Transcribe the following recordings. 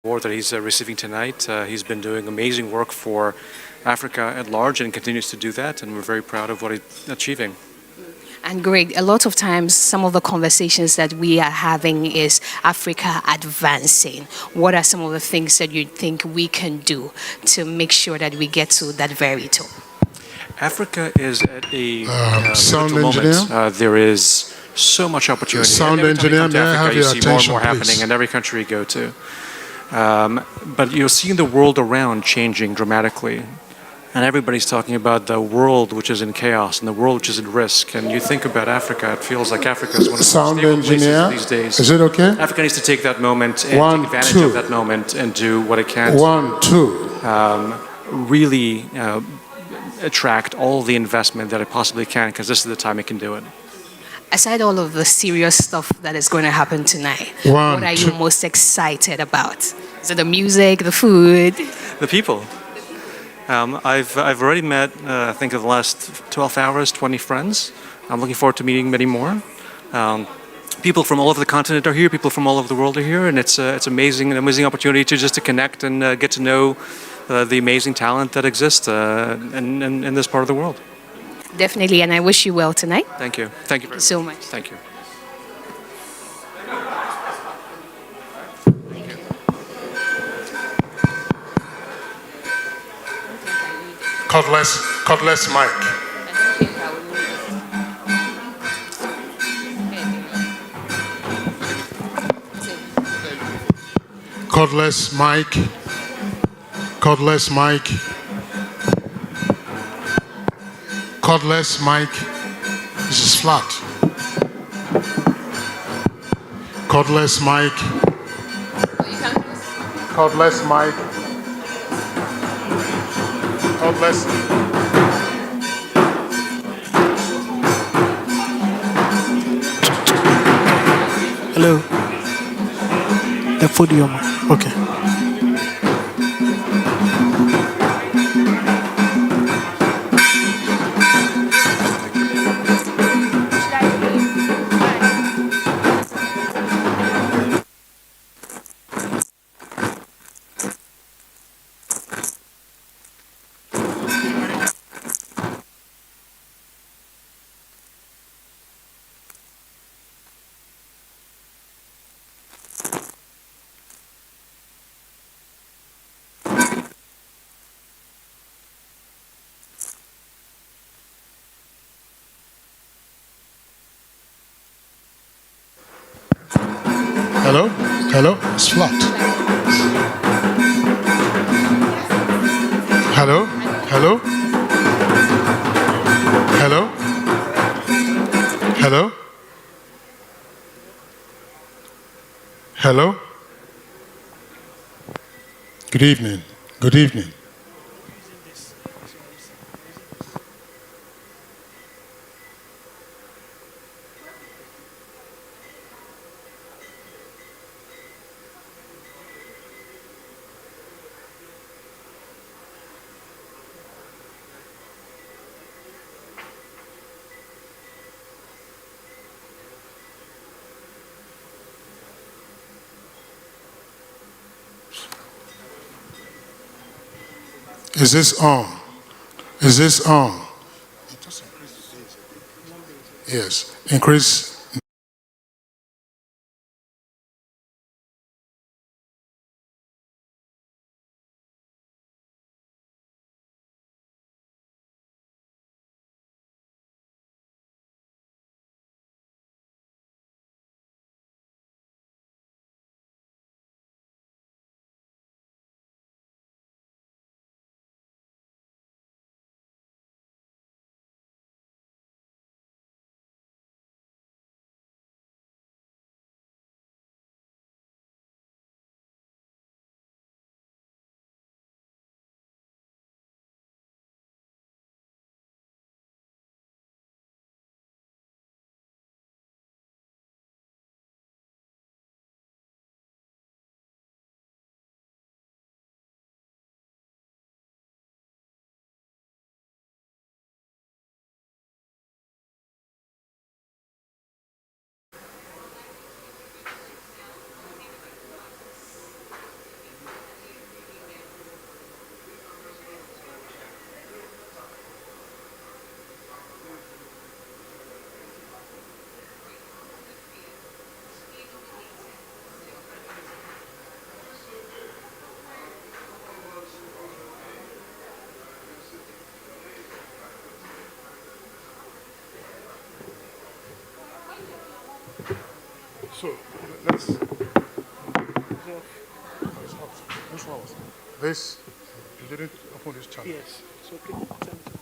award that he's receiving tonight. He's been doing amazing work for Africa at large and continues to do that, and we're very proud of what he's achieving. And Greg, a lot of times some of the conversations that we are having is Africa advancing. What are some of the things that you think we can do to make sure that we get to that very top? Africa is at a sound pivotal engineer. moment. There is so much opportunity. Sound and every time you come to engineer, may I Africa, have you your see more and attention, more please? happening in every country you go to. But you're seeing the world around changing dramatically. And everybody's talking about the world which is in chaos and the world which is at risk. And you think about Africa, it feels like Africa is one of the Sound stable engineer, places these days. is it okay? Africa needs to take that moment and One, take advantage two. of that moment and do what it can One, two. really attract all the investment that it possibly can, because this is the time it can do it. Aside all of the serious stuff that is going to happen tonight, One, what are two. you most excited about? Is it the music, the food? The people. I've already met, I think, in the last 12 hours, 20 friends. I'm looking forward to meeting many more. People from all over the continent are here. People from all over the world are here, and it's amazing, an amazing opportunity to just to connect and get to know the amazing talent that exists in this part of the world. Definitely, and I wish you well tonight. Thank you. Thank you very much. So much. Thank you. Cordless mic. Cordless mic. Cordless mic. Cordless mic. This is flat. Cordless mic. Cordless mic. Cordless. Hello. The podium. Okay. Hello? Hello? It's flat. Hello? Hello? Hello? Hello? Hello? Good evening. Good evening. Is this on? Is this on? Yes. Increase. So let's. This, you didn't open this channel. Yes. So okay.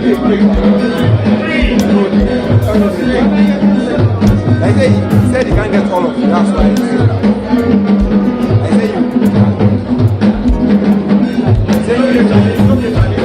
He said he can't get all of you, that's why he said that. I say you. I say you. It's okay, Charlie.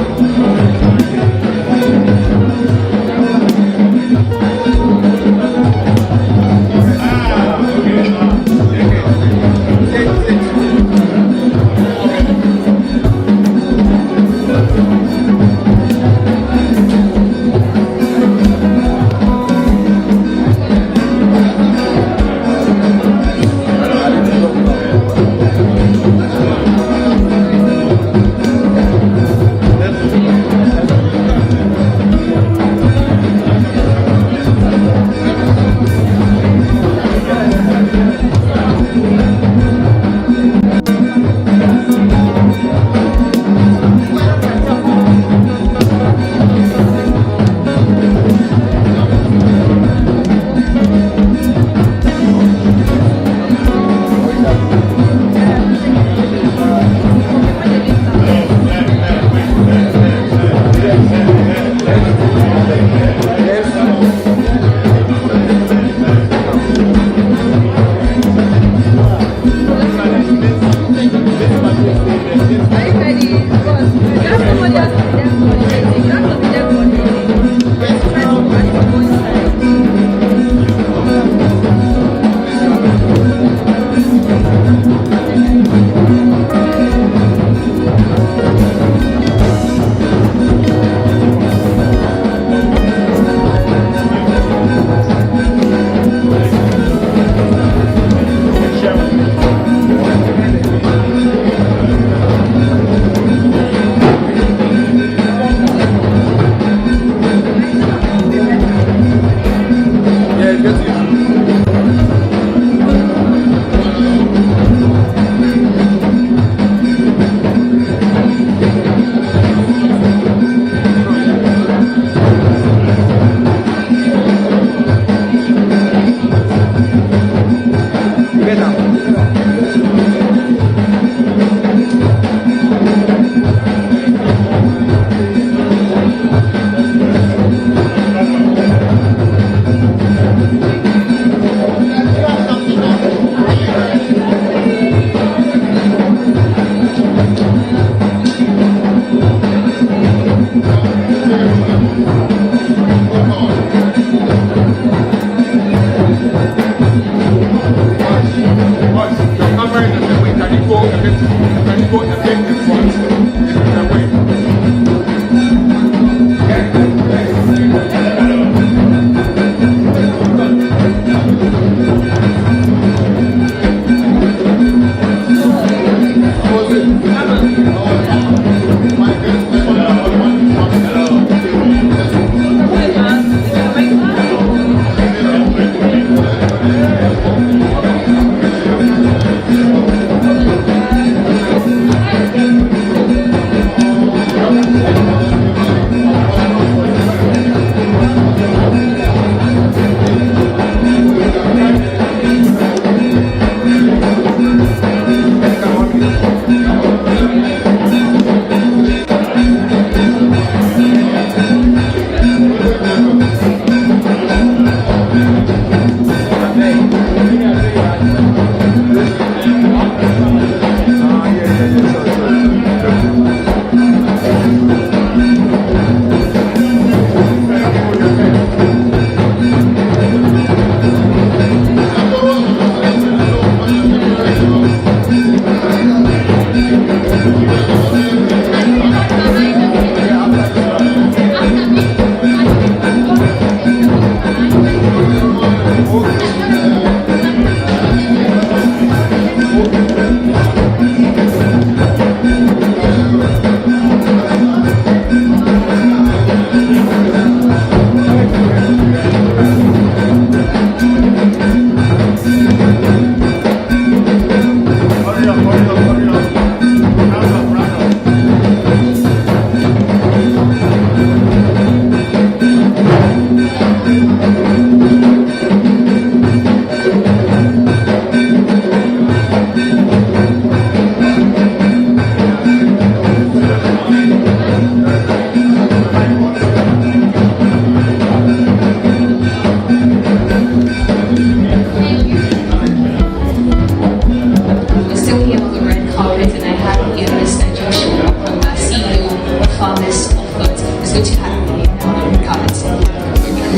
It's good to have you here on the carpet. Thank you.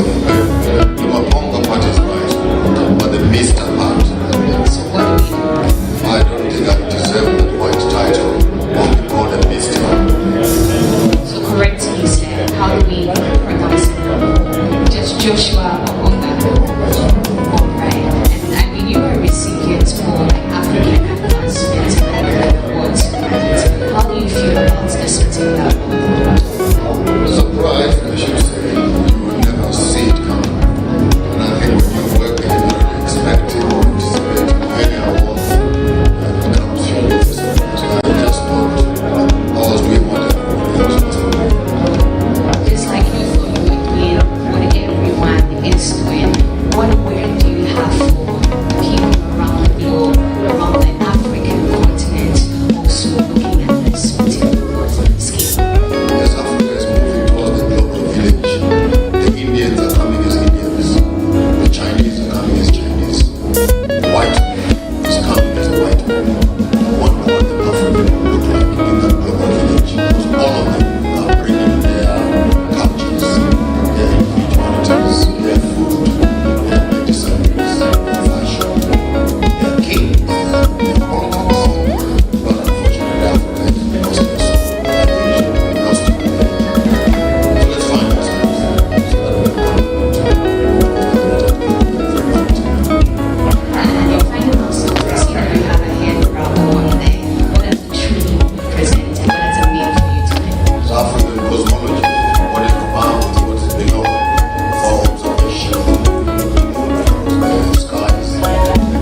The Maponga part is right, but the Mr. part. So what do we do? I don't think I deserve that white title. Only called a Mr. So correct me, sir. How do we pronounce it? Just Joshua Maponga. Alright. And I mean, you are a recipient for African Advancement Awards. How do you feel about this particular award? Surprised, I should say. You would never see it coming. And I think when you work and you don't expect it or anticipate any award that comes your way. So I just thought all we wanted was Just like you thought you were doing what everyone is doing, what word do you have for people around the globe, around the African continent, also looking at this particular scheme? as Africa is moving towards the global village, the Indians are coming as Indians, the Chinese are coming as Chinese, the white man is coming as a white man. I wonder what the African will look like in that global village, because all of them are bringing their cultures, their individualities, their food, their medicines, their fashion, their kings, their politics. But unfortunately, Africa is lost its soul, lost its way. So let's find ourselves so that we can And your final answer is here you have a hand wrap on there. What does it truly represent and what does it mean for you today? It's African cosmology. What is above, what is below, forms of the shell, the skies,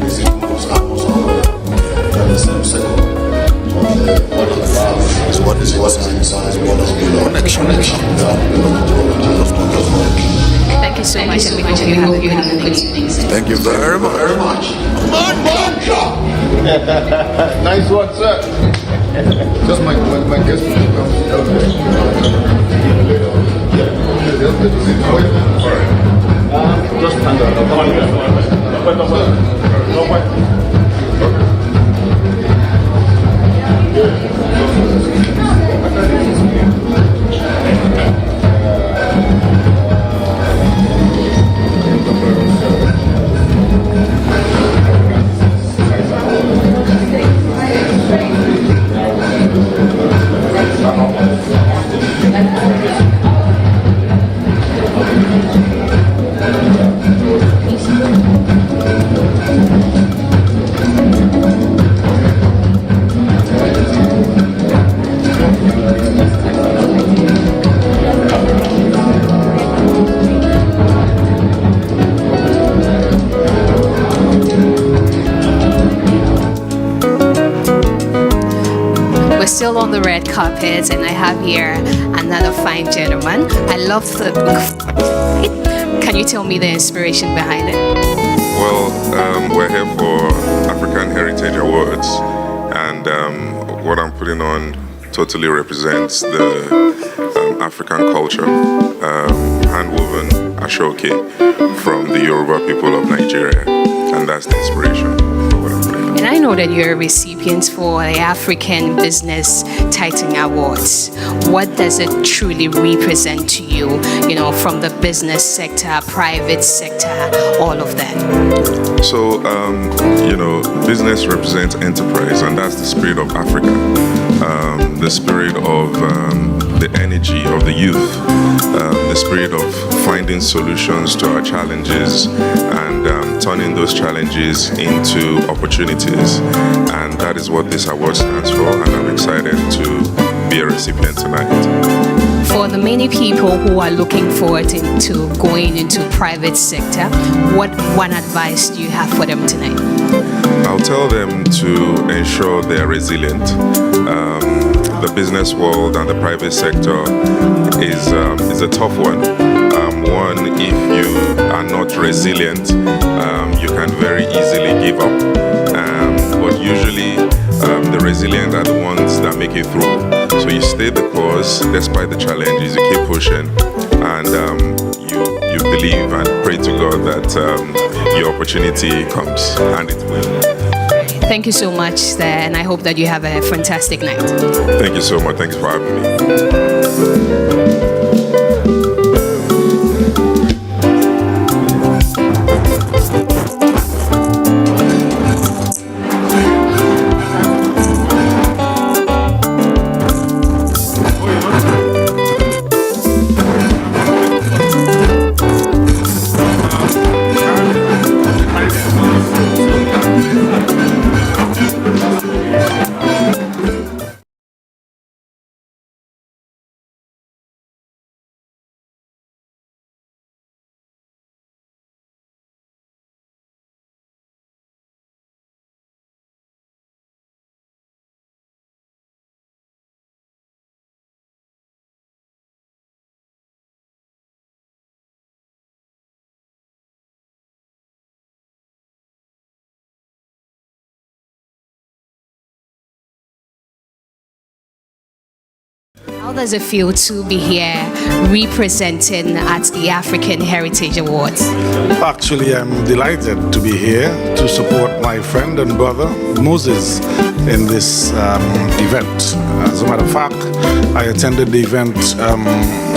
the signals, apples all and the same circle. What is above is what is inside, what is below. Connection. Thank you so much and we hope you have a good evening. Thank you very much. Nice one, sir. Just my guest. Just stand We're still on the red carpet, and I have here another fine gentleman. I love the. Can you tell me the inspiration behind it? Well, we're here for African Heritage Awards, and what I'm putting on totally represents the African culture, hand-woven ashoke from the Yoruba people of Nigeria, and that's the inspiration for what I'm putting on. And I know that you're a recipient for the African Business Titan Awards. What does it truly represent to you, you know, from the business sector, private sector, all of that? So, business represents enterprise, and that's the spirit of Africa, the spirit of the energy of the youth, the spirit of finding solutions to our challenges and turning those challenges into opportunities. And that is what this award stands for, and I'm excited to be a recipient tonight. For the many people who are looking forward to going into private sector, what one advice do you have for them tonight? I'll tell them to ensure they're resilient. The business world and the private sector is a tough one. If you are not resilient, you can very easily give up. But usually, the resilient are the ones that make it through. So you stay the course despite the challenges. You keep pushing, and you believe and pray to God that your opportunity comes, and it will. Thank you so much, sir, and I hope that you have a fantastic night. Thank you so much. Thanks for having me. How does it feel to be here representing at the African Heritage Awards? Actually, I'm delighted to be here to support my friend and brother Moses in this event. As a matter of fact, I attended the event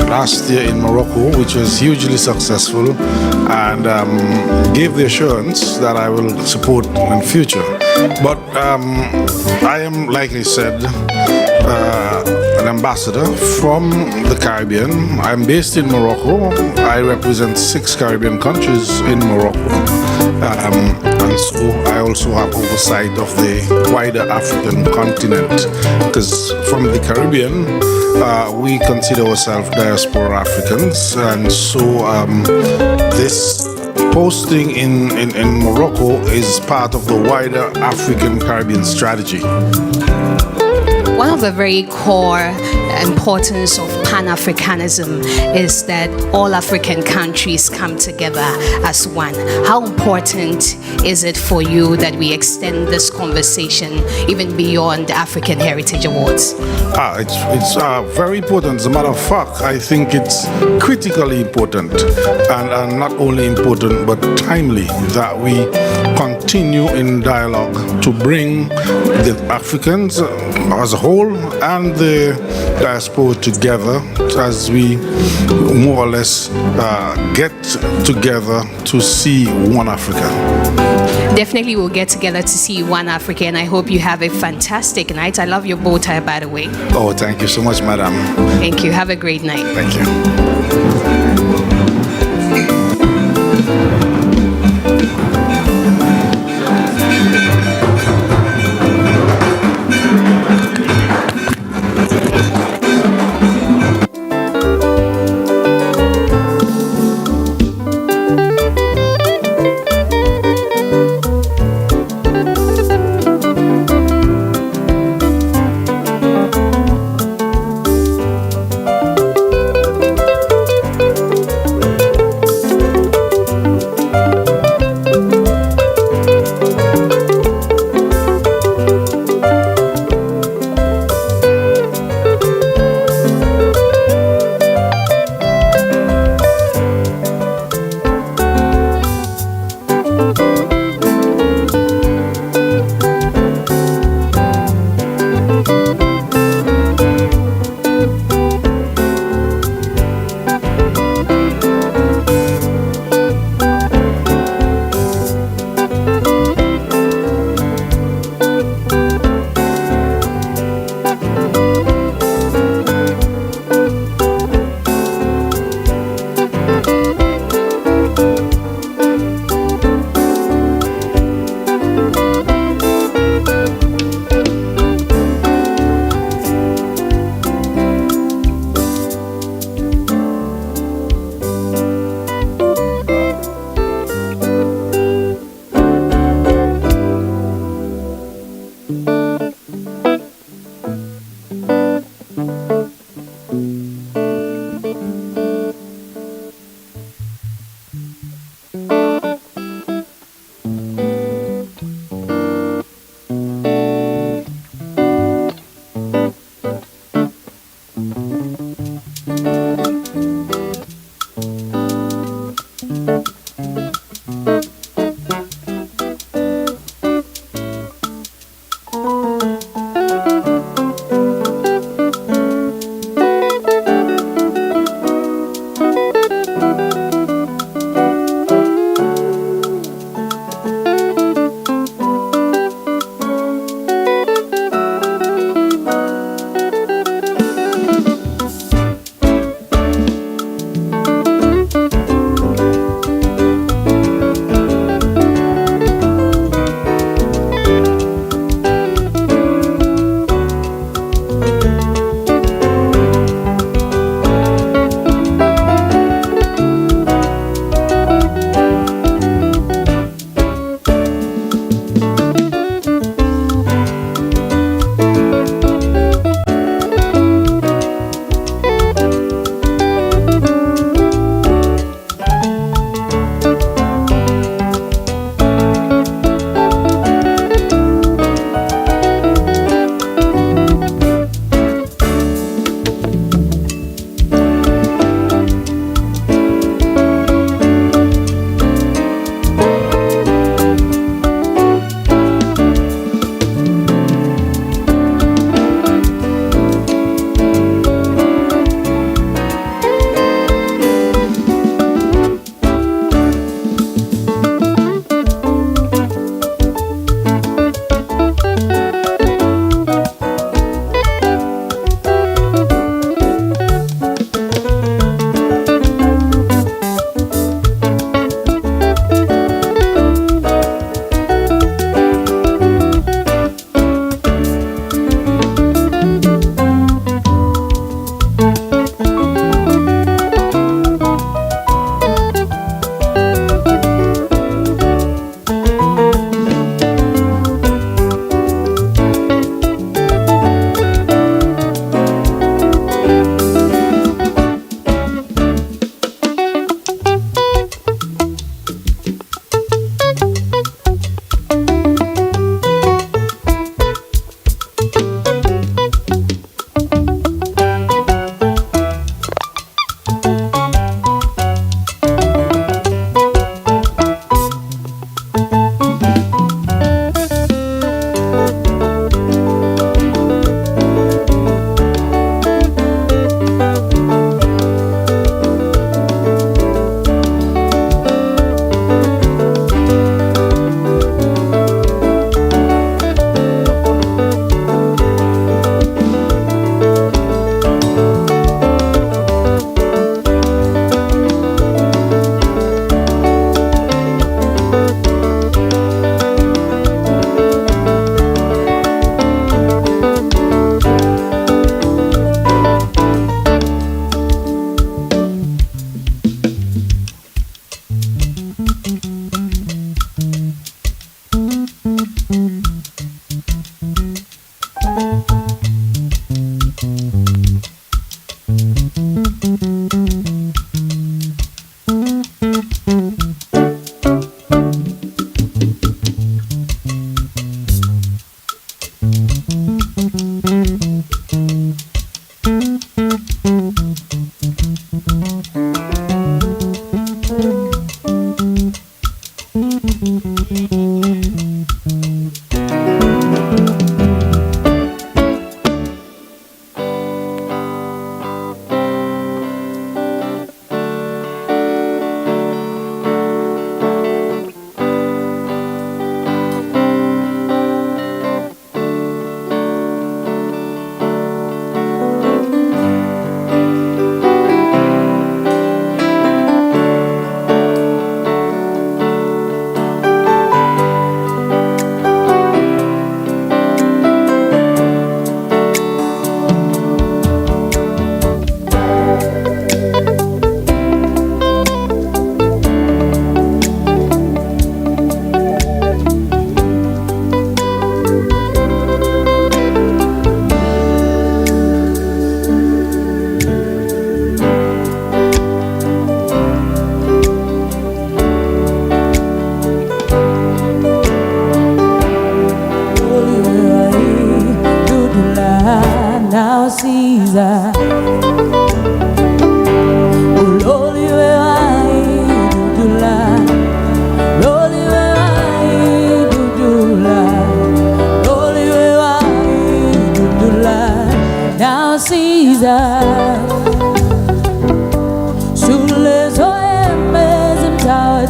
last year in Morocco, which was hugely successful, and gave the assurance that I will support in future. But I am, like I said, an ambassador from the Caribbean. I'm based in Morocco. I represent 6 Caribbean countries in Morocco. And so I also have oversight of the wider African continent, because from the Caribbean, we consider ourselves diaspora Africans, and so this posting in Morocco is part of the wider African Caribbean strategy. One of the very core importance of Pan-Africanism is that all African countries come together as one. How important is it for you that we extend this conversation even beyond the African Heritage Awards? It's very important. As a matter of fact, I think it's critically important, and not only important but timely, that we continue in dialogue to bring the Africans as a whole and the diaspora together as we more or less get together to see one Africa. Definitely we'll get together to see one Africa, and I hope you have a fantastic night. I love your bow tie, by the way. Oh, thank you so much, madam. Thank you. Have a great night. Thank you.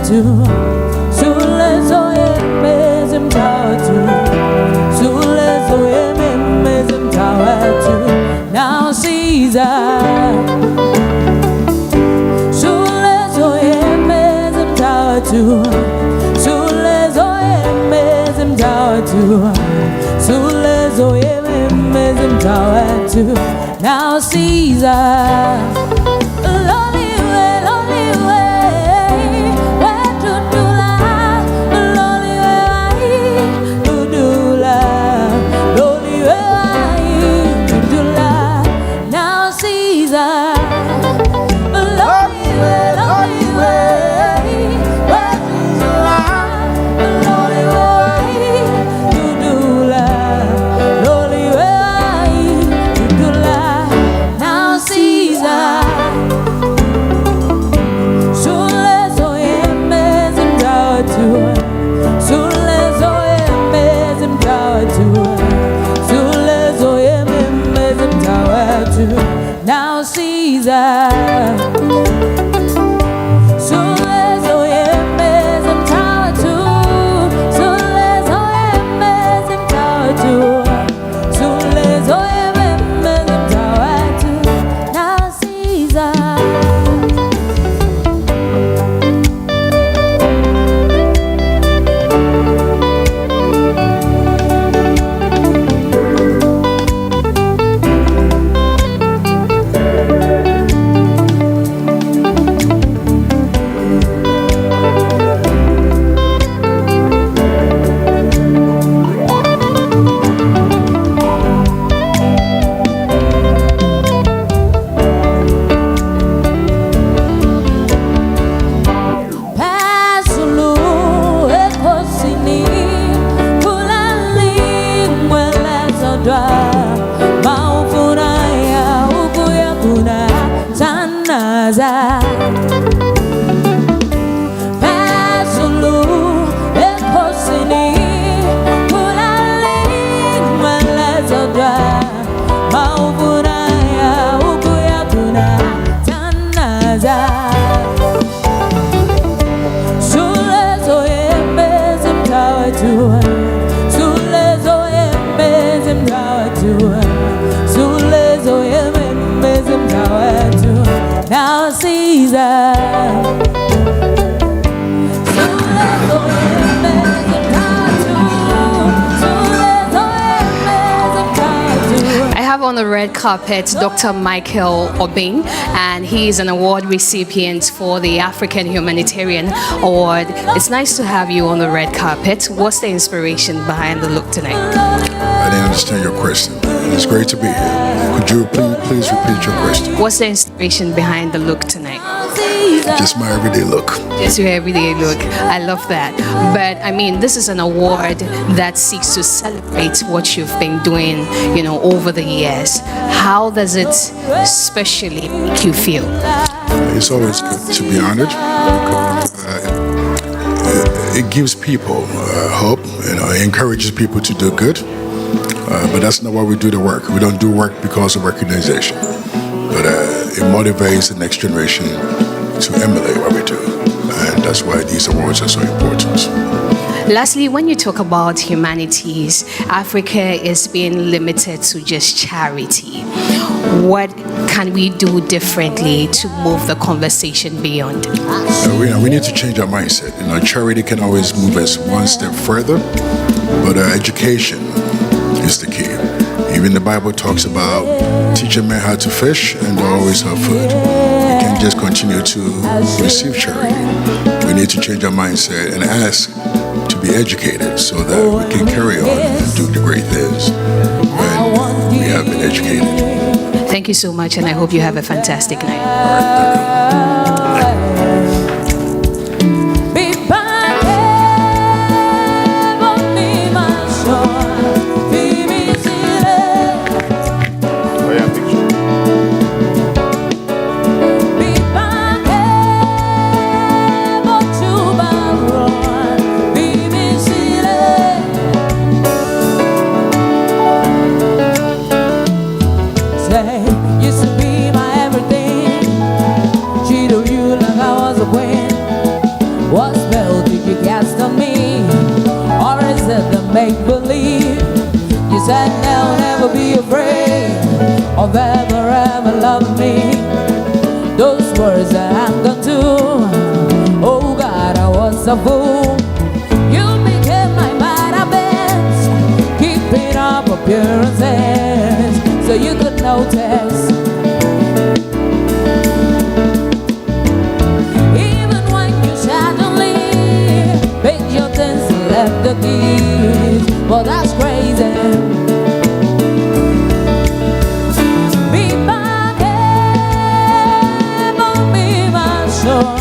mtawatu sulezo yemeze mtawatu sulezo yemeze mtawatu now Caesar sulezo yemeze mtawatu sulezo yemeze mtawatu sulezo yemeze mtawatu now Caesar now Caesar sulezo yemeze mtawatu sulezo yemeze mtawatu sulezo yemeze mtawatu now Caesar now Caesar I have on the red carpet Dr. Michael Obing, and he is an award recipient for the African Humanitarian Award. It's nice to have you on the red carpet. What's the inspiration behind the look tonight? I didn't understand your question. It's great to be here. Could you please repeat your question? What's the inspiration behind the look tonight? Just my everyday look. Just your everyday look. I love that. But I mean, this is an award that seeks to celebrate what you've been doing, over the years. How does it especially make you feel? It's always good to be honored. It gives people hope, it encourages people to do good. But that's not why we do the work. We don't do work because of recognition. But it motivates the next generation to emulate what we do. And that's why these awards are so important. Lastly, when you talk about humanities, Africa is being limited to just charity. What can we do differently to move the conversation beyond? We need to change our mindset. Charity can always move us one step further, but education is the key. Even the Bible talks about teaching men how to fish and always have food. We can't just continue to receive charity. We need to change our mindset and ask to be educated so that we can carry on and do the great things when we have been educated. Thank you so much, and I hope you have a fantastic night. All right, thank you. Used to be my everything. said they'll never be afraid of ever loving me. Those words that I'm gonna do. Oh God, I was a fool. You became my bad best, keeping up appearances so you could notice. Even when you suddenly paid your things and left the keys. Well, that's crazy. Be back here, be my shore.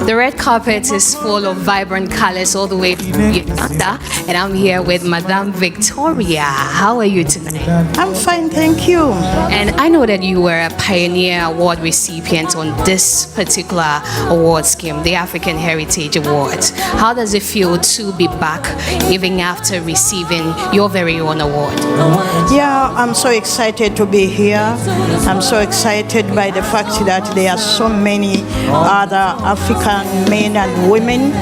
The red carpet is full of vibrant colors all the way from Uganda, and I'm here with Madame Victoria. How are you tonight? I'm fine, thank you. And I know that you were a Pioneer Award recipient on this particular award scheme, the African Heritage Awards. How does it feel to be back even after receiving your very own award? Yeah, I'm so excited to be here. I'm so excited by the fact that there are so many other African men and women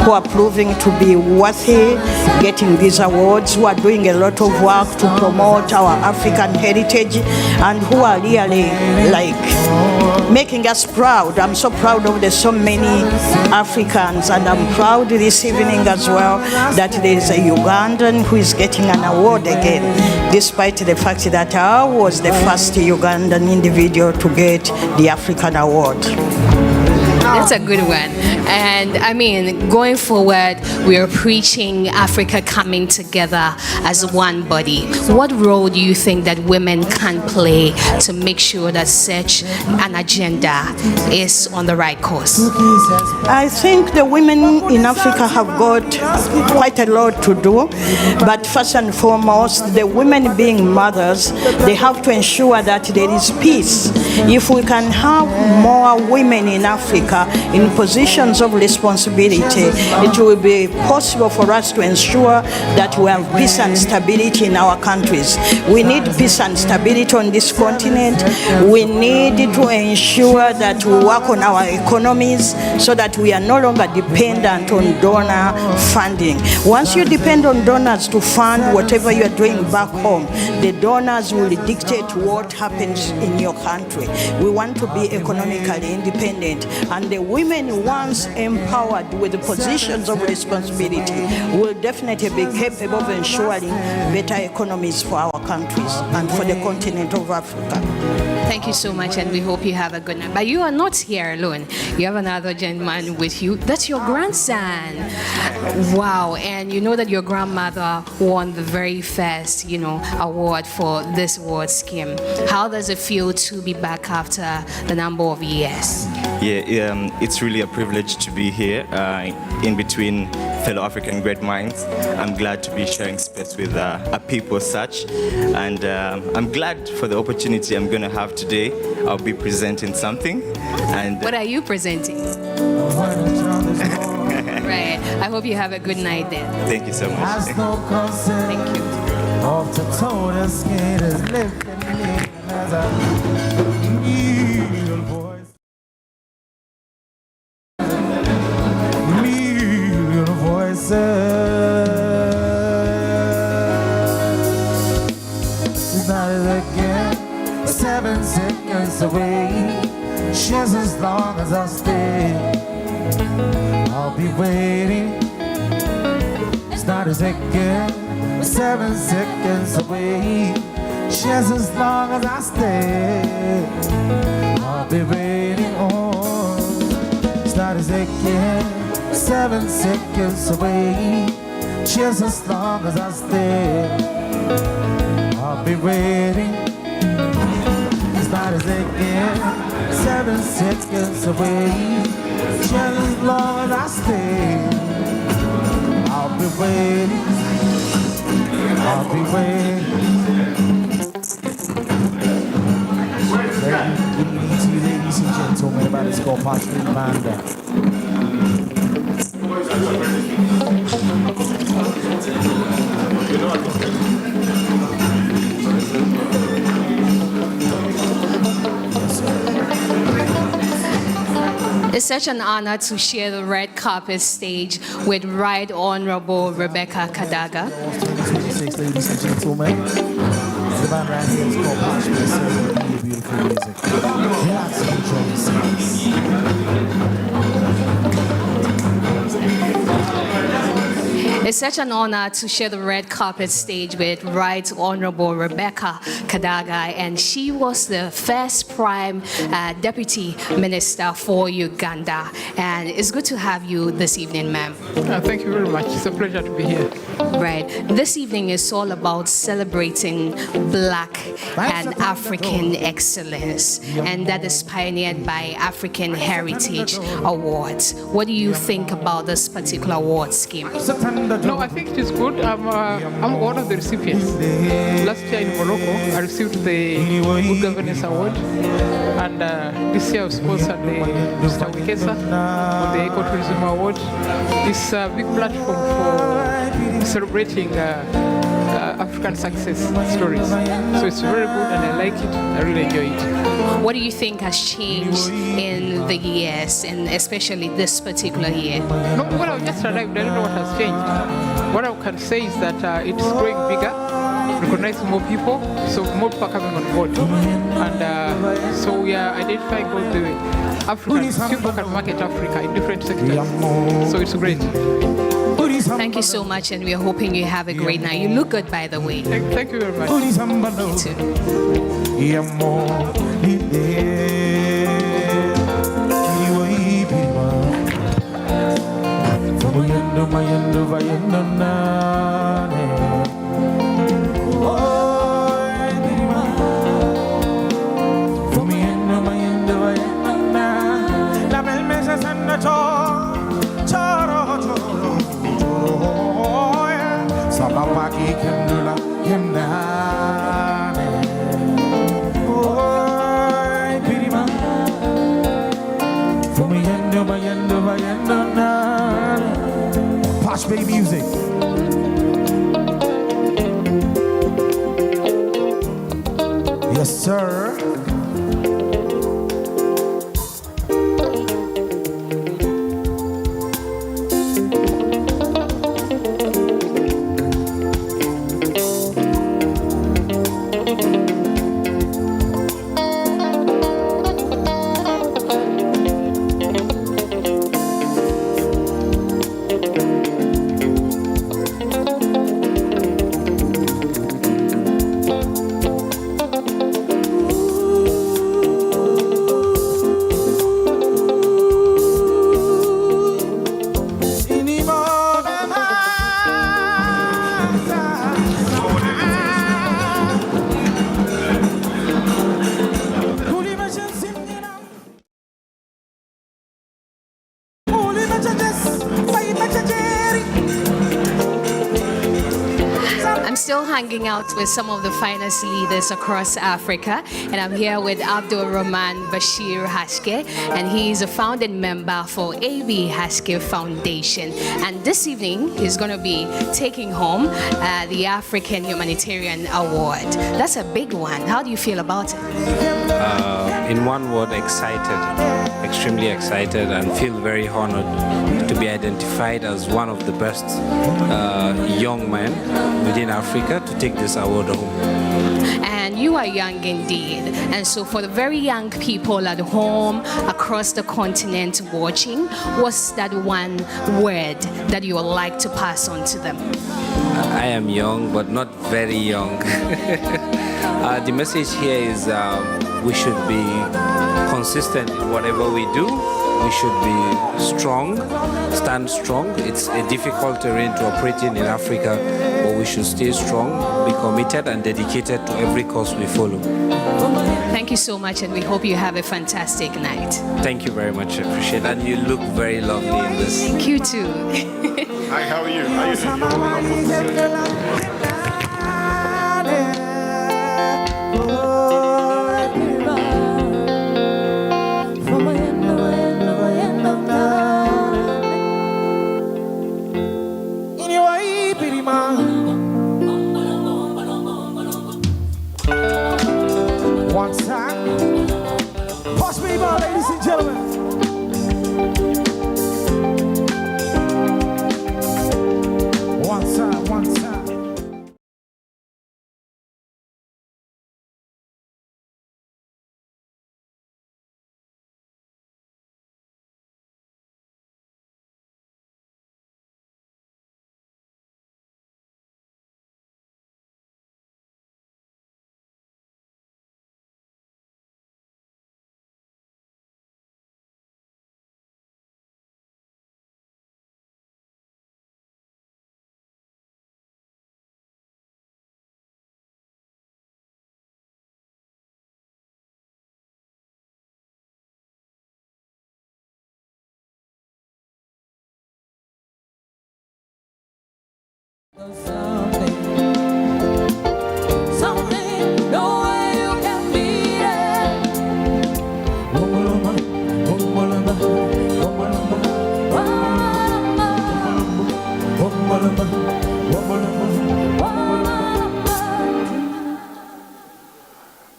who are proving to be worthy getting these awards, who are doing a lot of work to promote our African heritage, and who are really making us proud. I'm so proud of the so many Africans, and I'm proud this evening as well that there is a Ugandan who is getting an award again, despite the fact that I was the first Ugandan individual to get the African award. That's a good one. And I mean, going forward, we are preaching Africa coming together as one body. What role do you think that women can play to make sure that such an agenda is on the right course? I think the women in Africa have got quite a lot to do, but first and foremost, the women being mothers, they have to ensure that there is peace. If we can have more women in Africa in positions of responsibility, it will be possible for us to ensure that we have peace and stability in our countries. We need peace and stability on this continent. We need to ensure that we work on our economies so that we are no longer dependent on donor funding. Once you depend on donors to fund whatever you are doing back home, the donors will dictate what happens in your country. We want to be economically independent, and the women, once empowered with the positions of responsibility, will definitely be capable of ensuring better economies for our countries and for the continent of Africa. Thank you so much, and we hope you have a good night. But you are not here alone. You have another gentleman with you. That's your grandson. Wow, and you know that your grandmother won the very first, award for this award scheme. How does it feel to be back after the number of years? Yeah, it's really a privilege to be here in between fellow African great minds. I'm glad to be sharing space with a people such, and I'm glad for the opportunity I'm going to have today. I'll be presenting something. And what are you presenting? Right. I hope you have a good night then. Thank you so much. Thank you. Again, 7 seconds away. Just as long as I stay, I'll be waiting. It's not a second, 7 seconds away. Just as long as I stay, I'll be waiting. Oh, it's not a second, 7 seconds away. Just as long as I stay, I'll be waiting. It's not a second, 7 seconds away. Just as long as I stay, I'll be waiting. I'll be waiting. Good evening to you, ladies and gentlemen. Everybody, it's called Patrick Manda. It's such an honor to share the red carpet stage with Right Honorable Rebecca Kadaga. 26, ladies and gentlemen. The band right here is called Posh Place. Really beautiful music. Relax and enjoy yourselves. It's such an honor to share the red carpet stage with Right Honorable Rebecca Kadaga, and she was the first Prime Deputy Minister for Uganda. And it's good to have you this evening, ma'am. Thank you very much. It's a pleasure to be here. Right. This evening is all about celebrating Black and African excellence, and that is pioneered by African Heritage Awards. What do you think about this particular award scheme? No, I think it is good. I'm one of the recipients. Last year in Morocco, I received the Good Governance Award, and this year I was sponsored the Mr. Wikesa on the Ecotourism Award. It's a big platform for celebrating African success stories. So it's very good, and I like it. I really enjoy it. What do you think has changed in the years, and especially this particular year? No, well, I just arrived. I don't know what has changed. What I can say is that it's growing bigger, recognizing more people, so more people are coming on board. And so we are identifying all the Africans. People can market Africa in different sectors. So it's great. Thank you so much, and we are hoping you have a great night. You look good, by the way. Thank you very much. You too. Watch Bay Music. Yes, sir. I'm still hanging out with some of the finest leaders across Africa, and I'm here with Abdul Rahman Bashir Haske, and he is a founding member for AB Haske Foundation. And this evening, he's going to be taking home the African Humanitarian Award. That's a big one. How do you feel about it? In one word, excited, extremely excited, and feel very honored to be identified as one of the best young men within Africa to take this award home. And you are young indeed. And so for the very young people at home, across the continent watching, what's that one word that you would like to pass on to them? I am young, but not very young. The message here is we should be consistent in whatever we do. We should be strong, stand strong. It's a difficult terrain to operate in Africa, but we should stay strong, be committed and dedicated to every cause we follow. Thank you so much, and we hope you have a fantastic night. Thank you very much, I appreciate it. And you look very lovely in this. Thank you too. Hi, how are you? How are you doing? One time. Watch me, ladies and gentlemen. One time, one time.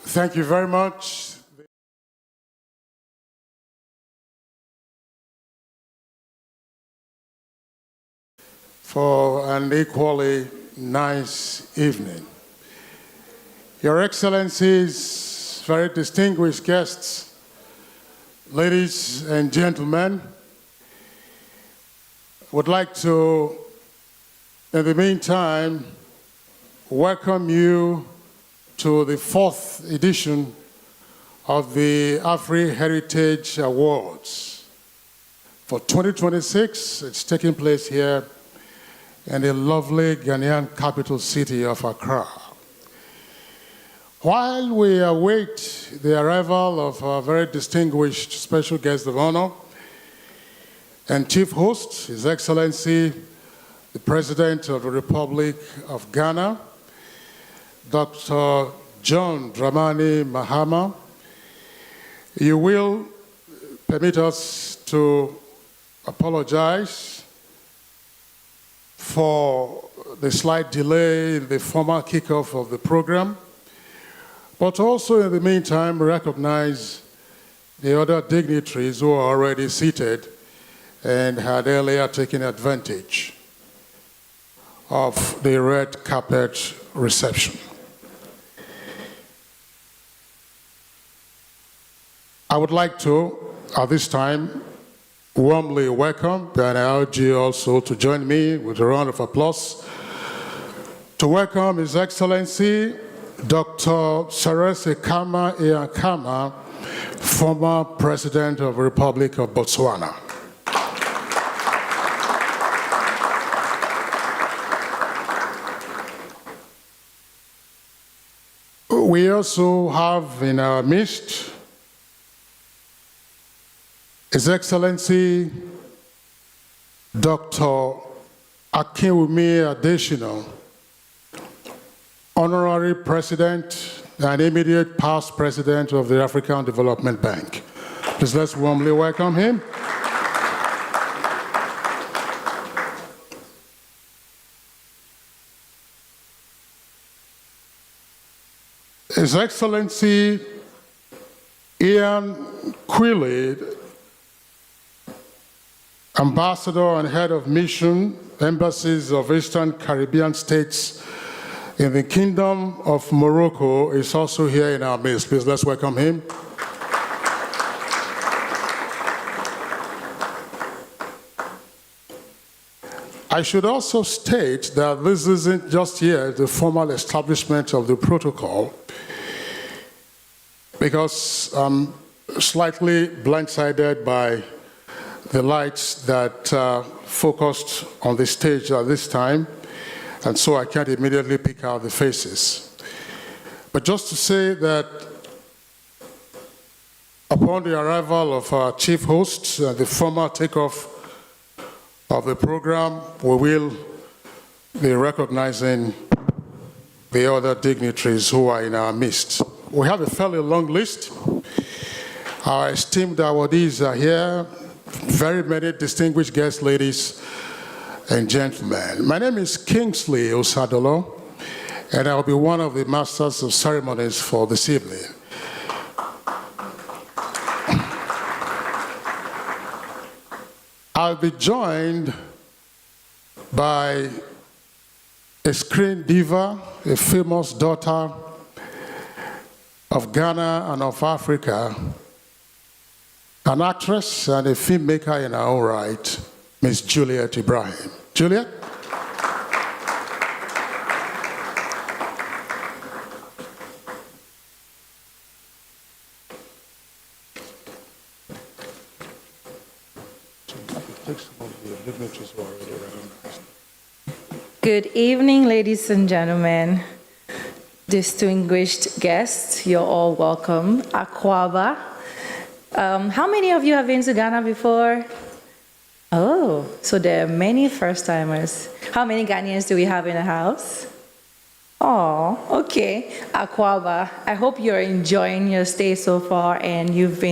Thank you very much. For an equally nice evening. Your Excellencies, very distinguished guests, ladies and gentlemen, would like to, in the meantime, welcome you to the 4th edition of the Afri Heritage Awards. For 2026, it's taking place here in the lovely Ghanaian capital city of Accra. While we await the arrival of our very distinguished special guest of honor and chief host, His Excellency, the President of the Republic of Ghana, Dr. John Dramani Mahama, you will permit us to apologize for the slight delay in the formal kickoff of the program, but also in the meantime recognize the other dignitaries who are already seated and had earlier taken advantage of the red carpet reception. I would like to, at this time, warmly welcome, and I urge you also to join me with a round of applause, to welcome His Excellency Dr. Seretse Khama Khama, former President of the Republic of Botswana. We also have in our midst His Excellency Dr. Akinwumi Adesina, Honorary President and immediate past President of the African Development Bank. Please let's warmly welcome him. His Excellency Ian Quilly, Ambassador and Head of Mission, Embassies of Eastern Caribbean States in the Kingdom of Morocco, is also here in our midst. Please let's welcome him. I should also state that this isn't just yet the formal establishment of the protocol, because I'm slightly blindsided by the lights that focused on the stage at this time, and so I can't immediately pick out the faces. But just to say that upon the arrival of our chief hosts and the formal takeoff of the program, we will be recognizing the other dignitaries who are in our midst. We have a fairly long list. Our esteemed awardees are here, very many distinguished guests, ladies and gentlemen. My name is Kingsley Osadolo, and I'll be one of the masters of ceremonies for this evening. I'll be joined by a screen diva, a famous daughter of Ghana and of Africa, an actress and a filmmaker in her own right, Miss Juliet Ibrahim. Juliet? Good evening, ladies and gentlemen, distinguished guests. You're all welcome. Akwaba. How many of you have been to Ghana before? Oh, so there are many first-timers. How many Ghanaians do we have in the house? Oh, okay. Akwaba, I hope you're enjoying your stay so far, and you've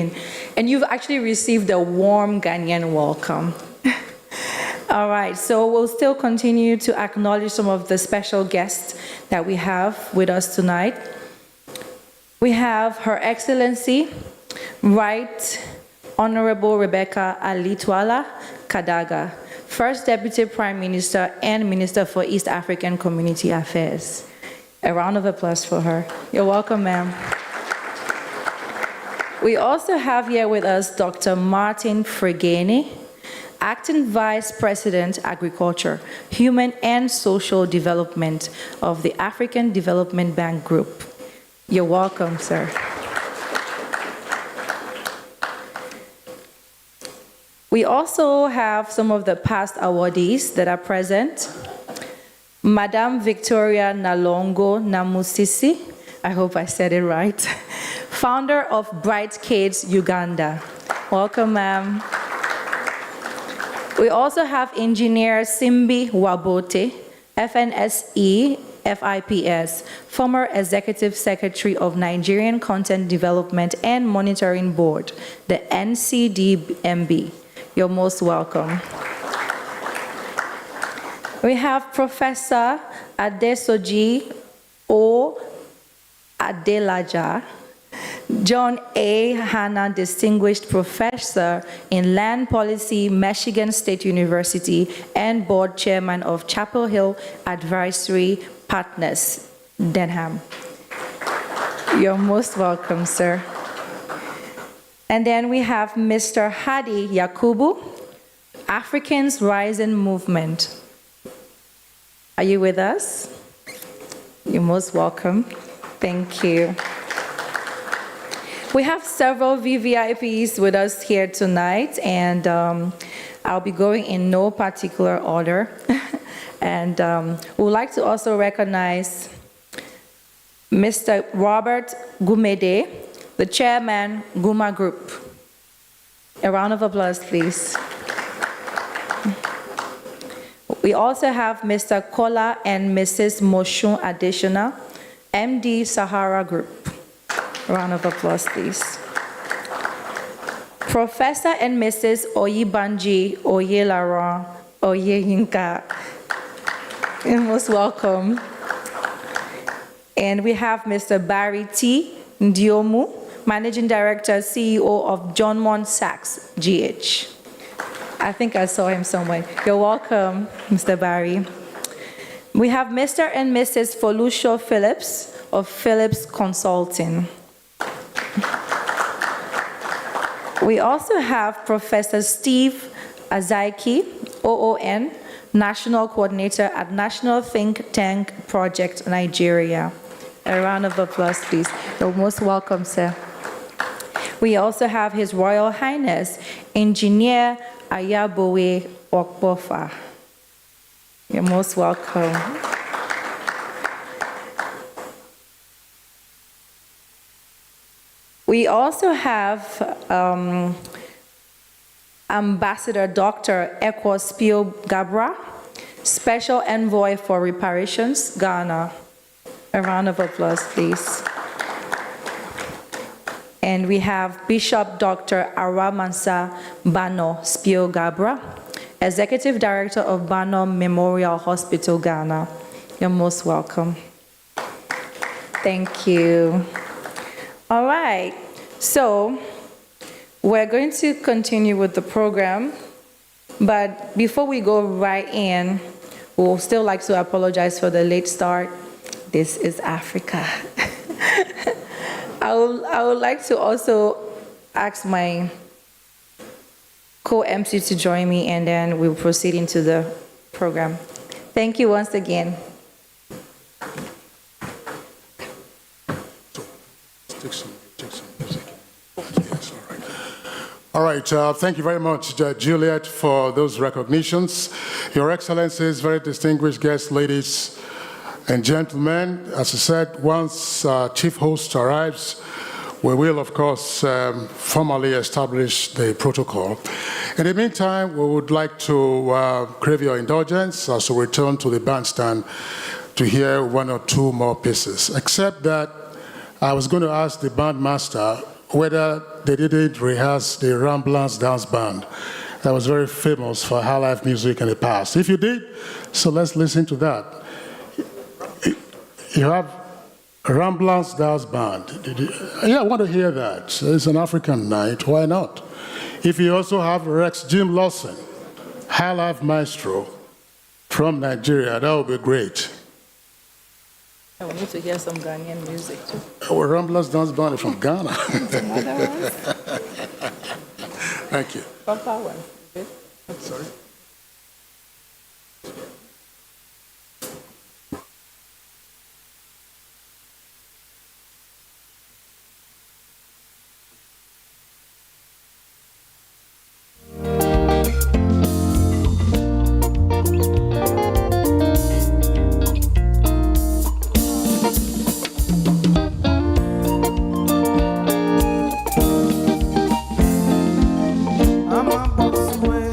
actually received a warm Ghanaian welcome. All right, so we'll still continue to acknowledge some of the special guests that we have with us tonight. We have Her Excellency, Right Honorable Rebecca Alitwala Kadaga, First Deputy Prime Minister and Minister for East African Community Affairs. A round of applause for her. You're welcome, ma'am. We also have here with us Dr. Martin Fregeni, Acting Vice President, Agriculture, Human and Social Development of the African Development Bank Group. You're welcome, sir. We also have some of the past awardees that are present. Madame Victoria Nalongo Namusisi, I hope I said it right, founder of Bright Kids Uganda. Welcome, ma'am. We also have Engineer Simbi Wabote, FNSE, FIPS, former Executive Secretary of Nigerian Content Development and Monitoring Board, the NCDMB. You're most welcome. We have Professor Adesoji O. Adelaja, John A. Hanna Distinguished Professor in Land Policy, Michigan State University, and Board Chairman of Chapel Hill Advisory Partners, Denham. You're most welcome, sir. And then we have Mr. Hadi Yakubu, Africans Rising Movement. Are you with us? You're most welcome. Thank you. We have several VVIPs with us here tonight, and I'll be going in no particular order. And we would like to also recognize Mr. Robert Gumede, the chairman, Guma Group. A round of applause, please. We also have Mr. Kola and Mrs. Moshun Additional, MD Sahara Group. A round of applause, please. Professor and Mrs. Oyibanji Oyelaron Oyeyinka. You're most welcome. And we have Mr. Barry T. Ndiomu, Managing Director, CEO of John Mont Sachs, GH. I think I saw him somewhere. You're welcome, Mr. Barry. We have Mr. and Mrs. Folusho Phillips of Phillips Consulting. We also have Professor Steve Azaiki, OON, National Coordinator at National Think Tank Project, Nigeria. A round of applause, please. You're most welcome, sir. We also have His Royal Highness, Engineer Ayabowe Okbofa. You're most welcome. We also have Ambassador Dr. Ekwospio Gabra, Special Envoy for Reparations, Ghana. A round of applause, please. And we have Bishop Dr. Aramansa Bano Spio Gabra, Executive Director of Bano Memorial Hospital, Ghana. You're most welcome. Thank you. All right, so we're going to continue with the program, but before we go right in, we'll still like to apologize for the late start. This is Africa. I would like to also ask my co-MC to join me, and then we'll proceed into the program. Thank you once again. All right, thank you very much, Juliet, for those recognitions. Your Excellencies, very distinguished guests, ladies and gentlemen, as I said, once Chief Host arrives, we will, of course, formally establish the protocol. In the meantime, we would like to crave your indulgence as we return to the bandstand to hear one or two more pieces, except that I was going to ask the bandmaster whether they didn't rehearse the Ramblance Dance Band that was very famous for high life music in the past. If you did, so let's listen to that. You have Ramblance Dance Band. Yeah, I want to hear that. It's an African night, why not? If you also have Rex Jim Lawson, high life maestro from Nigeria, that would be great. I want to hear some Ghanaian music too. Our Ramblers Dance Band is from Ghana. Thank you. Papa one. Okay. Sorry. I'm a boss away.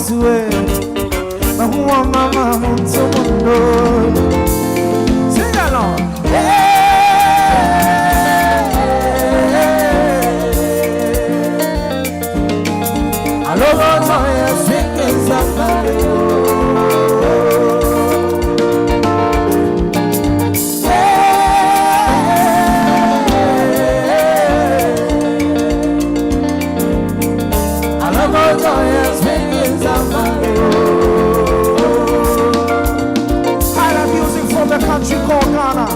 to it. But who am I, mama, to mundo? Sing along. I love all time, singing somebody. Country called Ghana.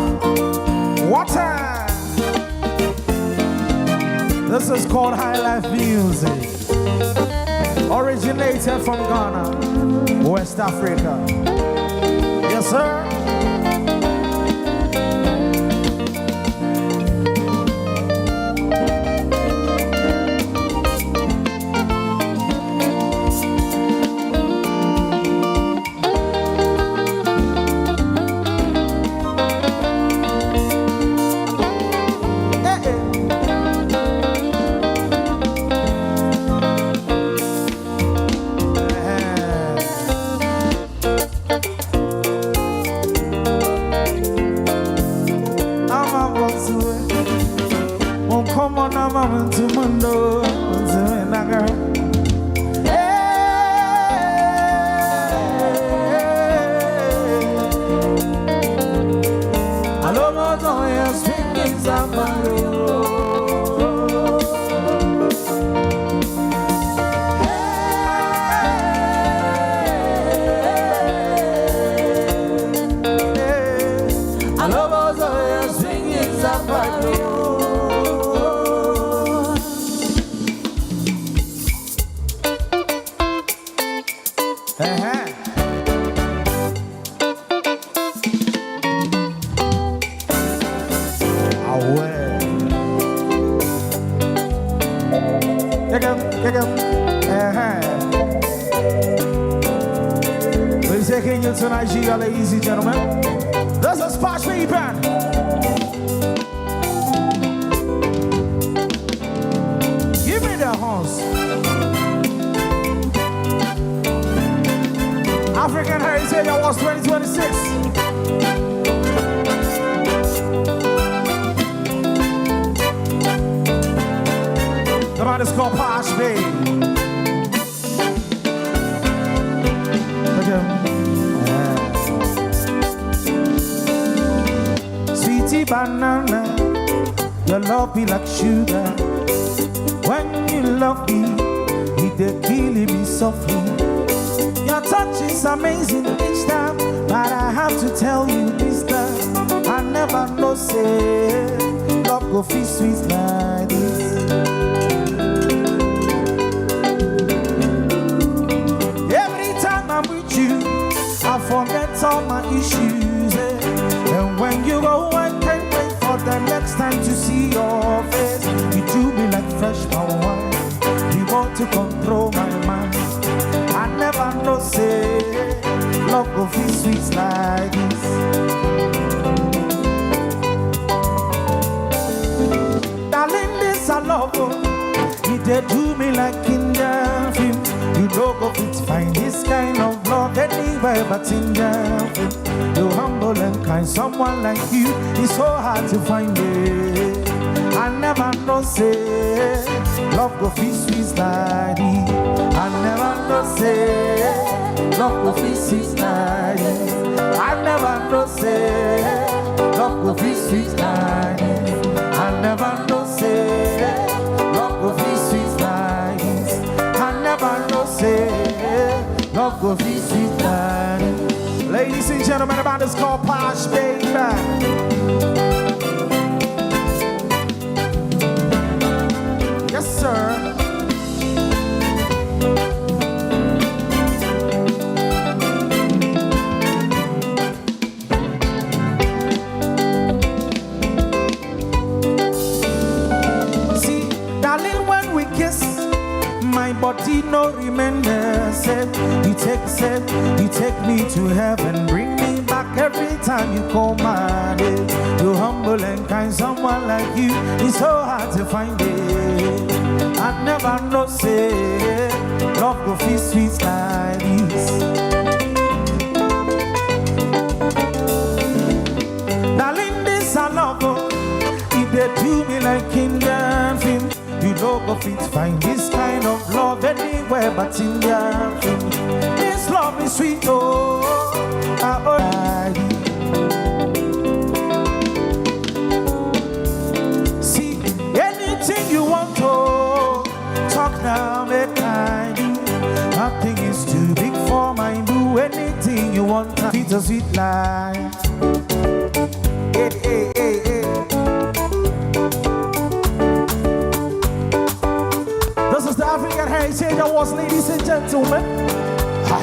Water. This is called high life music. Originated from Ghana, West Africa. Yes, sir. We're taking you to Nigeria, ladies and gentlemen. This is Patch Me Band. Give me the horns. African Heritage Awards 2026. The band is called Patch Me. Sweetie banana, your love be like sugar. When you love me, it dey kill me softly. Your touch is amazing each time, but I have to tell you this time, I never know say love go feel sweet like this. Every time I'm with you, I forget all my issues, and when you go, I can't wait for the next time to see your face. You do me like fresh wine. You want to control my mind. I never know say love go feel sweet like this. Darling, this I love you. They do me like Indian film. You know go fit find this kind of love anywhere but Indian film. You humble and kind, someone like you is so hard to find it. I never know say love go feel sweet like this. I never know say love go feel sweet like this. I never know say love go feel sweet like this. I never know say love go feel sweet like this. I never know say love go feel sweet like this. Ladies and gentlemen, the band is called Posh Baby. Yes, sir. See, darling, when we kiss, my body no remember. Said you take me to heaven, bring me back every time you call my name. You humble and kind, someone like you is so hard to find it. I never know say love go feel sweet like this. Darling, this I love, if they do me like Indian film, you know go fit find this kind of love anywhere but Indian film. This love is sweet, oh, see, anything you want to talk now, make I do. Nothing is too big for my do. Anything you want, it's a sweet life. Hey, hey, hey, hey. This is the African Heritage Awards, ladies and gentlemen. Hi.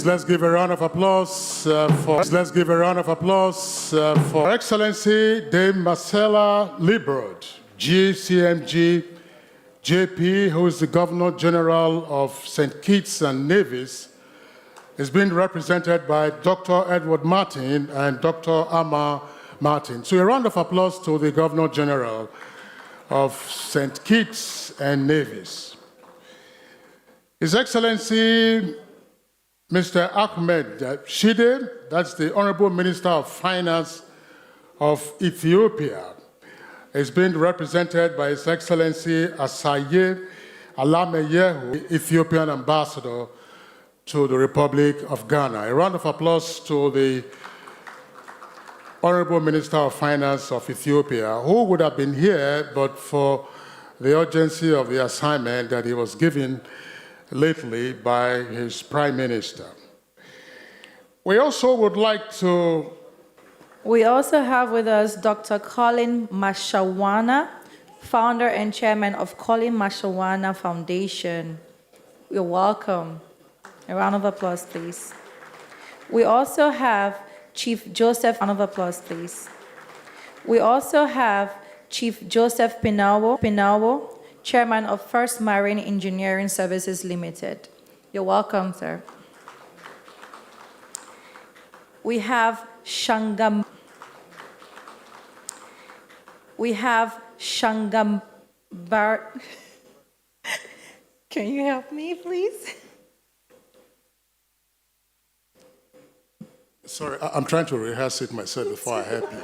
Let's give a round of applause for Her Excellency Dame Marcella Librod, GCMG JP, who is the Governor General of St. Kitts and Nevis, is being represented by Dr. Edward Martin and Dr. Amma Martin. So a round of applause to the Governor General of St. Kitts and Nevis. His Excellency Mr. Ahmed Shide, that's the Honorable Minister of Finance of Ethiopia, is being represented by His Excellency Asaye Alameyehu, Ethiopian Ambassador to the Republic of Ghana. A round of applause to the Honorable Minister of Finance of Ethiopia, who would have been here but for the urgency of the assignment that he was given lately by his Prime Minister. We also have with us Dr. Colin Mashawana, founder and chairman of Colin Mashawana Foundation. You're welcome. A round of applause, please. We also have Chief Joseph, round of applause, please. We also have Chief Joseph Pinawo, Chairman of First Marine Engineering Services Limited. You're welcome, sir. We have Shangambar. Can you help me, please? Sorry, I'm trying to rehearse it myself before I help you.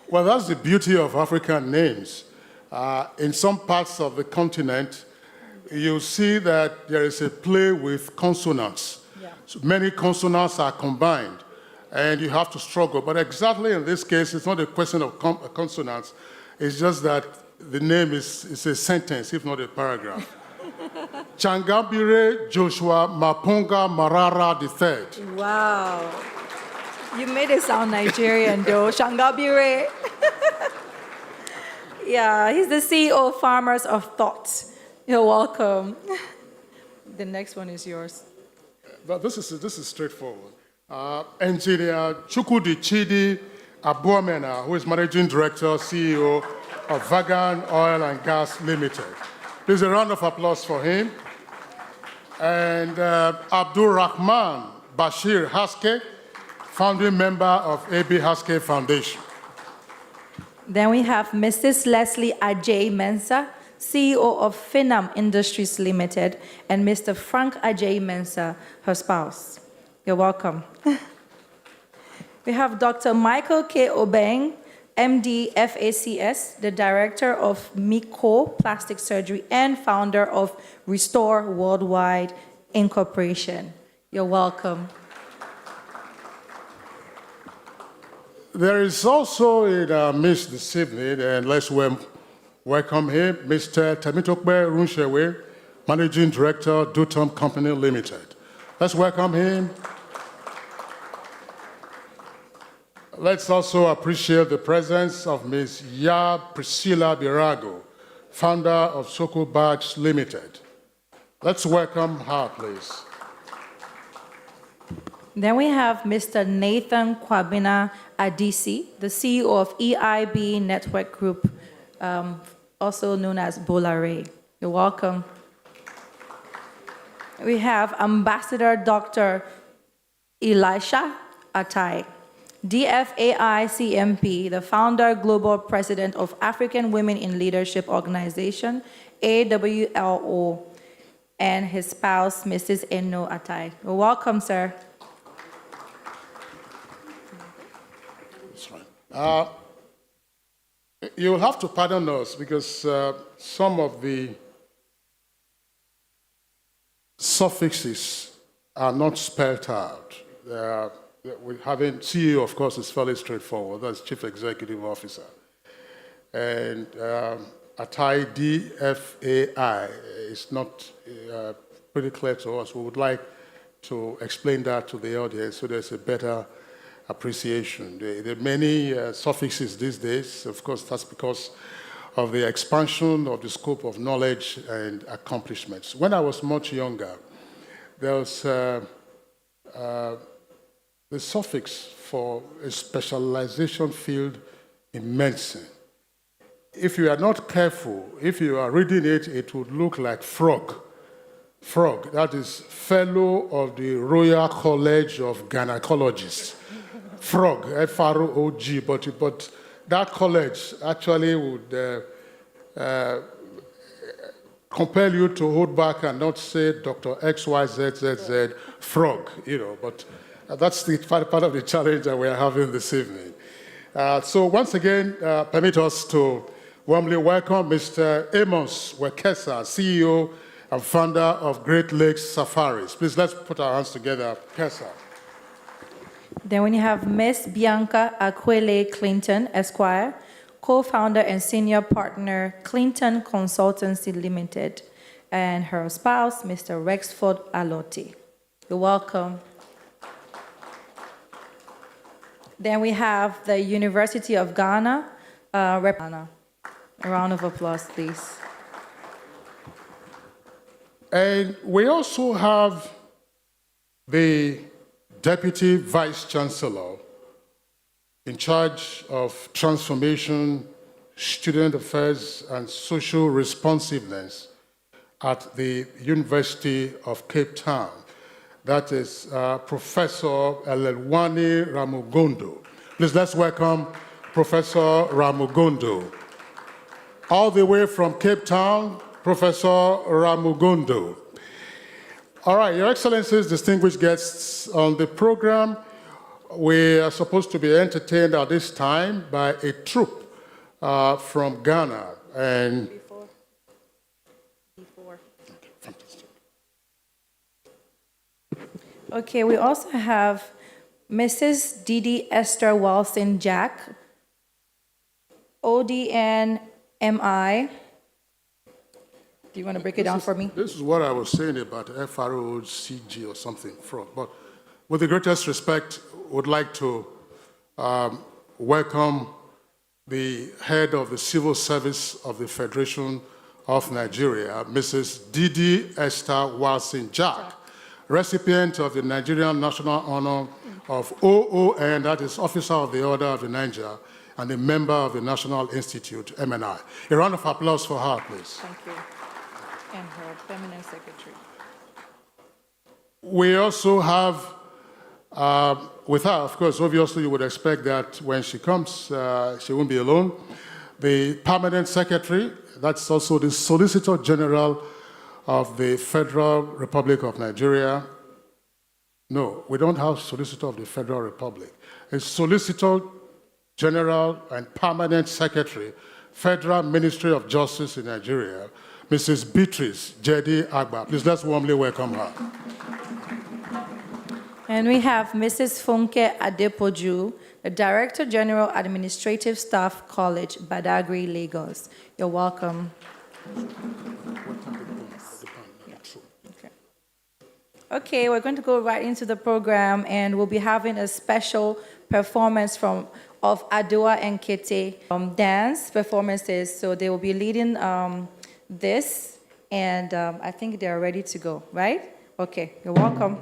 Well, that's the beauty of African names. In some parts of the continent, you see that there is a play with consonants. Yeah. So many consonants are combined, and you have to struggle. But exactly in this case, it's not a question of consonants. It's just that the name is a sentence, if not a paragraph. Changabire Joshua Mapunga Marara III. Wow. You made it sound Nigerian, though. Shangabire. Yeah, he's the CEO of Farmers of Thought. You're welcome. The next one is yours. But this is straightforward. Engineer Chukwudi Chidi Abuomena, who is Managing Director, CEO of Vagan Oil and Gas Limited. Please a round of applause for him. And Abdul Rahman Bashir Haske, founding member of AB Haske Foundation. Then we have Mrs. Leslie Ajay Mensah, CEO of Finam Industries Limited, and Mr. Frank Ajay Mensah, her spouse. You're welcome. We have Dr. Michael K. Obeng, MD, FACS, the director of Miko Plastic Surgery and founder of Restore Worldwide Incorporation. You're welcome. There is also in our midst this evening, and let's welcome him, Mr. Tamitokbe Runshewe, Managing Director, Dutom Company Limited. Let's welcome him. Let's also appreciate the presence of Ms. Ya Priscilla Birago, founder of Soko Bags Limited. Let's welcome her, please. Then we have Mr. Nathan Kwabena Adisi, the CEO of EIB Network Group, also known as Bolare. You're welcome. We have Ambassador Dr. Elisha Atai, DFAI CMP, the founder, global president of African Women in Leadership Organization, AWLO, and his spouse, Mrs. Eno Atai. You're welcome, sir. That's right. You'll have to pardon us because some of the suffixes are not spelled out. Having CEO, of course, is fairly straightforward. That's Chief Executive Officer. And Atai, DFAI, is not pretty clear to us. We would like to explain that to the audience so there's a better appreciation. There are many suffixes these days. Of course, that's because of the expansion of the scope of knowledge and accomplishments. When I was much younger, there was the suffix for a specialization field in medicine. If you are not careful, if you are reading it, it would look like frog. Frog, that is Fellow of the Royal College of Gynecologists. Frog, F-R-O-G, but that college actually would compel you to hold back and not say Dr. XYZZZ Frog, but that's the part of the challenge that we are having this evening. So once again, permit us to warmly welcome Mr. Amos Wekesa, CEO and founder of Great Lakes Safaris. Please, let's put our hands together. Kesa. Then we have Miss Bianca Aquile Clinton, Esquire, co-founder and senior partner, Clinton Consultancy Limited, and her spouse, Mr. Rexford Aloti. You're welcome. Then we have the University of Ghana, Ghana. A round of applause, please. And we also have the Deputy Vice Chancellor in charge of transformation, student affairs, and social responsiveness at the University of Cape Town. That is Professor Elelwani Ramugondo. Please, let's welcome Professor Ramugondo. All the way from Cape Town, Professor Ramugondo. All right, Your Excellencies, distinguished guests on the program, we are supposed to be entertained at this time by a troupe from Ghana. And Okay, we also have Mrs. Didi Esther Walson Jack, ODNMI. Do you want to break it down for me? This is what I was saying about FROCG or something, fraud. But with the greatest respect, would like to welcome the head of the Civil Service of the Federation of Nigeria, Mrs. Didi Esther Walson Jack, recipient of the Nigerian National Honor of OON, that is Officer of the Order of the Niger, and a member of the National Institute, MNI. A round of applause for her, please. Thank you. And her permanent secretary. We also have, with her, of course, obviously you would expect that when she comes, she won't be alone. The permanent secretary, that's also the Solicitor General of the Federal Republic of Nigeria. No, we don't have Solicitor of the Federal Republic. It's Solicitor General and Permanent Secretary, Federal Ministry of Justice in Nigeria, Mrs. Beatrice Jedi Agba. Please, let's warmly welcome her. And we have Mrs. Funke Adepoju, the Director General Administrative Staff College, Badagry, Lagos. You're welcome. Okay, we're going to go right into the program, and we'll be having a special performance of Adua and Kete dance performances. So they will be leading this, and I think they're ready to go, right? Okay, you're welcome.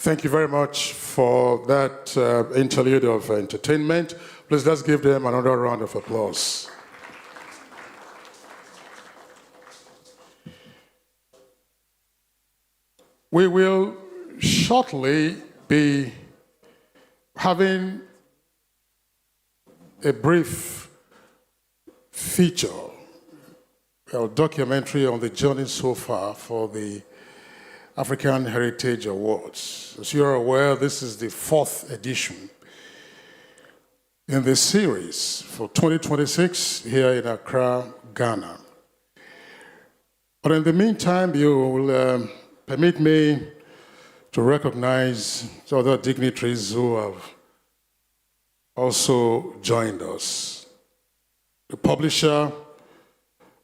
Thank you very much for that interlude of entertainment. Please, let's give them another round of applause. We will shortly be having a brief feature, a documentary on the journey so far for the African Heritage Awards. As you're aware, this is the 4th edition in this series for 2026 here in Accra, Ghana. But in the meantime, you will permit me to recognize other dignitaries who have also joined us. The publisher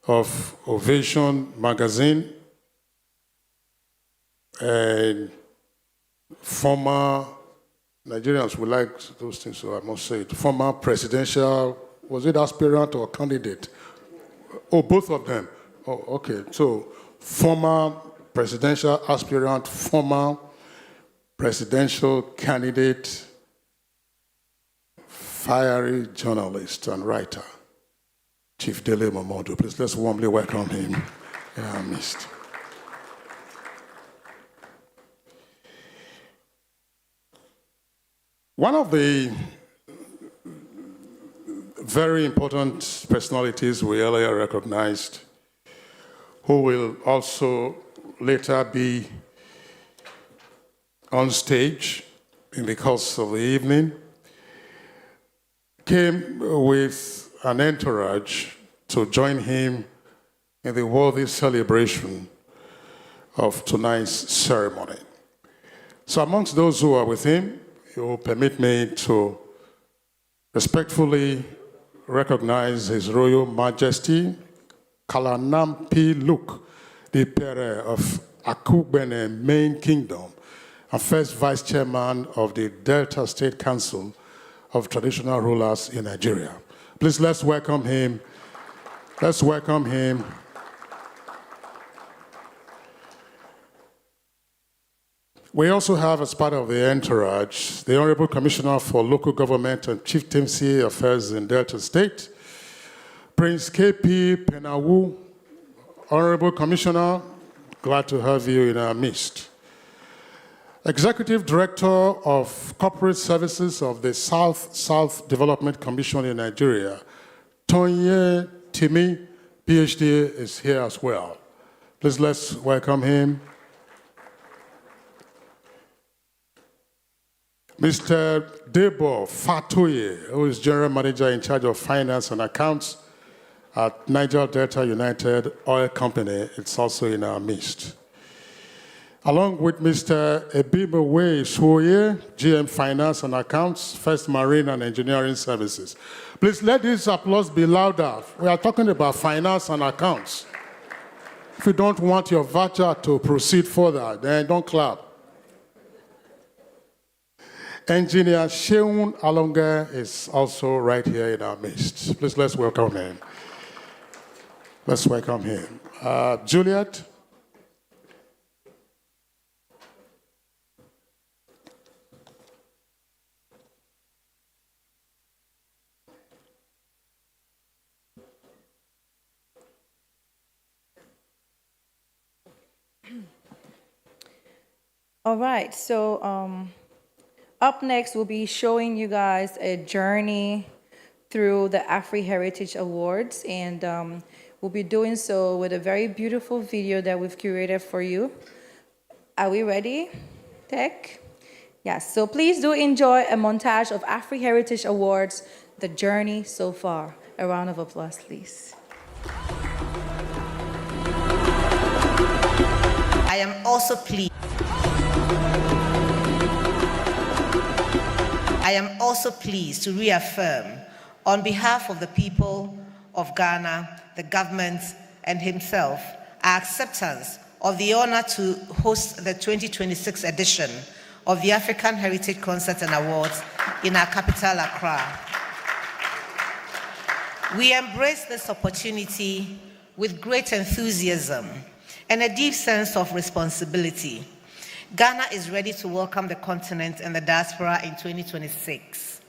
of Ovation magazine and former Nigerians would like those things, so I must say it. Former presidential, was it aspirant or candidate? Oh, both of them. Oh, okay. So, former presidential aspirant, former presidential candidate, fiery journalist and writer, Chief Dele Momodu. Please, let's warmly welcome him in our midst. One of the very important personalities we earlier recognized, who will also later be on stage in the course of the evening, came with an entourage to join him in the worthy celebration of tonight's ceremony. So amongst those who are with him, you will permit me to respectfully recognize His Royal Majesty Kalanampi Luke, the Pere of Akubene Main Kingdom, and first Vice Chairman of the Delta State Council of Traditional Rulers in Nigeria. Please, let's welcome him. Let's welcome him. We also have, as part of the entourage, the Honorable Commissioner for Local Government and Chieftaincy Affairs in Delta State, Prince K.P. Penawu. Honorable Commissioner, glad to have you in our midst. Executive Director of Corporate Services of the South Development Commission in Nigeria, Tonye Timi, PhD, is here as well. Please, let's welcome him. Mr. Debo Fatoye, who is General Manager in charge of Finance and Accounts at Niger Delta United Oil Company. It's also in our midst. Along with Mr. Ebimewe Soye, GM Finance and Accounts, First Marine and Engineering Services. Please let this applause be louder. We are talking about finance and accounts. If you don't want your voucher to proceed further, then don't clap. Engineer Sheun Alonga is also right here in our midst. Please, let's welcome him. Let's welcome him. Juliet. All right, so up next, we'll be showing you guys a journey through the Afri Heritage Awards, and we'll be doing so with a very beautiful video that we've curated for you. Are we ready, Tech? Yes, so please do enjoy a montage of Afri Heritage Awards, the journey so far. A round of applause, please. I am also pleased. I am also pleased to reaffirm, on behalf of the people of Ghana, the government, and himself, our acceptance of the honor to host the 2026 edition of the African Heritage Concerts and Awards in our capital, Accra. We embrace this opportunity with great enthusiasm and a deep sense of responsibility. Ghana is ready to welcome the continent and the diaspora in 2026.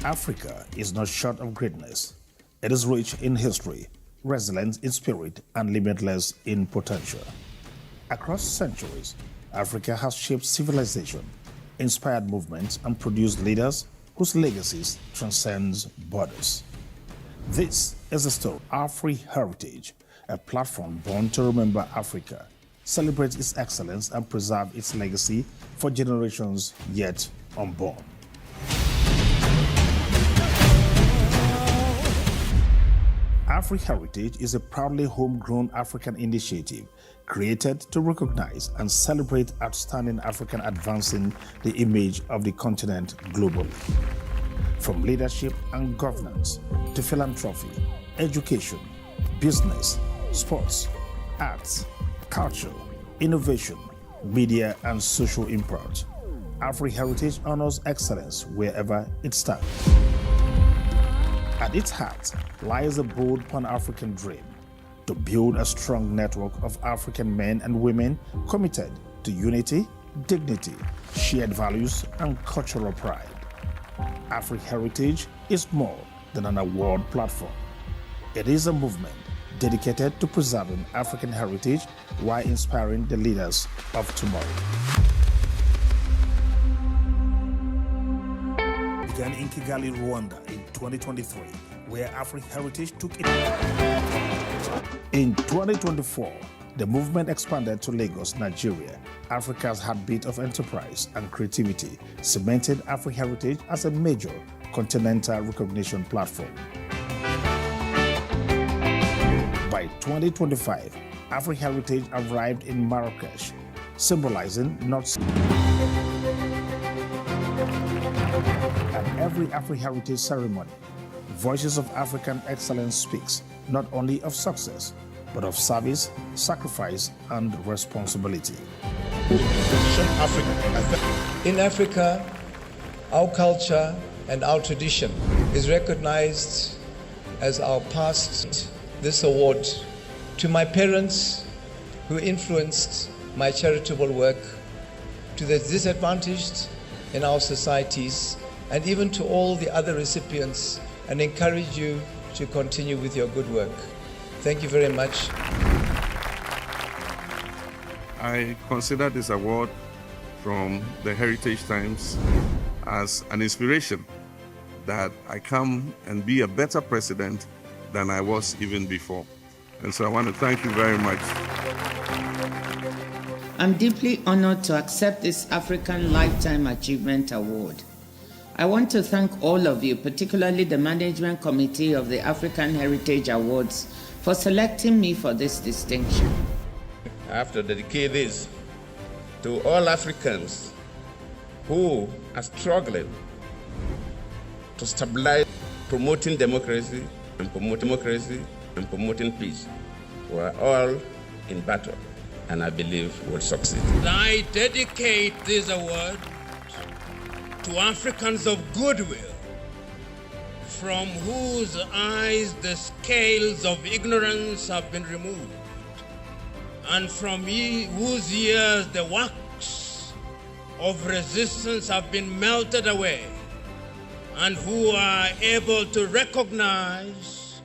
Africa is not short of greatness. It is rich in history, resilient in spirit, and limitless in potential. Across centuries, Africa has shaped civilization, inspired movements, and produced leaders whose legacies transcend borders. This is the story of Afri Heritage, a platform born to remember Africa, celebrate its excellence, and preserve its legacy for generations yet unborn. Afri Heritage is a proudly homegrown African initiative created to recognize and celebrate outstanding African advancing the image of the continent globally. From leadership and governance to philanthropy, education, business, sports, arts, culture, innovation, media, and social impact, Afri Heritage honors excellence wherever it stands. At its heart lies a bold Pan-African dream to build a strong network of African men and women committed to unity, dignity, shared values, and cultural pride. Afri Heritage is more than an award platform. It is a movement dedicated to preserving African heritage while inspiring the leaders of tomorrow. Began in Kigali, Rwanda in 2023, where Afri Heritage took it. In 2024, the movement expanded to Lagos, Nigeria. Africa's heartbeat of enterprise and creativity cemented Afri Heritage as a major continental recognition platform. By 2025, Afri Heritage arrived in Marrakesh, symbolizing North. At every Afri Heritage ceremony, Voices of African Excellence speaks not only of success, but of service, sacrifice, and responsibility. In Africa, our culture and our tradition is recognized as our past. This award to my parents who influenced my charitable work, to the disadvantaged in our societies, and even to all the other recipients, and encourage you to continue with your good work. Thank you very much. I consider this award from the Heritage Times as an inspiration that I come and be a better president than I was even before. And so I want to thank you very much. I'm deeply honored to accept this African Lifetime Achievement Award. I want to thank all of you, particularly the Management Committee of the African Heritage Awards, for selecting me for this distinction. I have to dedicate this to all Africans who are struggling to stabilize, promoting democracy and promoting peace. We are all in battle, and I believe we'll succeed. I dedicate this award to Africans of goodwill, from whose eyes the scales of ignorance have been removed, and from whose ears the wax of resistance have been melted away, and who are able to recognize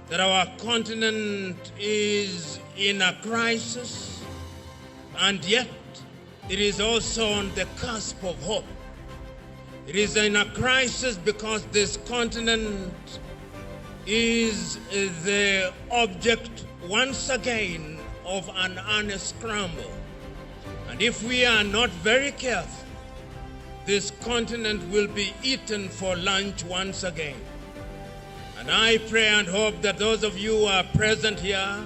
that our continent is in a crisis, and yet it is also on the cusp of hope. It is in a crisis because this continent is the object once again of an honest scramble. And if we are not very careful, this continent will be eaten for lunch once again. And I pray and hope that those of you who are present here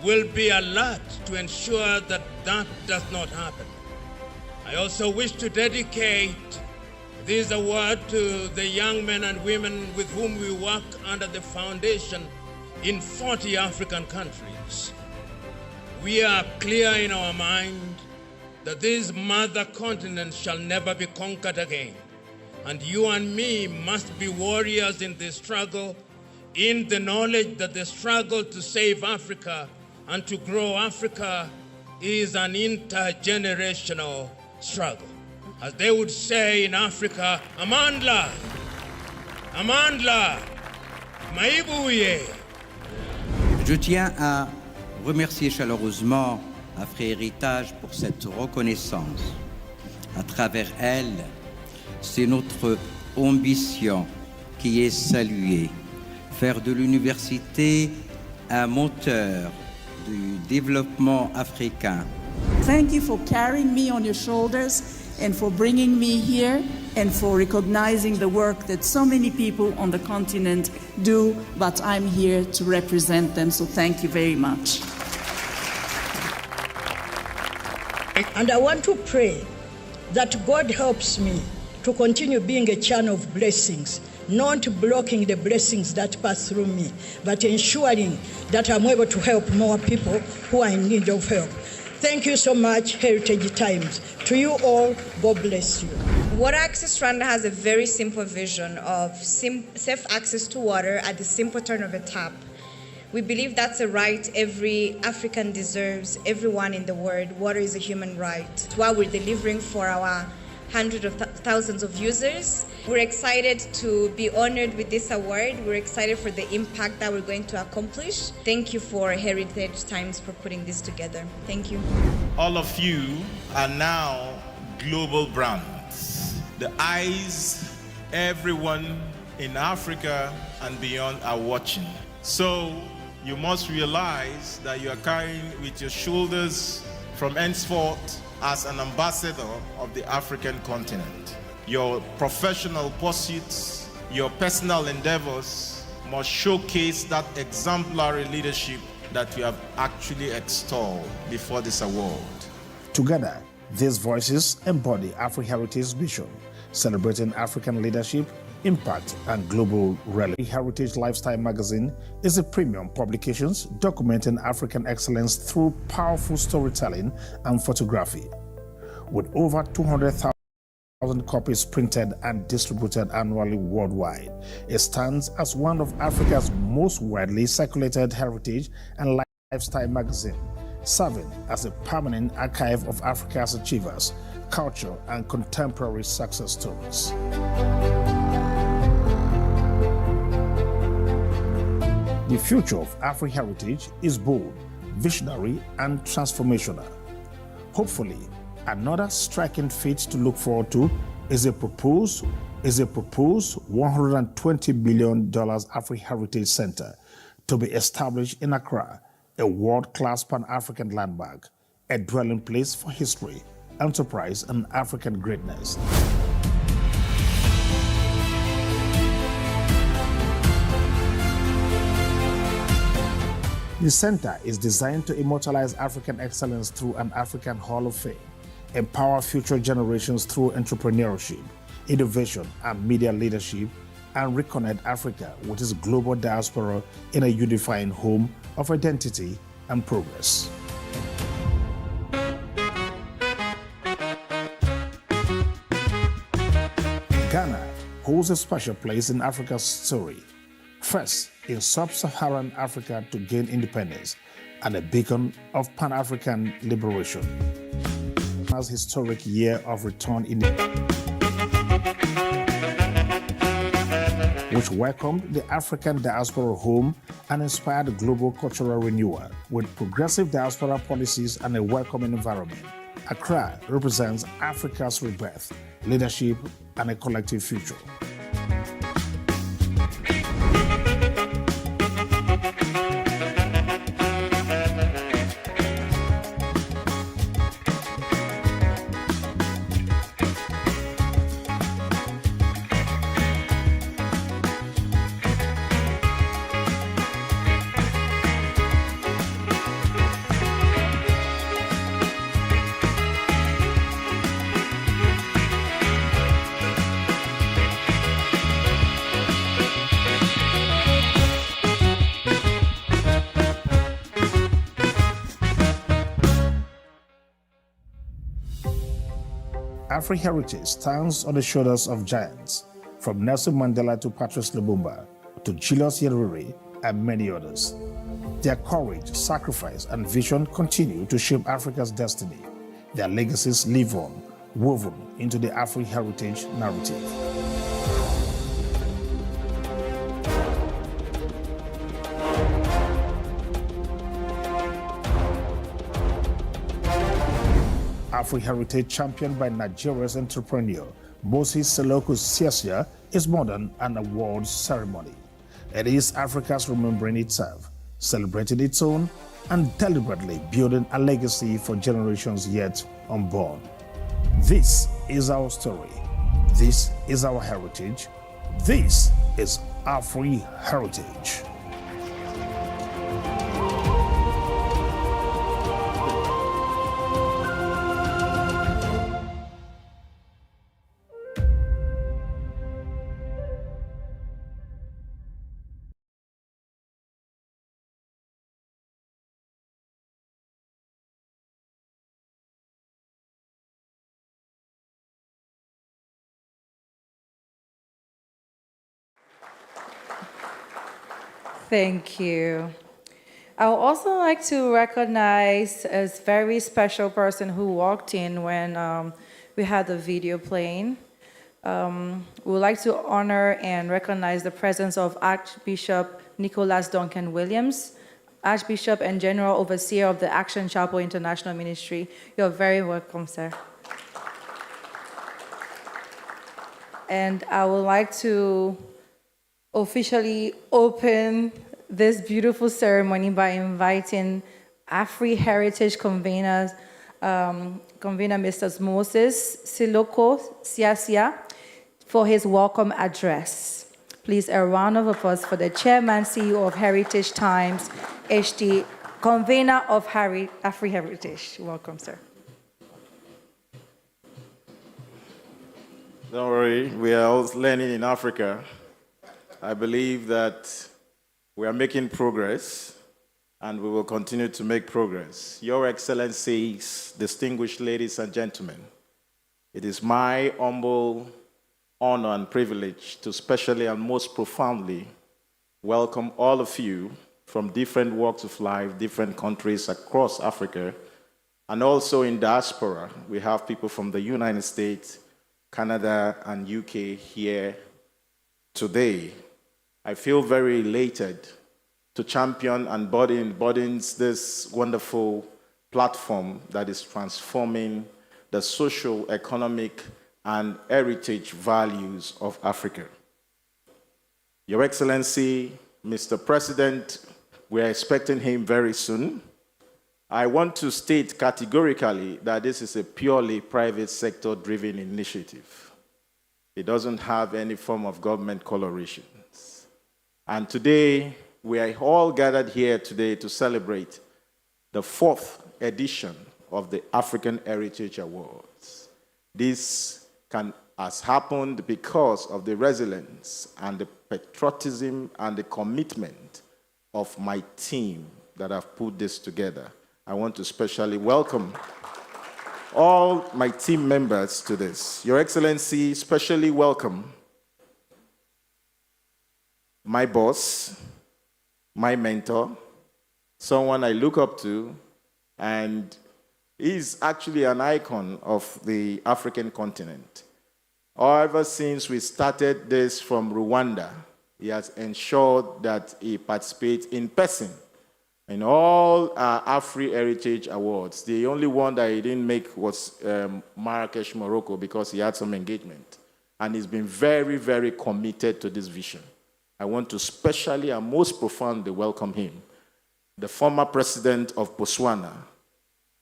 will be alert to ensure that that does not happen. I also wish to dedicate this award to the young men and women with whom we work under the foundation in 40 African countries. We are clear in our mind that this mother continent shall never be conquered again. And you and me must be warriors in this struggle, in the knowledge that the struggle to save Africa and to grow Africa is an intergenerational struggle. As they would say in Africa, Amandla, Amandla, Maïbouye. Je tiens à remercier chaleureusement Afrihéritage pour cette reconnaissance. À travers elle, c'est notre ambition qui est saluée. Faire de l'université un moteur du développement africain. Thank you for carrying me on your shoulders and for bringing me here and for recognizing the work that so many people on the continent do, but I'm here to represent them, so thank you very much. And I want to pray that God helps me to continue being a channel of blessings, not blocking the blessings that pass through me, but ensuring that I'm able to help more people who are in need of help. Thank you so much, Heritage Times. To you all, God bless you. Water Access Rwanda has a very simple vision of safe access to water at the simple turn of a tap. We believe that's a right every African deserves, everyone in the world. Water is a human right. It's why we're delivering for our hundreds of thousands of users. We're excited to be honored with this award. We're excited for the impact that we're going to accomplish. Thank you for Heritage Times for putting this together. Thank you. All of you are now global brands. The eyes, everyone in Africa and beyond are watching. So you must realize that you are carrying with your shoulders from henceforth as an ambassador of the African continent. Your professional pursuits, your personal endeavors must showcase that exemplary leadership that you have actually extolled before this award. Together, these voices embody Afriheritage vision, celebrating African leadership, impact, and global relevance. Heritage Lifestyle magazine is a premium publication documenting African excellence through powerful storytelling and photography. With over 200,000 copies printed and distributed annually worldwide, it stands as one of Africa's most widely circulated heritage and lifestyle magazine, serving as a permanent archive of Africa's achievers, culture, and contemporary success stories. The future of Afriheritage is bold, visionary, and transformational. Hopefully, another striking feat to look forward to is a proposed $120 billion Afriheritage Center to be established in Accra, a world-class Pan-African landmark, a dwelling place for history, enterprise, and African greatness. The center is designed to immortalize African excellence through an African Hall of Fame, empower future generations through entrepreneurship, innovation, and media leadership, and reconnect Africa with its global diaspora in a unifying home of identity and progress. Ghana holds a special place in Africa's story. First in sub-Saharan Africa to gain independence and a beacon of Pan-African liberation. Ghana's historic year of return which welcomed the African diaspora home and inspired global cultural renewal with progressive diaspora policies and a welcoming environment. Accra represents Africa's rebirth, leadership, and a collective future. Afri-heritage stands on the shoulders of giants, from Nelson Mandela to Patrice Lumumba to Julius Nyerere and many others. Their courage, sacrifice, and vision continue to shape Africa's destiny. Their legacies live on, woven into the Afri-heritage narrative. Afri-heritage championed by Nigeria's entrepreneur Moses Seloku Siasia is more than an awards ceremony. It is Africa's remembering itself, celebrating its own, and deliberately building a legacy for generations yet unborn. This is our story. This is our heritage. This is Afri-heritage. Thank you. I would also like to recognize a very special person who walked in when we had the video playing. We would like to honor and recognize the presence of Archbishop Nicholas Duncan Williams, Archbishop and General Overseer of the Action Chapel International Ministry. You're very welcome, sir. And I would like to officially open this beautiful ceremony by inviting Afri-heritage convener Mr. Moses Seloku Siasia for his welcome address. Please, a round of applause for the Chairman, CEO of Heritage Times, HT, convener of Afri-heritage. Welcome, sir. Don't worry, we are all learning in Africa. I believe that we are making progress, and we will continue to make progress. Your Excellencies, distinguished ladies and gentlemen, it is my humble honor and privilege to specially and most profoundly welcome all of you from different walks of life, different countries across Africa, and also in diaspora. We have people from the United States, Canada, and UK here today. I feel very elated to champion and bodies this wonderful platform that is transforming the social, economic, and heritage values of Africa. Your Excellency, Mr. President, we are expecting him very soon. I want to state categorically that this is a purely private sector-driven initiative. It doesn't have any form of government coloration. And today, we are all gathered here today to celebrate the 4th edition of the African Heritage Awards. This has happened because of the resilience and the patriotism and the commitment of my team that have put this together. I want to especially welcome all my team members to this. Your Excellency, especially welcome my boss, my mentor, someone I look up to, and he's actually an icon of the African continent. However, since we started this from Rwanda, he has ensured that he participates in person in all Afri-heritage awards. The only one that he didn't make was Marrakesh, Morocco, because he had some engagement. And he's been very, very committed to this vision. I want to specially and most profoundly welcome him, the former president of Botswana,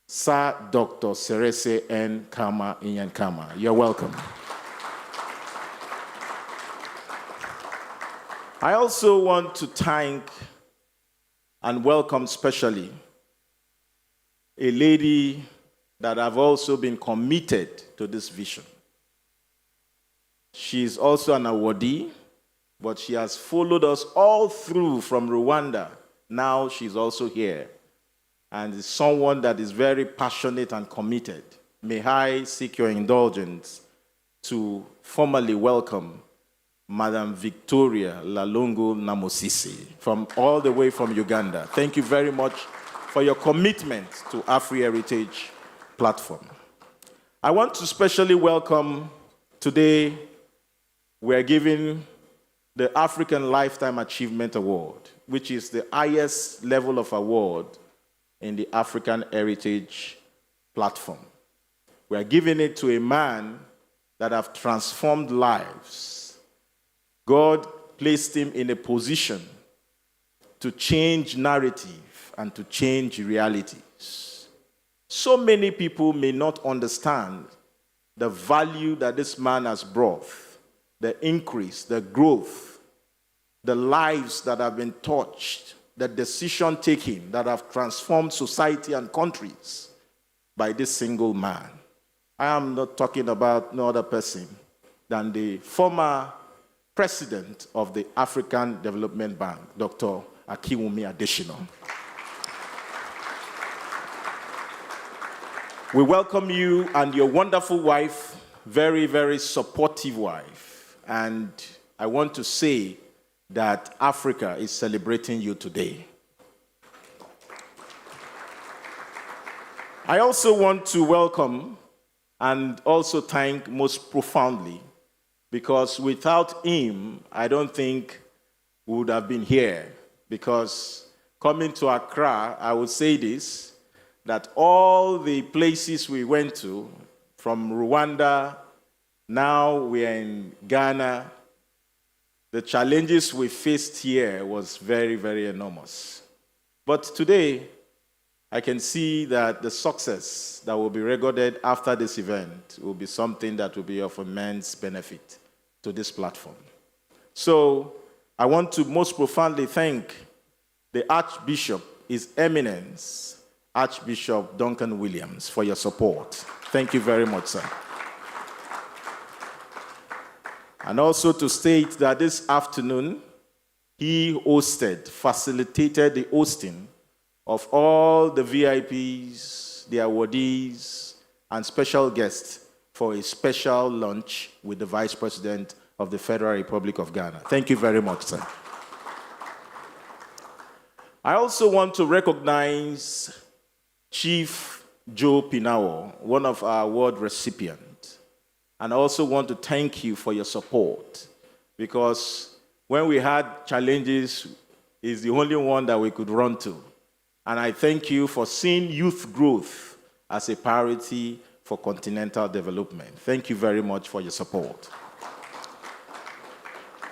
Sir Dr. Seretse N. Khama Nyankama. You're welcome. I also want to thank and welcome specially a lady that have also been committed to this vision. She's also an awardee, but she has followed us all through from Rwanda. Now she's also here, and is someone that is very passionate and committed. may I seek your indulgence to formally welcome Madam Victoria Lalongo Namosisi, all the way from Uganda. Thank you very much for your commitment to Afri-Heritage platform. I want to specially welcome, today we are giving the African Lifetime Achievement Award, which is the highest level of award in the African Heritage platform. We are giving it to a man that have transformed lives. God placed him in a position to change narrative and to change realities. So many people may not understand the value that this man has brought, the increase, the growth, the lives that have been touched, the decision-taking that have transformed society and countries by this single man. I am not talking about no other person than the former president of the African Development Bank, Dr. Akinwumi Adesina. We welcome you and your wonderful wife, very, very supportive wife. And I want to say that Africa is celebrating you today. I also want to welcome and also thank most profoundly, because without him, I don't think we would have been here. Because coming to Accra, I would say this, that all the places we went to, from Rwanda, now we are in Ghana, the challenges we faced here was very, very enormous. But today, I can see that the success that will be recorded after this event will be something that will be of immense benefit to this platform. So I want to most profoundly thank the Archbishop, His Eminence, Archbishop Duncan Williams, for your support. Thank you very much, sir. And also to state that this afternoon, he facilitated the hosting of all the VIPs, the awardees, and special guests for a special lunch with the Vice President of the Federal Republic of Ghana. Thank you very much, sir. I also want to recognize Chief Joe Pinawo, one of our award recipients. And I also want to thank you for your support, because when we had challenges, he's the only one that we could run to. And I thank you for seeing youth growth as a priority for continental development. Thank you very much for your support.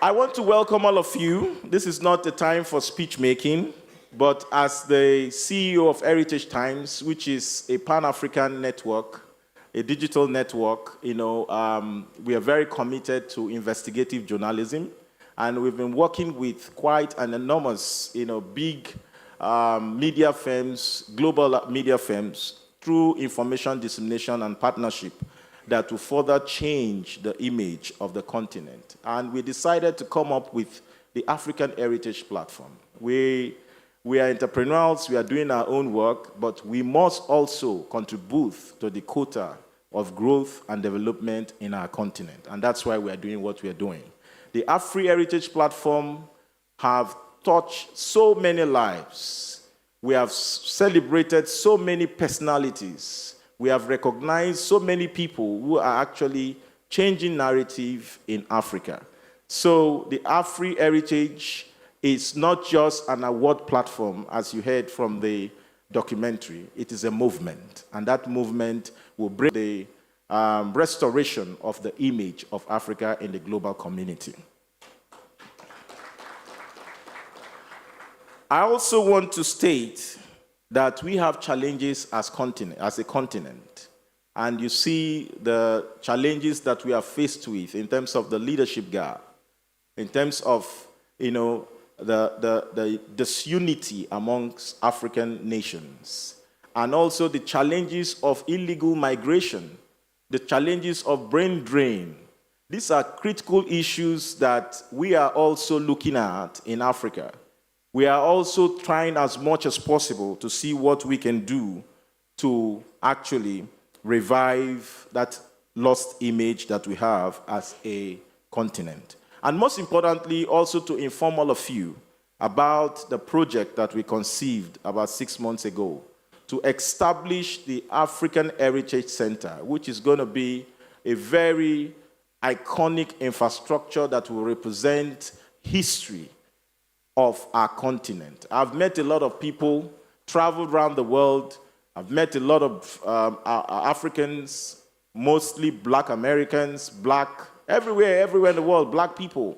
I want to welcome all of you. This is not the time for speech making, but as the CEO of Heritage Times, which is a Pan-African network, a digital network, we are very committed to investigative journalism, and we've been working with quite an enormous, big media firms, global media firms, through information dissemination and partnership that will further change the image of the continent. And we decided to come up with the African Heritage Platform. We are entrepreneurs, we are doing our own work, but we must also contribute to the quota of growth and development in our continent. And that's why we are doing what we are doing. The Afri-Heritage Platform have touched so many lives. We have celebrated so many personalities. We have recognized so many people who are actually changing narrative in Africa. So the Afri-Heritage is not just an award platform, as you heard from the documentary. It is a movement, and that movement will bring the restoration of the image of Africa in the global community. I also want to state that we have challenges as a continent. And you see the challenges that we are faced with in terms of the leadership gap, in terms of, the disunity amongst African nations, and also the challenges of illegal migration, the challenges of brain drain. These are critical issues that we are also looking at in Africa. We are also trying as much as possible to see what we can do to actually revive that lost image that we have as a continent. And most importantly, also to inform all of you about the project that we conceived about 6 months ago to establish the African Heritage Center, which is going to be a very iconic infrastructure that will represent history of our continent. I've met a lot of people, traveled around the world. I've met a lot of Africans, mostly Black Americans, Black, everywhere in the world, Black people.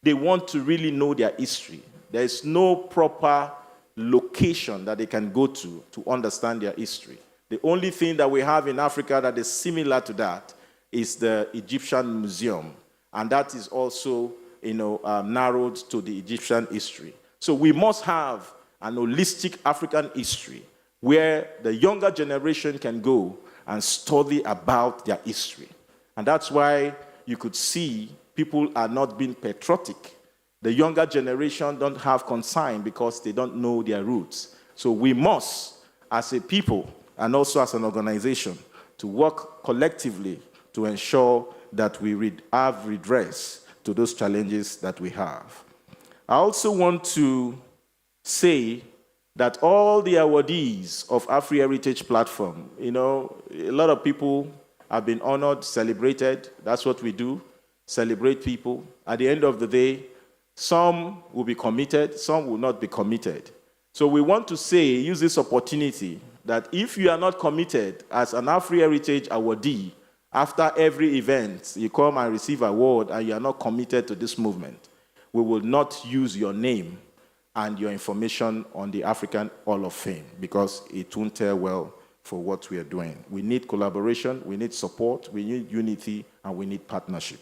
They want to really know their history. There is no proper location that they can go to understand their history. The only thing that we have in Africa that is similar to that is the Egyptian Museum, and that is also, narrowed to the Egyptian history. So we must have an holistic African history where the younger generation can go and study about their history. And that's why you could see people are not being patriotic. The younger generation don't have concern because they don't know their roots. So we must, as a people and also as an organization, to work collectively to ensure that we have redress to those challenges that we have. I also want to say that all the awardees of Afri Heritage Platform, a lot of people have been honored, celebrated. That's what we do, celebrate people. At the end of the day, some will be committed, some will not be committed. So we want to use this opportunity that if you are not committed as an Afri Heritage awardee, after every event, you come and receive an award and you are not committed to this movement, we will not use your name and your information on the African Hall of Fame because it won't tell well for what we are doing. We need collaboration, we need support, we need unity, and we need partnership.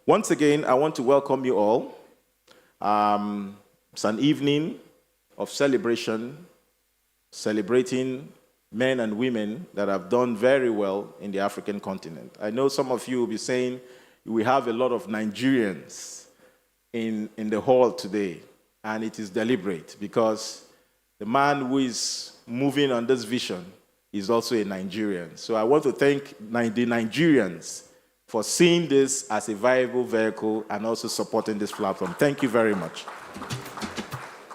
Once again, I want to welcome you all. It's an evening of celebration, celebrating men and women that have done very well in the African continent. I know some of you will be saying we have a lot of Nigerians in the hall today, and it is deliberate because the man who is moving on this vision is also a Nigerian. So I want to thank the Nigerians for seeing this as a viable vehicle and also supporting this platform. Thank you very much.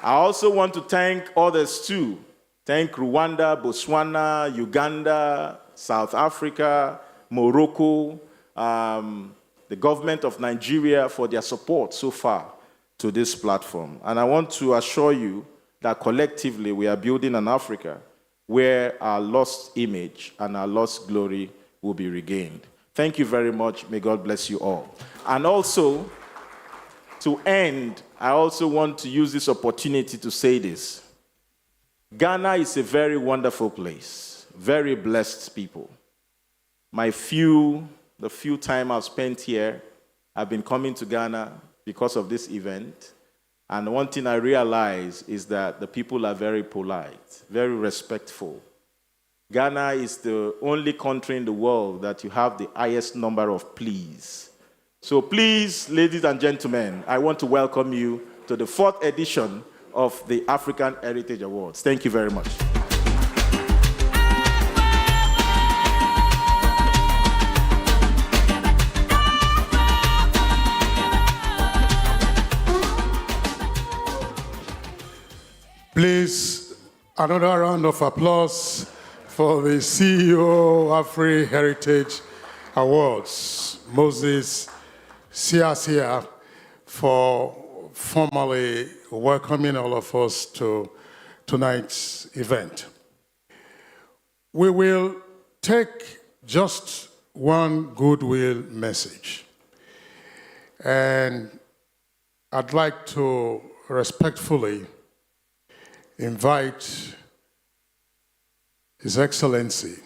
I also want to thank others too. Thank Rwanda, Botswana, Uganda, South Africa, Morocco, the government of Nigeria for their support so far to this platform. And I want to assure you that collectively we are building an Africa where our lost image and our lost glory will be regained. Thank you very much. May God bless you all. And also, to end, I also want to use this opportunity to say this. Ghana is a very wonderful place, very blessed people. The few time I've spent here, I've been coming to Ghana because of this event. And one thing I realize is that the people are very polite, very respectful. Ghana is the only country in the world that you have the highest number of please. So please, ladies and gentlemen, I want to welcome you to the 4th edition of the African Heritage Awards. Thank you very much. Please, another round of applause for the CEO of Afri Heritage Awards, Moses Siasia, for formally welcoming all of us to tonight's event. We will take just one goodwill message. And I'd like to respectfully invite His Excellency,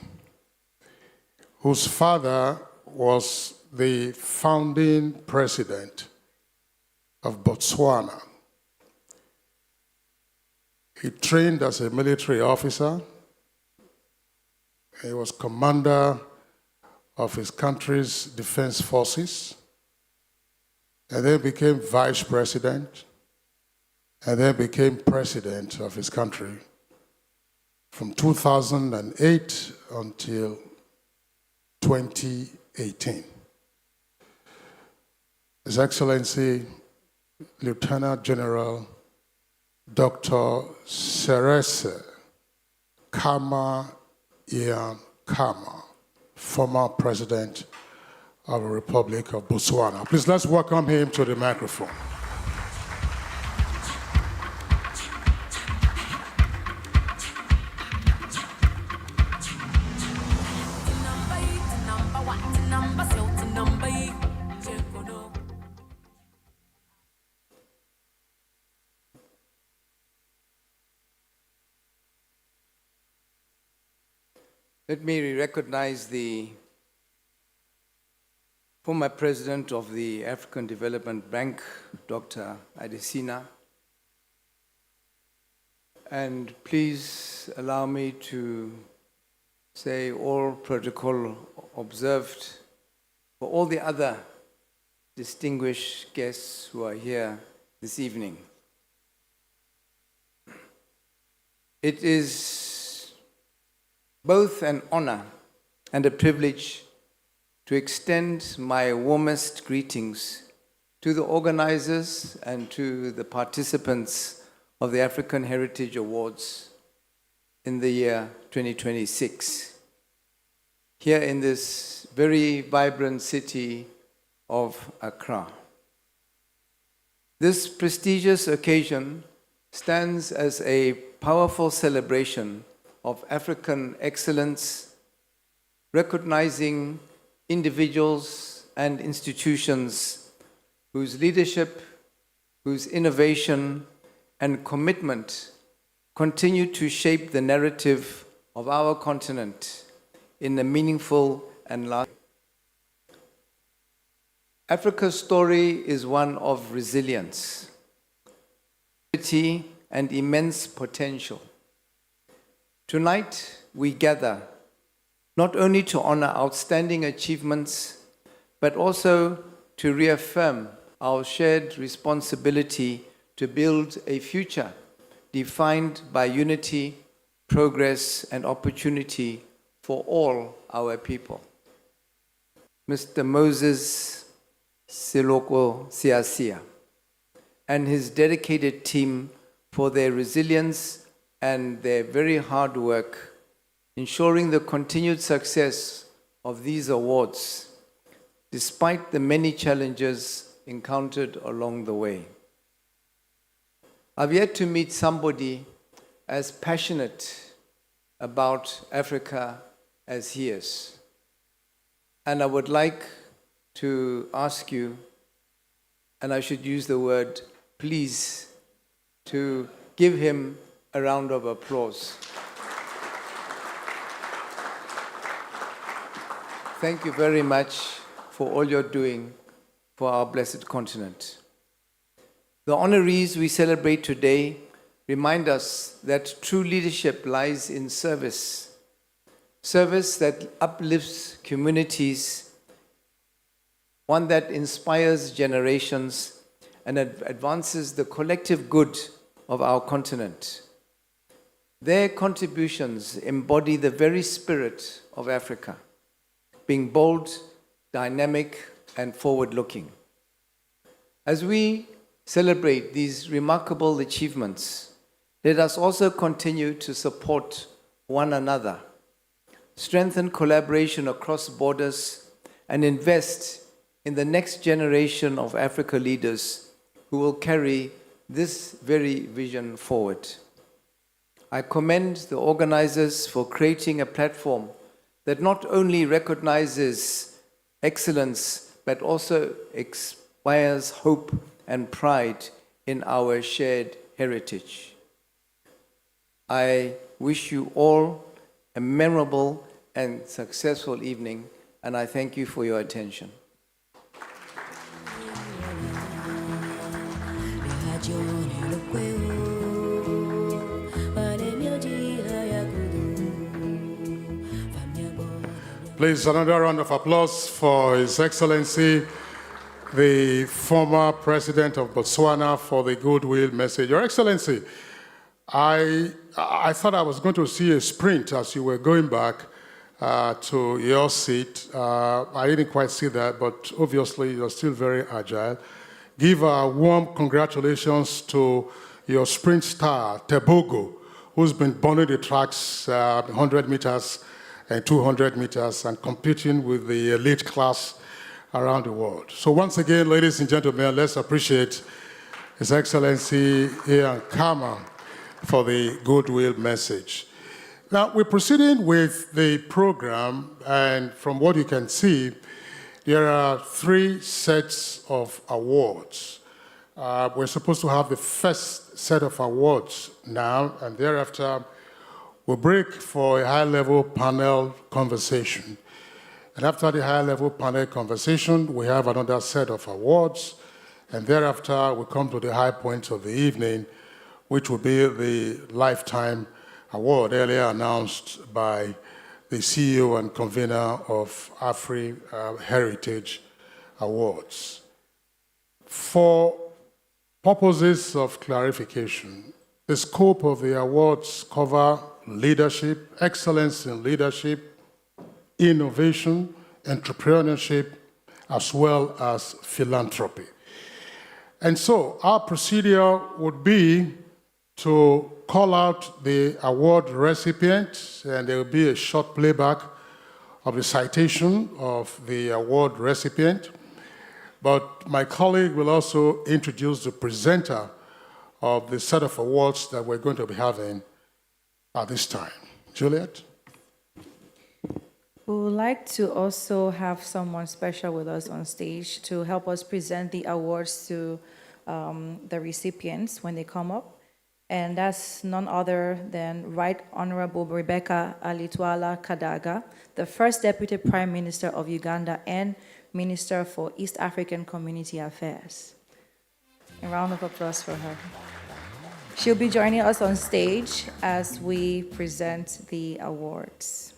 whose father was the founding president of Botswana. He trained as a military officer. He was commander of his country's defense forces, and then became vice president, and then became president of his country. from 2008 until 2018. His Excellency, Lieutenant General Dr. Serese Khama Ian Khama, former President of the Republic of Botswana. Please let's welcome him to the microphone. Let me recognize the former president of the African Development Bank, Dr. Adesina. And please allow me to say all protocol observed for all the other distinguished guests who are here this evening. It is both an honor and a privilege to extend my warmest greetings to the organizers and to the participants of the African Heritage Awards in the year 2026, here in this very vibrant city of Accra. This prestigious occasion stands as a powerful celebration of African excellence, recognizing individuals and institutions whose leadership, whose innovation and commitment continue to shape the narrative of our continent in a meaningful and lasting way. Africa's story is one of resilience, and immense potential. Tonight, we gather not only to honor outstanding achievements, but also to reaffirm our shared responsibility to build a future defined by unity, progress, and opportunity for all our people. Mr. Moses Siloko Siasia and his dedicated team for their resilience and their very hard work, ensuring the continued success of these awards, despite the many challenges encountered along the way. I've yet to meet somebody as passionate about Africa as he is. And I would like to ask you, and I should use the word please, to give him a round of applause. Thank you very much for all you're doing for our blessed continent. The honorees we celebrate today remind us that true leadership lies in service, service that uplifts communities, one that inspires generations and advances the collective good of our continent. Their contributions embody the very spirit of Africa, being bold, dynamic, and forward-looking. As we celebrate these remarkable achievements, let us also continue to support one another, strengthen collaboration across borders, and invest in the next generation of Africa leaders who will carry this very vision forward. I commend the organizers for creating a platform that not only recognizes excellence, but also inspires hope and pride in our shared heritage. I wish you all a memorable and successful evening, and I thank you for your attention. Please, another round of applause for His Excellency, the former President of Botswana, for the goodwill message. Your Excellency, I I thought I was going to see a sprint as you were going back to your seat. I didn't quite see that, but obviously you're still very agile. Give a warm congratulations to your sprint star, Tebogo, who's been burning the tracks 100 meters and 200 meters and competing with the elite class around the world. So once again, ladies and gentlemen, let's appreciate His Excellency Ian Khama for the Goodwill message. Now, we're proceeding with the program, and from what you can see, there are 3 sets of awards. We're supposed to have the first set of awards now, and thereafter, we'll break for a high-level panel conversation. And after the high-level panel conversation, we have another set of awards, and thereafter, we come to the high point of the evening, which will be the Lifetime Award, earlier announced by the CEO and convener of Afri Heritage Awards. For purposes of clarification, the scope of the awards cover leadership, excellence in leadership, innovation, entrepreneurship, as well as philanthropy. And so our procedure would be to call out the award recipient, and there will be a short playback of the citation of the award recipient. But my colleague will also introduce the presenter of the set of awards that we're going to be having at this time. Juliet? We would like to also have someone special with us on stage to help us present the awards to the recipients when they come up. And that's none other than Right Honorable Rebecca Alitwala Kadaga, the first Deputy Prime Minister of Uganda and Minister for East African Community Affairs. A round of applause for her. She'll be joining us on stage as we present the awards.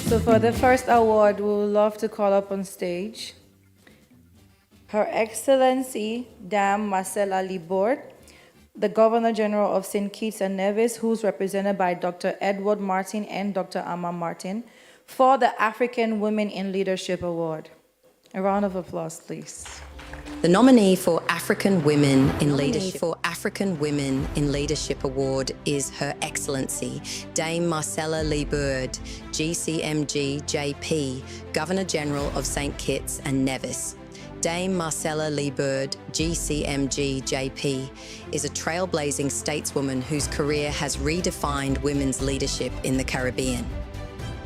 So for the first award, we would love to call up on stage Her Excellency Dame Marcella Libord, the Governor General of St. Kitts and Nevis, who's represented by Dr. Edward Martin and Dr. Amma Martin, for the African Women in Leadership Award. A round of applause, please. The nominee for African Women in Leadership Award is Her Excellency Dame Marcella Libord, GCMG JP, Governor General of St. Kitts and Nevis. Dame Marcella Libord, GCMG JP, is a trailblazing stateswoman whose career has redefined women's leadership in the Caribbean.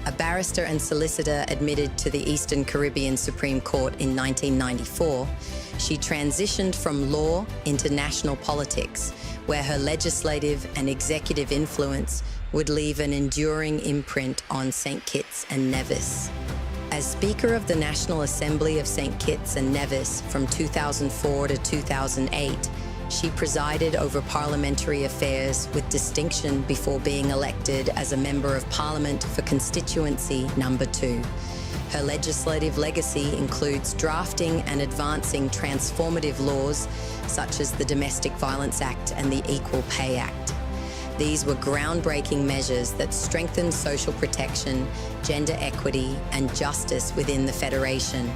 A barrister and solicitor admitted to the Eastern Caribbean Supreme Court in 1994, she transitioned from law into national politics, where her legislative and executive influence would leave an enduring imprint on St. Kitts and Nevis. As Speaker of the National Assembly of St. Kitts and Nevis from 2004 to 2008, she presided over parliamentary affairs with distinction before being elected as a Member of Parliament for Constituency Number 2. Her legislative legacy includes drafting and advancing transformative laws such as the Domestic Violence Act and the Equal Pay Act. These were groundbreaking measures that strengthened social protection, gender equity, and justice within the Federation.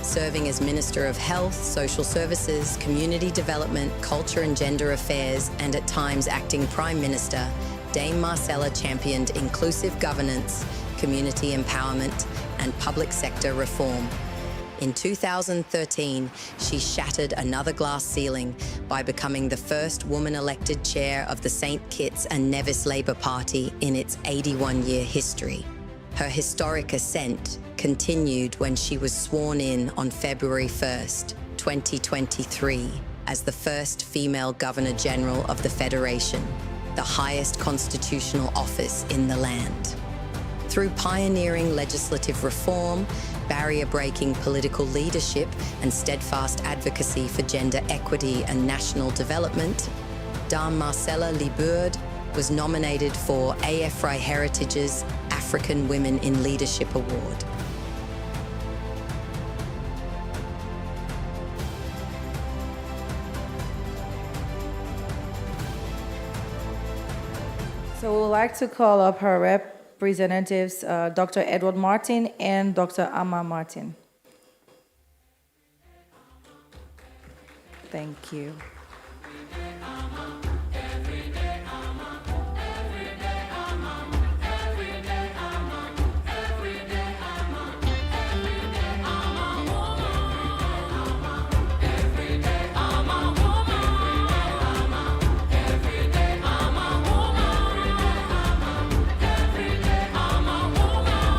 Serving as Minister of Health, Social Services, Community Development, Culture and Gender Affairs, and at times acting Prime Minister, Dame Marcella championed inclusive governance, community empowerment, and and public sector reform. In 2013, she shattered another glass ceiling by becoming the first woman elected chair of the St. Kitts and Nevis Labour Party in its 81-year history. Her historic ascent continued when she was sworn in on February 1st, 2023, as the first female Governor-General of the Federation, the highest constitutional office in the land. Through pioneering legislative reform, barrier-breaking political leadership, and steadfast advocacy for gender equity and national development, Dame Marcella Libourde was nominated for AFRI Heritage's African Women in Leadership Award. So we would like to call up her representatives, Dr. Edward Martin and Dr. Amma Martin. Thank you.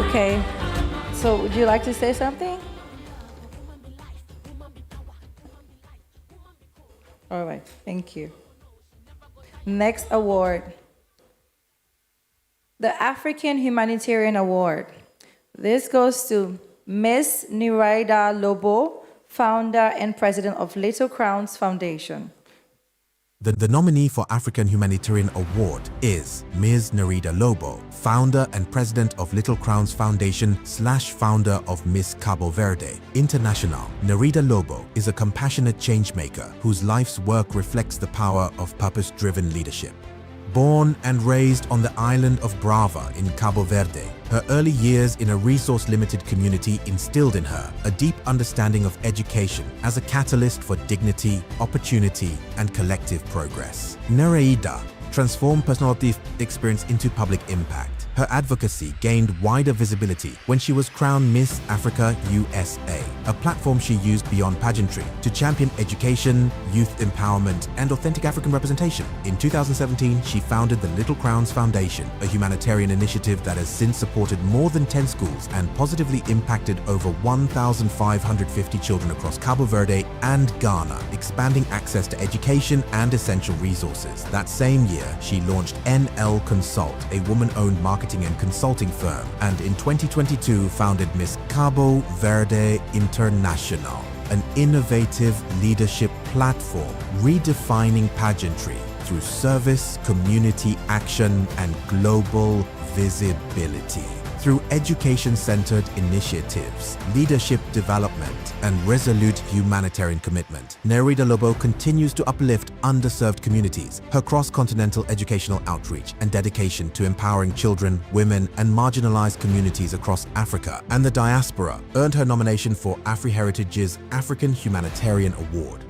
Okay, so would you like to say something? All right, thank you. Next award, the African Humanitarian Award. This goes to Ms. Niraida Lobo, founder and president of Little Crowns Foundation. The nominee for African Humanitarian Award is Ms. Niraida Lobo, founder and president of Little Crowns Foundation / founder of Miss Cabo Verde International. Niraida Lobo is a compassionate changemaker whose life's work reflects the power of purpose-driven leadership. Born and raised on the island of Brava in Cabo Verde, her early years in a resource-limited community instilled in her a deep understanding of education as a catalyst for dignity, opportunity, and collective progress. Niraida transformed personal experience into public impact. Her advocacy gained wider visibility when she was crowned Miss Africa USA, a platform she used beyond pageantry to champion education, youth empowerment, and authentic African representation. In 2017, she founded the Little Crowns Foundation, a humanitarian initiative that has since supported more than 10 schools and positively impacted over 1,550 children across Cabo Verde and Ghana, expanding access to education and essential resources. That same year, she launched NL Consult, a woman-owned marketing and consulting firm, and in 2022 founded Miss Cabo Verde International, an innovative leadership platform redefining pageantry through service, community action, and global visibility. Through education-centered initiatives, leadership development, and resolute humanitarian commitment, Niraida Lobo continues to uplift underserved communities. Her cross-continental educational outreach and dedication to empowering children, women, and marginalized communities across Africa and the diaspora earned her nomination for AfriHeritage's African Humanitarian Award.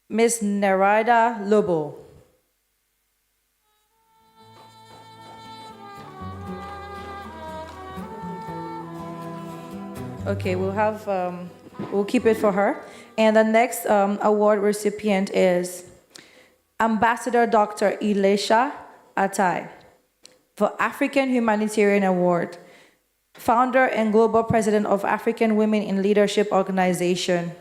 Ms. Niraida Lobo. Okay, we'll keep it for her. And the next award recipient is Ambassador Dr. Elisha Atai for African Humanitarian Award, founder and global president of African Women in Leadership Organization.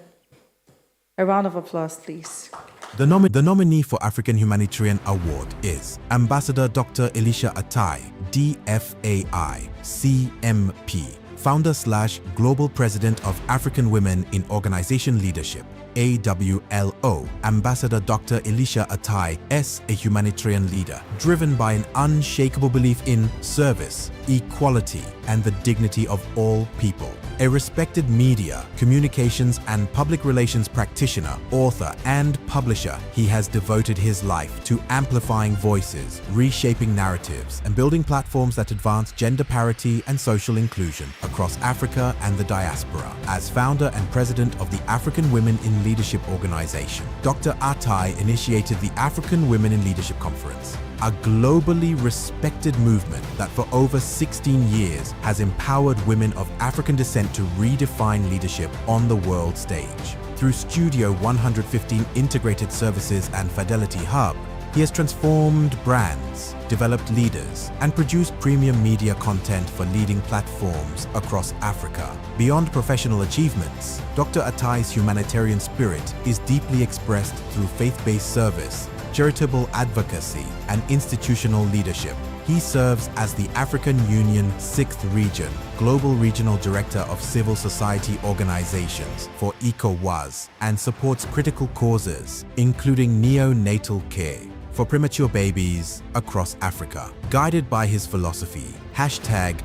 A round of applause, please. The nominee for African Humanitarian Award is Ambassador Dr. Elisha Atai, DFAI, CMP, founder / global president of African Women in Organization Leadership, AWLO. Ambassador Dr. Elisha Atai is a humanitarian leader driven by an unshakable belief in service, equality, and the dignity of all people. A respected media, communications, and public relations practitioner, author, and publisher, he has devoted his life to amplifying voices, reshaping narratives, and building platforms that advance gender parity and social inclusion across Africa and the diaspora. As founder and president of the African Women in Leadership Organization, Dr. Atai initiated the African Women in Leadership Conference, a globally respected movement that for over 16 years has empowered women of African descent to redefine leadership on the world stage. Through Studio 115 integrated services and Fidelity Hub, he has transformed brands, developed leaders, and produced premium media content for leading platforms across Africa. Beyond professional achievements, Dr. Atai's humanitarian spirit is deeply expressed through faith-based service, charitable advocacy, and institutional leadership. He serves as the African Union 6th Region Global Regional Director of Civil Society Organizations for ECOWAS and supports critical causes, including neonatal care for premature babies across Africa. Guided by his philosophy,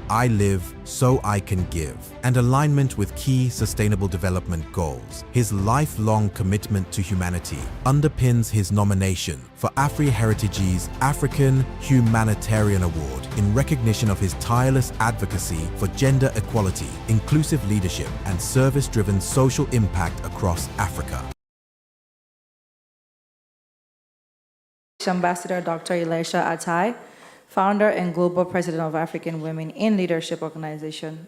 #I live so I can give, and alignment with key sustainable development goals, his lifelong commitment to humanity underpins his nomination for AfriHeritage's African Humanitarian Award in recognition of his tireless advocacy for gender equality, inclusive leadership, and service-driven social impact across Africa. Ambassador Dr. Elisha Atai, founder and global president of African Women in Leadership Organization.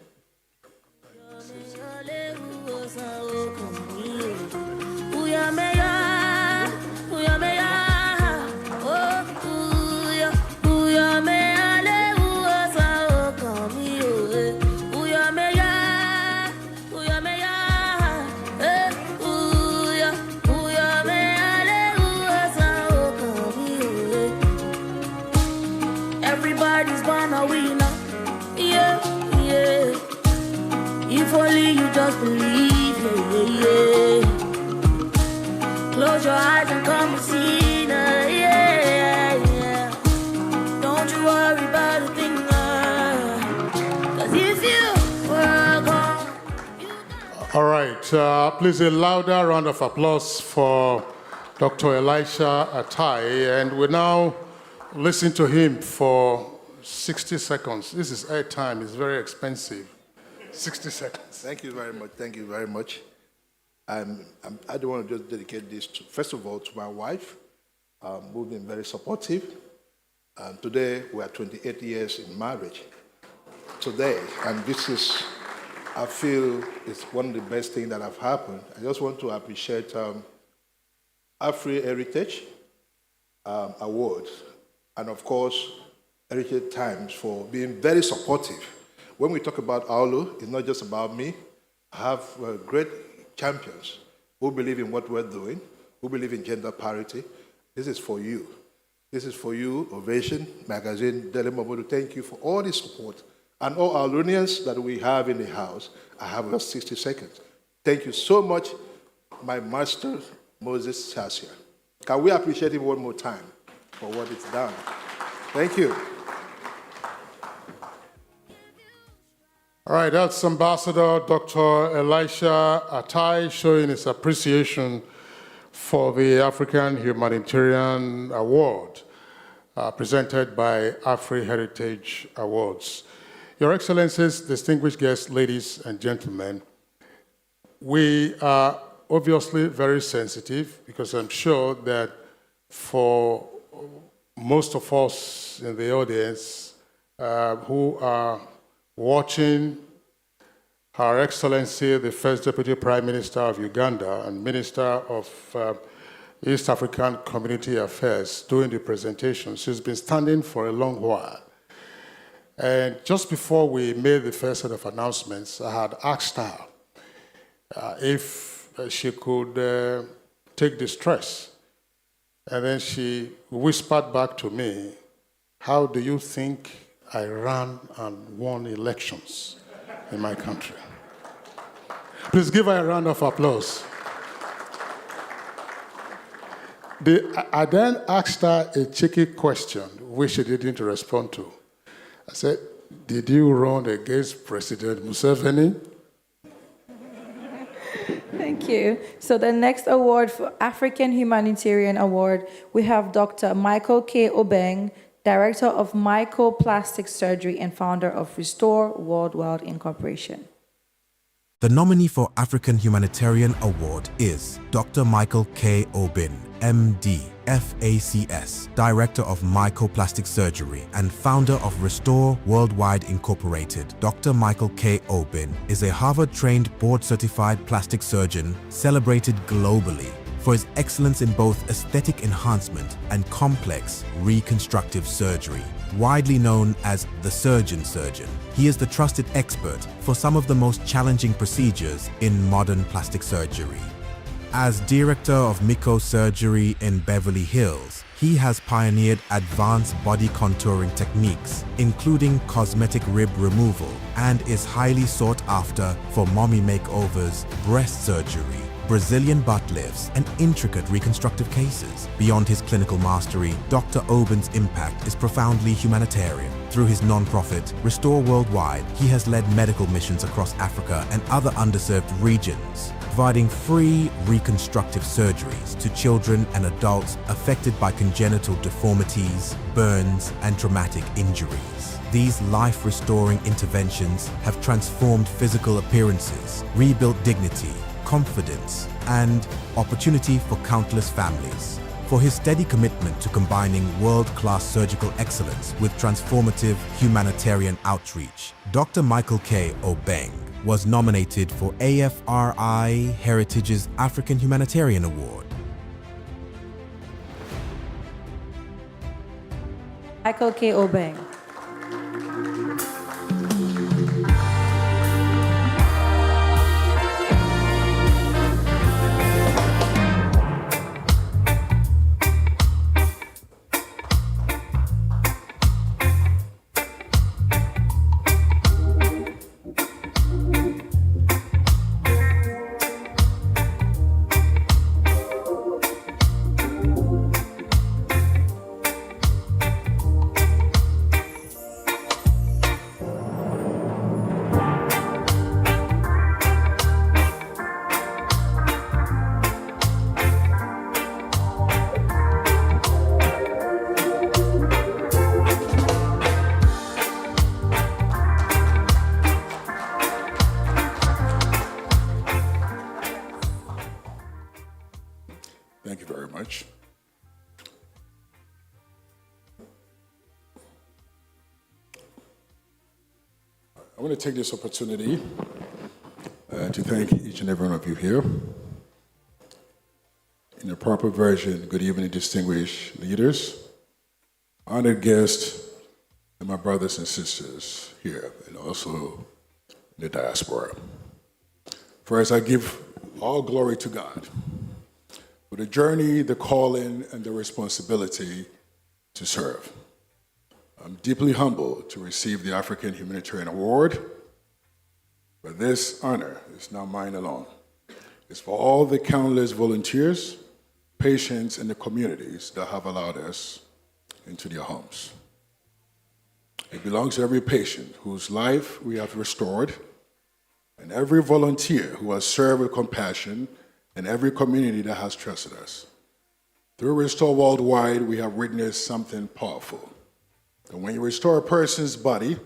Everybody's gonna win, yeah, yeah. If only you just believe, yeah, yeah. Close your eyes and come and see, yeah, yeah. Don't you worry about a thing, 'cause if you work on. All right, please a louder round of applause for Dr. Elisha Atai, and we now listen to him for 60 seconds. This is airtime, it's very expensive. 60 seconds. Thank you very much. Thank you very much. I don't want to just dedicate this, first of all, to my wife, who's been very supportive. Today, we are 28 years in marriage. Today, and this is, I feel, it's one of the best things that have happened. I just want to appreciate AfriHeritage Award, and of course, Heritage Times for being very supportive. When we talk about AULU, it's not just about me. I have great champions who believe in what we're doing, who believe in gender parity. This is for you. This is for you, Ovation Magazine, Daily Momodu. Thank you for all the support. And all our Lunians that we have in the house, I have about 60 seconds. Thank you so much, my master, Moses Sasia. Can we appreciate him one more time for what it's done? Thank you. All right, that's Ambassador Dr. Elisha Atai showing his appreciation for the African Humanitarian Award presented by AfriHeritage Awards. Your Excellencies, distinguished guests, ladies and gentlemen, we are obviously very sensitive because I'm sure that for most of us in the audience who are watching Her Excellency, the First Deputy Prime Minister of Uganda and Minister of East African Community Affairs doing the presentation. She's been standing for a long while. And just before we made the first set of announcements, I had asked her if she could take the stress. And then she whispered back to me, how do you think I ran and won elections in my country? Please give her a round of applause. I then asked her a cheeky question, which she didn't respond to. I said, did you run against President Museveni? Thank you. So the next award for African Humanitarian Award, we have Dr. Michael K. Obeng, Director of Microplastic Surgery and founder of Restore Worldwide Incorporation. The nominee for African Humanitarian Award is Dr. Michael K. Obeng, MD, FACS, Director of Microplastic Surgery and founder of Restore Worldwide Incorporated. Dr. Michael K. Obeng is a Harvard-trained board-certified plastic surgeon celebrated globally for his excellence in both aesthetic enhancement and complex reconstructive surgery. Widely known as the surgeon. He is the trusted expert for some of the most challenging procedures in modern plastic surgery. As director of Miko Surgery in Beverly Hills, he has pioneered advanced body contouring techniques, including cosmetic rib removal, and is highly sought after for mommy makeovers, breast surgery, Brazilian butt lifts, and intricate reconstructive cases. Beyond his clinical mastery, Dr. Obeng's impact is profoundly humanitarian. Through his non-profit, Restore Worldwide, he has led medical missions across Africa and other underserved regions, providing free reconstructive surgeries to children and adults affected by congenital deformities, burns, and traumatic injuries. These life-restoring interventions have transformed physical appearances, rebuilt dignity, confidence, and opportunity for countless families. For his steady commitment to combining world-class surgical excellence with transformative humanitarian outreach, Dr. Michael K. Obeng was nominated for AFRI Heritage's African Humanitarian Award. Michael K. Obeng. Thank you very much. I want to take this opportunity to thank each and every one of you here. In the proper version, good evening, distinguished leaders, honored guests, and my brothers and sisters here, and also in the diaspora. First, I give all glory to God for the journey, the calling, and the responsibility to serve. I'm deeply humbled to receive the African Humanitarian Award, but this honor is not mine alone. It's for all the countless volunteers, patients, and the communities that have allowed us into their homes. It belongs to every patient whose life we have restored, and every volunteer who has served with compassion, and every community that has trusted us. Through Restore Worldwide, we have witnessed something powerful. And when you restore a person's body,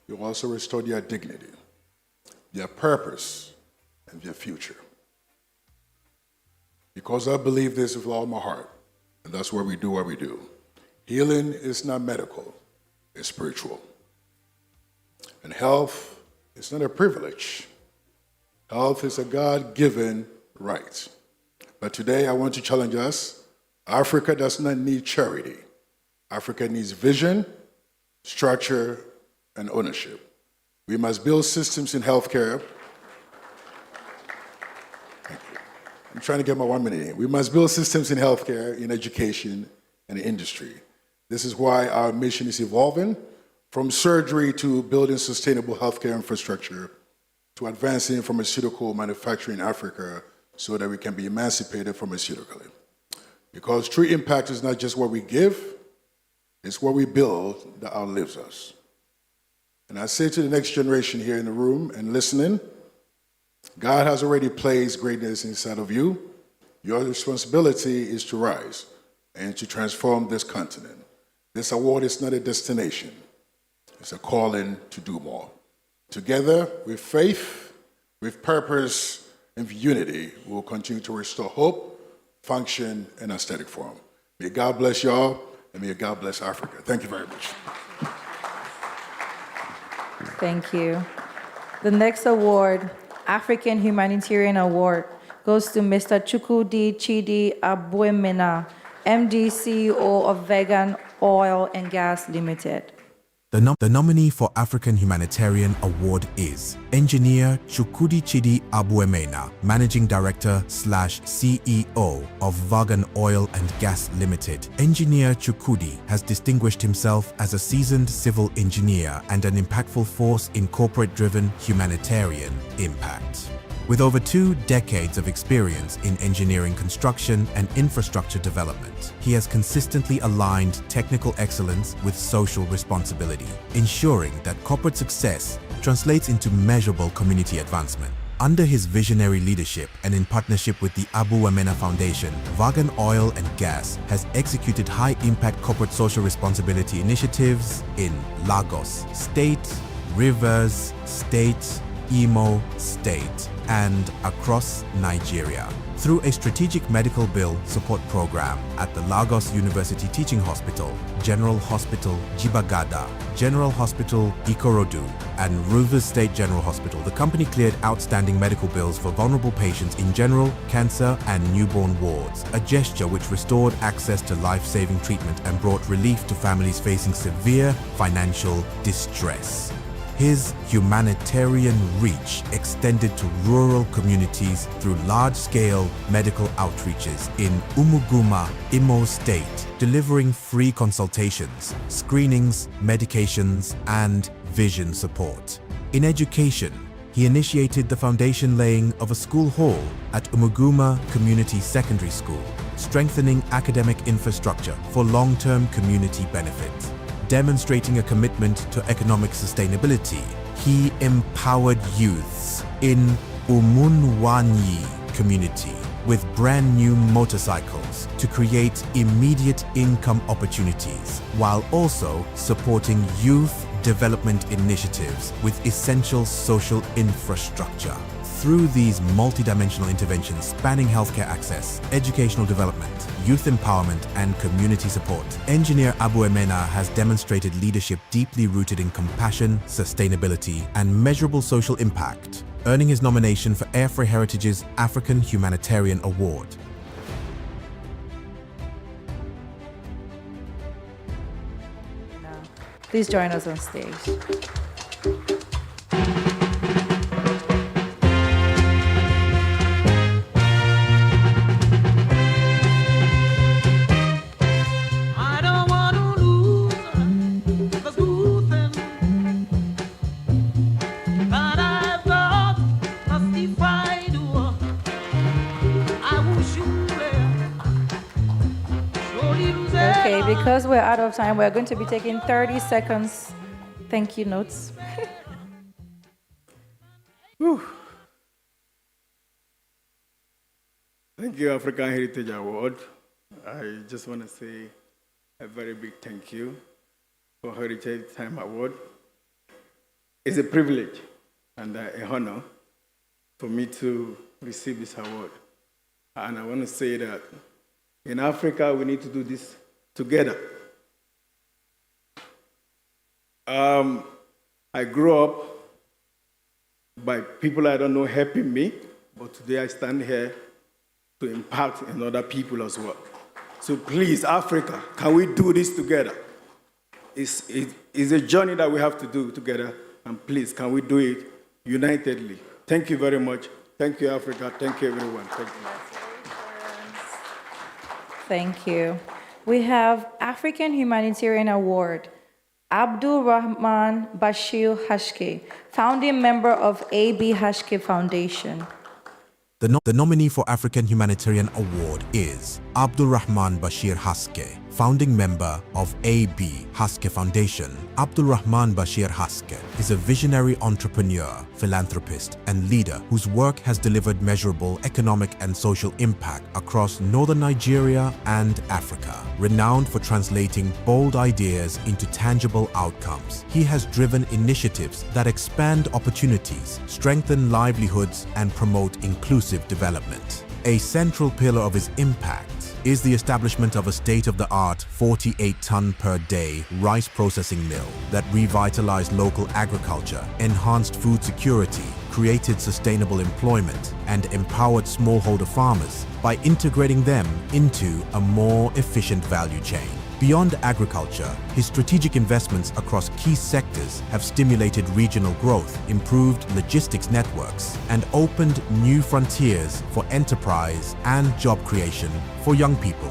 you also restore their dignity, their purpose, and their future. Because I believe this with all my heart, and that's why we do what we do. Healing is not medical, it's spiritual. And health is not a privilege. Health is a God-given right. But today I want to challenge us. Africa does not need charity. Africa needs vision, structure, and ownership. We must build systems in healthcare. Thank you. I'm trying to get my 1 minute in. We must build systems in healthcare, in education, and in industry. This is why our mission is evolving from surgery to building sustainable healthcare infrastructure to advancing pharmaceutical manufacturing in Africa so that we can be emancipated pharmaceutically. Because true impact is not just what we give, it's what we build that outlives us. And I say to the next generation here in the room and listening, God has already placed greatness inside of you. Your responsibility is to rise and to transform this continent. This award is not a destination. It's a calling to do more. Together, with faith, with purpose, and with unity, we will continue to restore hope, function, and aesthetic form. May God bless y'all, and may God bless Africa. Thank you very much. Thank you. The next award, African Humanitarian Award, goes to Mr. Chukwudi Chidi Abuemena, MD CEO of Vegan Oil and Gas Limited. The nominee for African Humanitarian Award is Engineer Chukwudi Chidi Abuemena, Managing Director / CEO of Vegan Oil and Gas Limited. Engineer Chukwudi has distinguished himself as a seasoned civil engineer and an impactful force in corporate-driven humanitarian impact. With over 2 decades of experience in engineering construction and infrastructure development, he has consistently aligned technical excellence with social responsibility, ensuring that corporate success translates into measurable community advancement. Under his visionary leadership and in partnership with the Abuemena Foundation, Vegan Oil and Gas has executed high-impact corporate social responsibility initiatives in Lagos State, Rivers State, Imo State, and across Nigeria. Through a strategic medical bill support program at the Lagos University Teaching Hospital, General Hospital Jibagada, General Hospital Ikorodu, and Rivers State General Hospital, the company cleared outstanding medical bills for vulnerable patients in general, cancer, and newborn wards, a gesture which restored access to life-saving treatment and brought relief to families facing severe financial distress. His humanitarian reach extended to rural communities through large-scale medical outreaches in Umuguma, Imo State, delivering free consultations, screenings, medications, and vision support. In education, he initiated the foundation laying of a school hall at Umuguma Community Secondary School, strengthening academic infrastructure for long-term community benefit. Demonstrating a commitment to economic sustainability, he empowered youths in Umunwanyi community with brand new motorcycles to create immediate income opportunities, while also supporting youth development initiatives with essential social infrastructure. Through these multidimensional interventions spanning healthcare access, educational development, youth empowerment, and community support, Engineer Abuemena has demonstrated leadership deeply rooted in compassion, sustainability, and measurable social impact, earning his nomination for Airfree Heritage's African Humanitarian Award. Please join us on stage. Because we're out of time, we're going to be taking 30 seconds thank you notes. Thank you, African Heritage Award. I just want to say a very big thank you for Heritage Time Award. It's a privilege and an honor for me to receive this award. And I want to say that in Africa, we need to do this together. I grew up by people I don't know helping me, but today I stand here to impact in other people as well. So please, Africa, can we do this together? It's a journey that we have to do together, and please, can we do it unitedly? Thank you very much. Thank you, Africa. Thank you, everyone. Thank you. Thank you. We have African Humanitarian Award, Abdul Rahman Bashir Hashke, founding member of A.B. Hashke Foundation. The nominee for African Humanitarian Award is Abdul Rahman Bashir Hashke, founding member of AB Haske Foundation, Abdul Rahman Bashir Haske is a visionary entrepreneur, philanthropist, and leader whose work has delivered measurable economic and social impact across northern Nigeria and Africa. Renowned for translating bold ideas into tangible outcomes, he has driven initiatives that expand opportunities, strengthen livelihoods, and promote inclusive development. A central pillar of his impact is the establishment of a state-of-the-art 48-ton-per-day rice processing mill that revitalized local agriculture, enhanced food security, created sustainable employment, and empowered smallholder farmers by integrating them into a more efficient value chain. Beyond agriculture, his strategic investments across key sectors have stimulated regional growth, improved logistics networks, and opened new frontiers for enterprise and job creation for young people.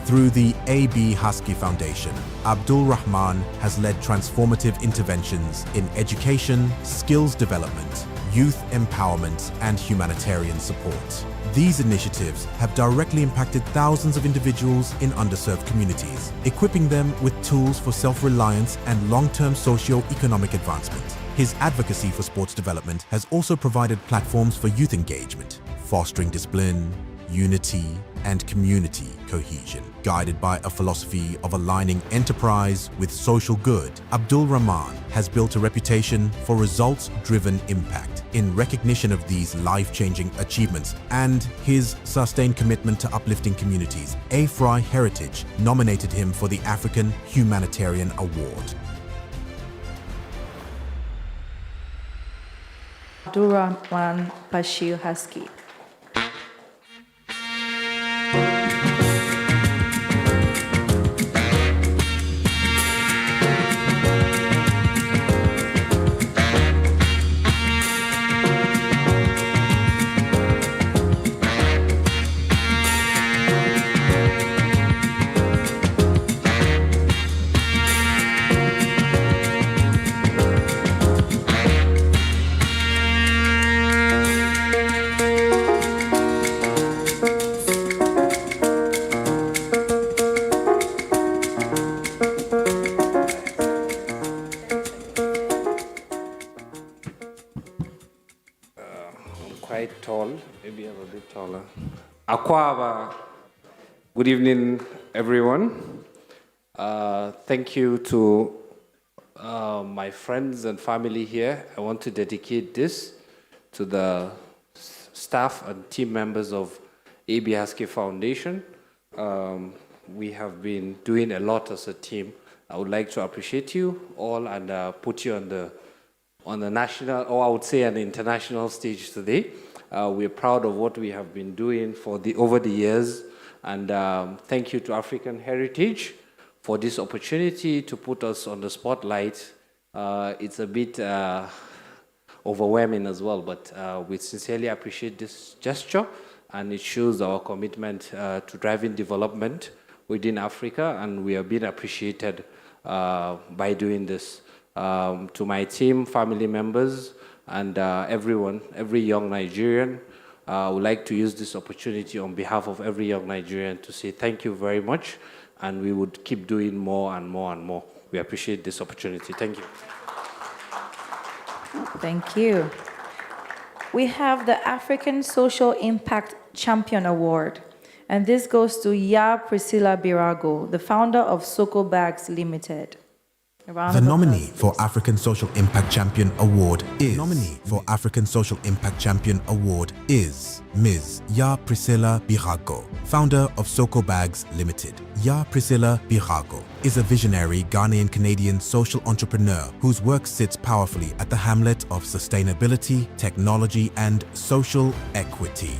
Through the AB Haske Foundation, Abdul Rahman has led transformative interventions in education, skills development, youth empowerment, and humanitarian support. These initiatives have directly impacted thousands of individuals in underserved communities, equipping them with tools for self-reliance and long-term socio-economic advancement. His advocacy for sports development has also provided platforms for youth engagement, fostering discipline, unity, and community cohesion. Guided by a philosophy of aligning enterprise with social good, Abdul Rahman has built a reputation for results-driven impact. In recognition of these life-changing achievements and his sustained commitment to uplifting communities, AFRI Heritage nominated him for the African Humanitarian Award. Abdul Rahman Bashir Haske. Quite tall, maybe I'm a bit taller. Akwaba, good evening, everyone. Thank you to my friends and family here. I want to dedicate this to the staff and team members of AB Haske Foundation. We have been doing a lot as a team. I would like to appreciate you all and put you on the national, or I would say an international stage today. We're proud of what we have been doing over the years, and thank you to African Heritage for this opportunity to put us on the spotlight. It's a bit overwhelming as well, but we sincerely appreciate this gesture, and it shows our commitment to driving development within Africa, and we are being appreciated by doing this. To my team, family members, and everyone, every young Nigerian, I would like to use this opportunity on behalf of every young Nigerian to say thank you very much, and we would keep doing more and more and more. We appreciate this opportunity. Thank you. Thank you. We have the African Social Impact Champion Award, and this goes to Ya Priscilla Birago, the founder of Soko Bags Limited. The nominee for African Social Impact Champion Award is Ms. Ya Priscilla Birago, founder of Soko Bags Limited. Ya Priscilla Birago is a visionary Ghanaian-Canadian social entrepreneur whose work sits powerfully at the hamlet of sustainability, technology, and social equity.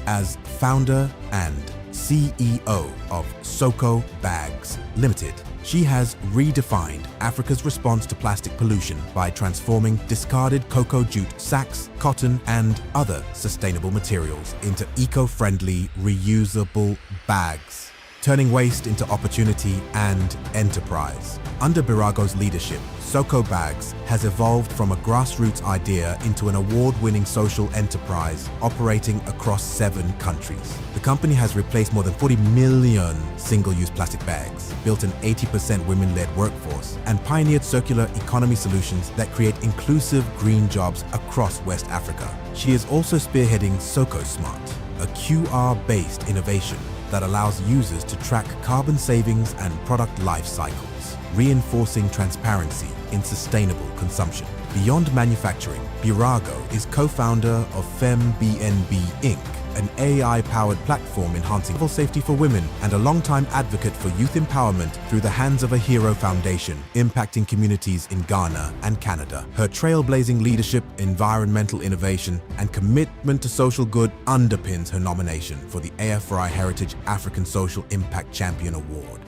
As founder and CEO of Soko Bags Limited, she has redefined Africa's response to plastic pollution by transforming discarded cocoa jute sacks, cotton, and other sustainable materials into eco-friendly, reusable bags. turning waste into opportunity and enterprise. Under Birago's leadership, Soko Bags has evolved from a grassroots idea into an award-winning social enterprise operating across 7 countries. The company has replaced more than 40 million single-use plastic bags, built an 80% women-led workforce, and pioneered circular economy solutions that create inclusive green jobs across West Africa. She is also spearheading Soko Smart, a QR-based innovation that allows users to track carbon savings and product life cycles, reinforcing transparency in sustainable consumption. Beyond manufacturing, Birago is co-founder of FemBNB Inc., an AI-powered platform enhancing safety for women and a long-time advocate for youth empowerment through the Hands of a Hero Foundation, impacting communities in Ghana and Canada. Her trailblazing leadership, environmental innovation, and commitment to social good underpins her nomination for the AFRI Heritage African Social Impact Champion Award.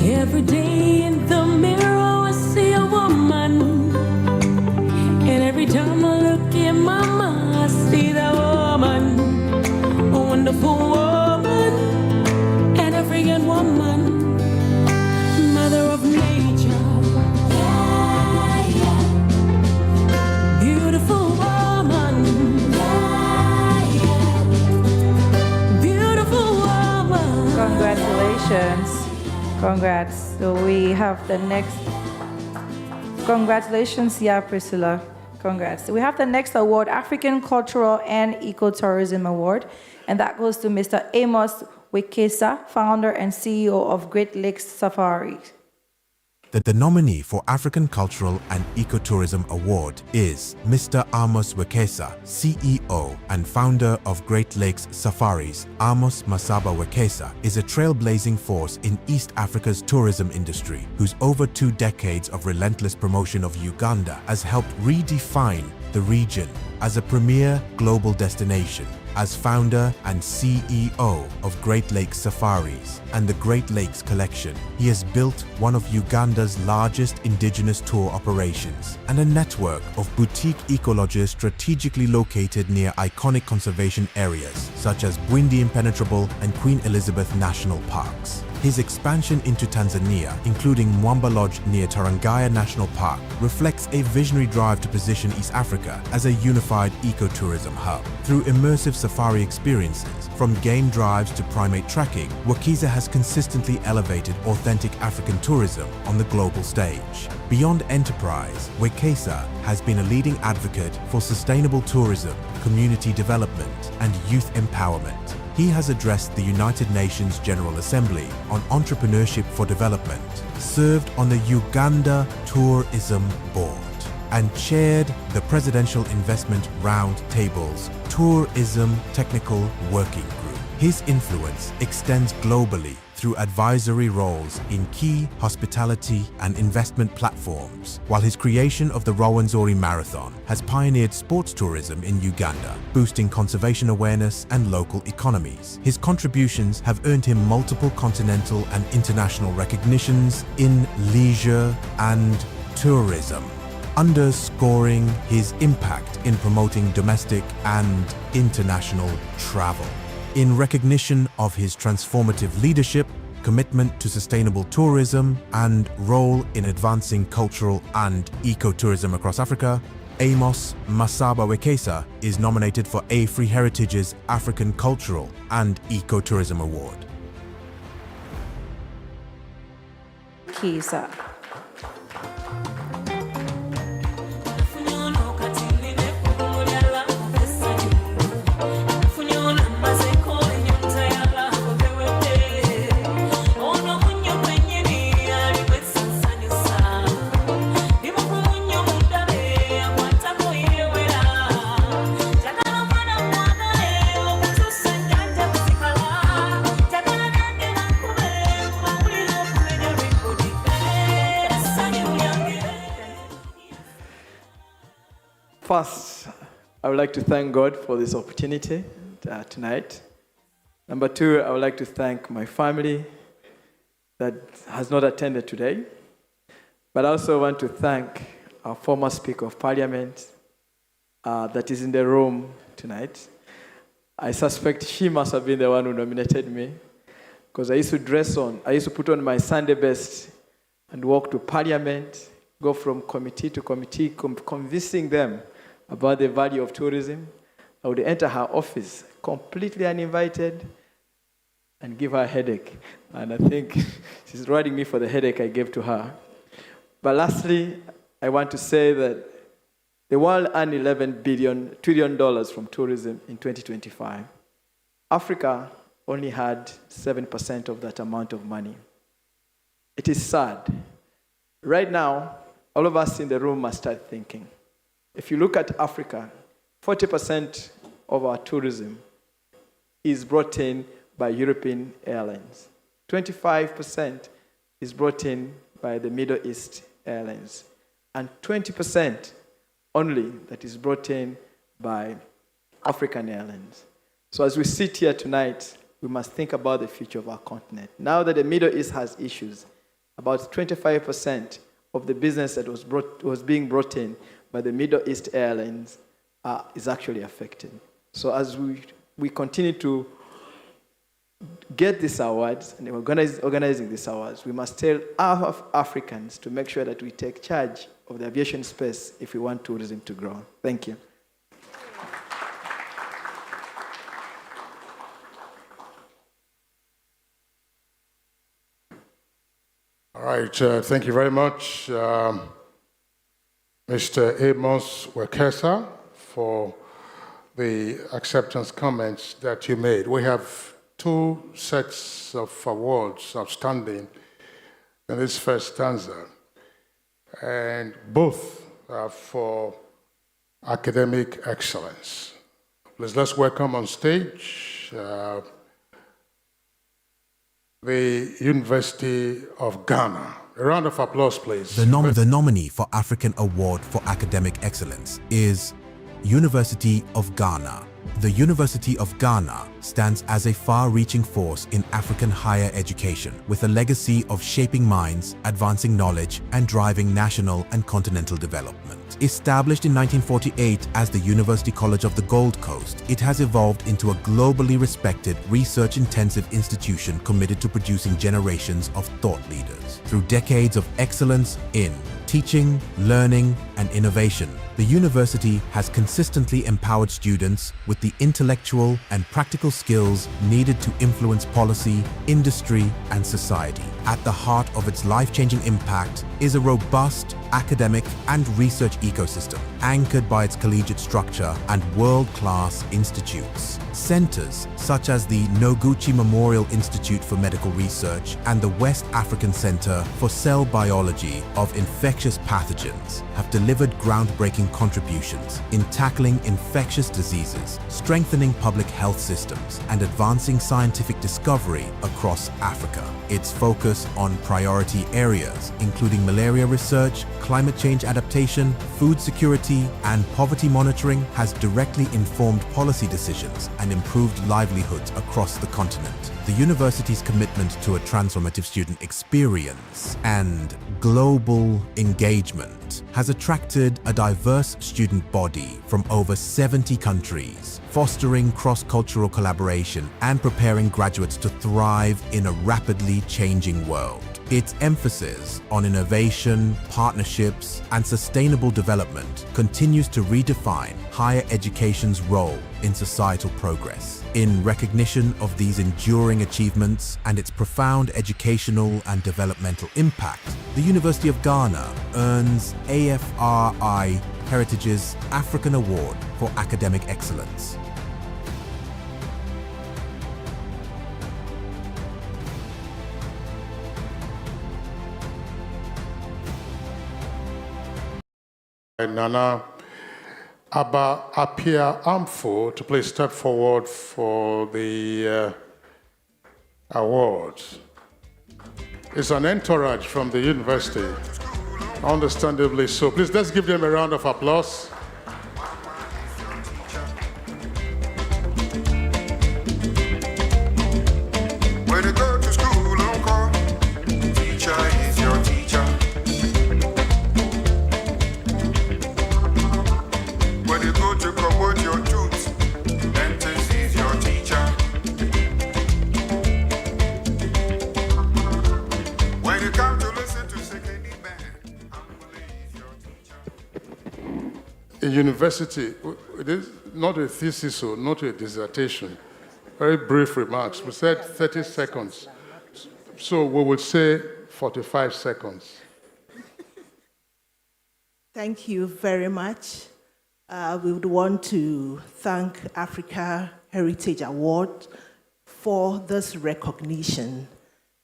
Every day in the mirror I see a woman, and every time I look at mama I see that woman, a wonderful woman, an African woman, mother of nature, yeah, yeah. Beautiful woman, yeah, yeah. Beautiful woman. Congratulations. Congrats. So we have the next. Congratulations, yeah, Priscilla. Congrats. We have the next award, African Cultural and Ecotourism Award, and that goes to Mr. Amos Wekesa, founder and CEO of Great Lakes Safaris. The nominee for African Cultural and Ecotourism Award is Mr. Amos Wekesa, CEO and founder of Great Lakes Safaris. Amos Masaba Wekesa is a trailblazing force in East Africa's tourism industry, whose over 2 decades of relentless promotion of Uganda has helped redefine the region as a premier global destination. As founder and CEO of Great Lakes Safaris and the Great Lakes Collection, he has built one of Uganda's largest indigenous tour operations and a network of boutique ecolodges strategically located near iconic conservation areas such as Bwindi Impenetrable and Queen Elizabeth National Parks. His expansion into Tanzania, including Mwamba Lodge near Tarangaya National Park, reflects a visionary drive to position East Africa as a unified ecotourism hub. Through immersive safari experiences, from game drives to primate tracking, Wekesa has consistently elevated authentic African tourism on the global stage. Beyond enterprise, Wekesa has been a leading advocate for sustainable tourism, community development, and youth empowerment. He has addressed the United Nations General Assembly on Entrepreneurship for Development, served on the Uganda Tourism Board, and chaired the Presidential Investment Roundtable's Tourism Technical Working Group. His influence extends globally through advisory roles in key hospitality and investment platforms, while his creation of the Rwenzori Marathon has pioneered sports tourism in Uganda, boosting conservation awareness and local economies. His contributions have earned him multiple continental and international recognitions in leisure and tourism, underscoring his impact in promoting domestic and international travel. In recognition of his transformative leadership, commitment to sustainable tourism, and role in advancing cultural and ecotourism across Africa, Amos Masaba Wekesa is nominated for AFRI Heritage's African Cultural and Ecotourism Award. Kisa. First, I would like to thank God for this opportunity tonight. Number 2, I would like to thank my family, that has not attended today. But I also want to thank our former Speaker of Parliament that is in the room tonight. I suspect she must have been the one who nominated me, because I used to put on my Sunday best and walk to Parliament, go from committee to committee, convincing them about the value of tourism. I would enter her office completely uninvited and give her a headache. And I think she's writing me for the headache I gave to her. But lastly, I want to say that the world earned $11 trillion from tourism in 2025. Africa only had 7% of that amount of money. It is sad. Right now, all of us in the room must start thinking. If you look at Africa, 40% of our tourism is brought in by European airlines. 25% is brought in by the Middle East airlines. And 20% only that is brought in by African airlines. So as we sit here tonight, we must think about the future of our continent. Now that the Middle East has issues, about 25% of the business that was being brought in by the Middle East airlines is actually affected. So as we continue to get these awards and organizing these awards, we must tell our Africans to make sure that we take charge of the aviation space if we want tourism to grow. Thank you. All right, thank you very much, Mr. Amos Wekesa, for the acceptance comments that you made. We have 2 sets of awards outstanding in this first stanza, and both are for academic excellence. Let's welcome on stage the University of Ghana. A round of applause, please. The nominee for African Award for Academic Excellence is University of Ghana. The University of Ghana stands as a far-reaching force in African higher education, with a legacy of shaping minds, advancing knowledge, and driving national and continental development. Established in 1948 as the University College of the Gold Coast, it has evolved into a globally respected, research-intensive institution committed to producing generations of thought leaders. Through decades of excellence in teaching, learning, and innovation, the university has consistently empowered students with the intellectual and practical skills needed to influence policy, industry, and society. At the heart of its life-changing impact is a robust academic and research ecosystem, anchored by its collegiate structure and world-class institutes. Centers such as the Noguchi Memorial Institute for Medical Research and the West African Center for Cell Biology of Infectious Pathogens have delivered groundbreaking contributions in tackling infectious diseases, strengthening public health systems, and advancing scientific discovery across Africa. Its focus on priority areas, including malaria research, climate change adaptation, food security, and poverty monitoring, has directly informed policy decisions and improved livelihoods across the continent. The university's commitment to a transformative student experience and global engagement has attracted a diverse student body from over 70 countries, fostering cross-cultural collaboration and preparing graduates to thrive in a rapidly changing world. Its emphasis on innovation, partnerships, and sustainable development continues to redefine higher education's role in societal progress. In recognition of these enduring achievements and its profound educational and developmental impact, the University of Ghana earns AFRI Heritage's African Award for Academic Excellence. Nana Abba Apia Amfo to please step forward for the awards. It's an entourage from the university, understandably so. Please, let's give them a round of applause. When you go to school, a university, it is not a thesis or not a dissertation. Very brief remarks. We said 30 seconds. So we would say 45 seconds. Thank you very much. We would want to thank Africa Heritage Award for this recognition.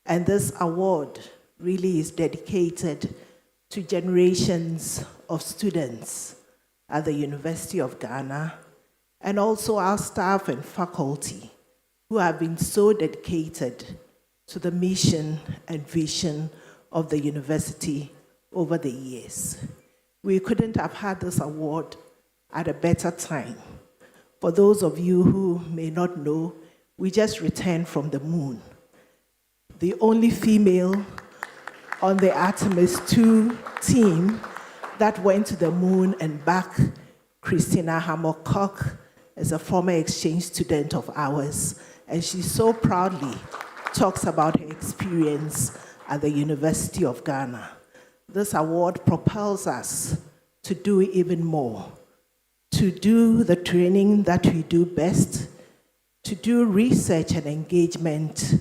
And this award really is dedicated to generations of students at the University of Ghana, and also our staff and faculty who have been so dedicated to the mission and vision of the university over the years. We couldn't have had this award at a better time. For those of you who may not know, we just returned from the moon. The only female on the Artemis II team that went to the moon and back, Christina Hammock-Cock, is a former exchange student of ours, and she so proudly talks about her experience at the University of Ghana. This award propels us to do even more, to do the training that we do best, to do research and engagement,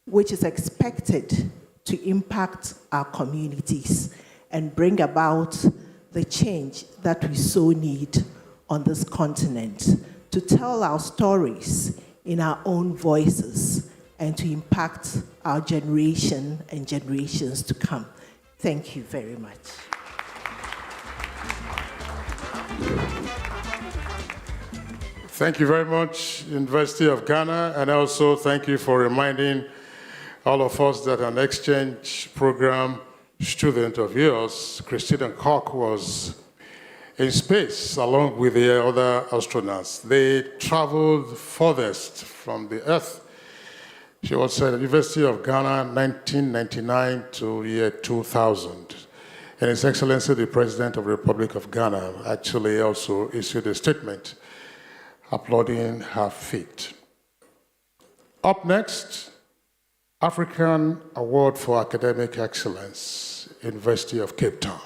which is expected to impact our communities and bring about the change that we so need on this continent, to tell our stories in our own voices and to impact our generation and generations to come. Thank you very much. Thank you very much, University of Ghana, and also thank you for reminding all of us that an exchange program student of yours, Christina Koch, was in space along with the other astronauts. They traveled furthest from the Earth. She was at the University of Ghana 1999 to year 2000. And His Excellency, the President of the Republic of Ghana, actually also issued a statement applauding her feat. Up next, African Award for Academic Excellence, University of Cape Town.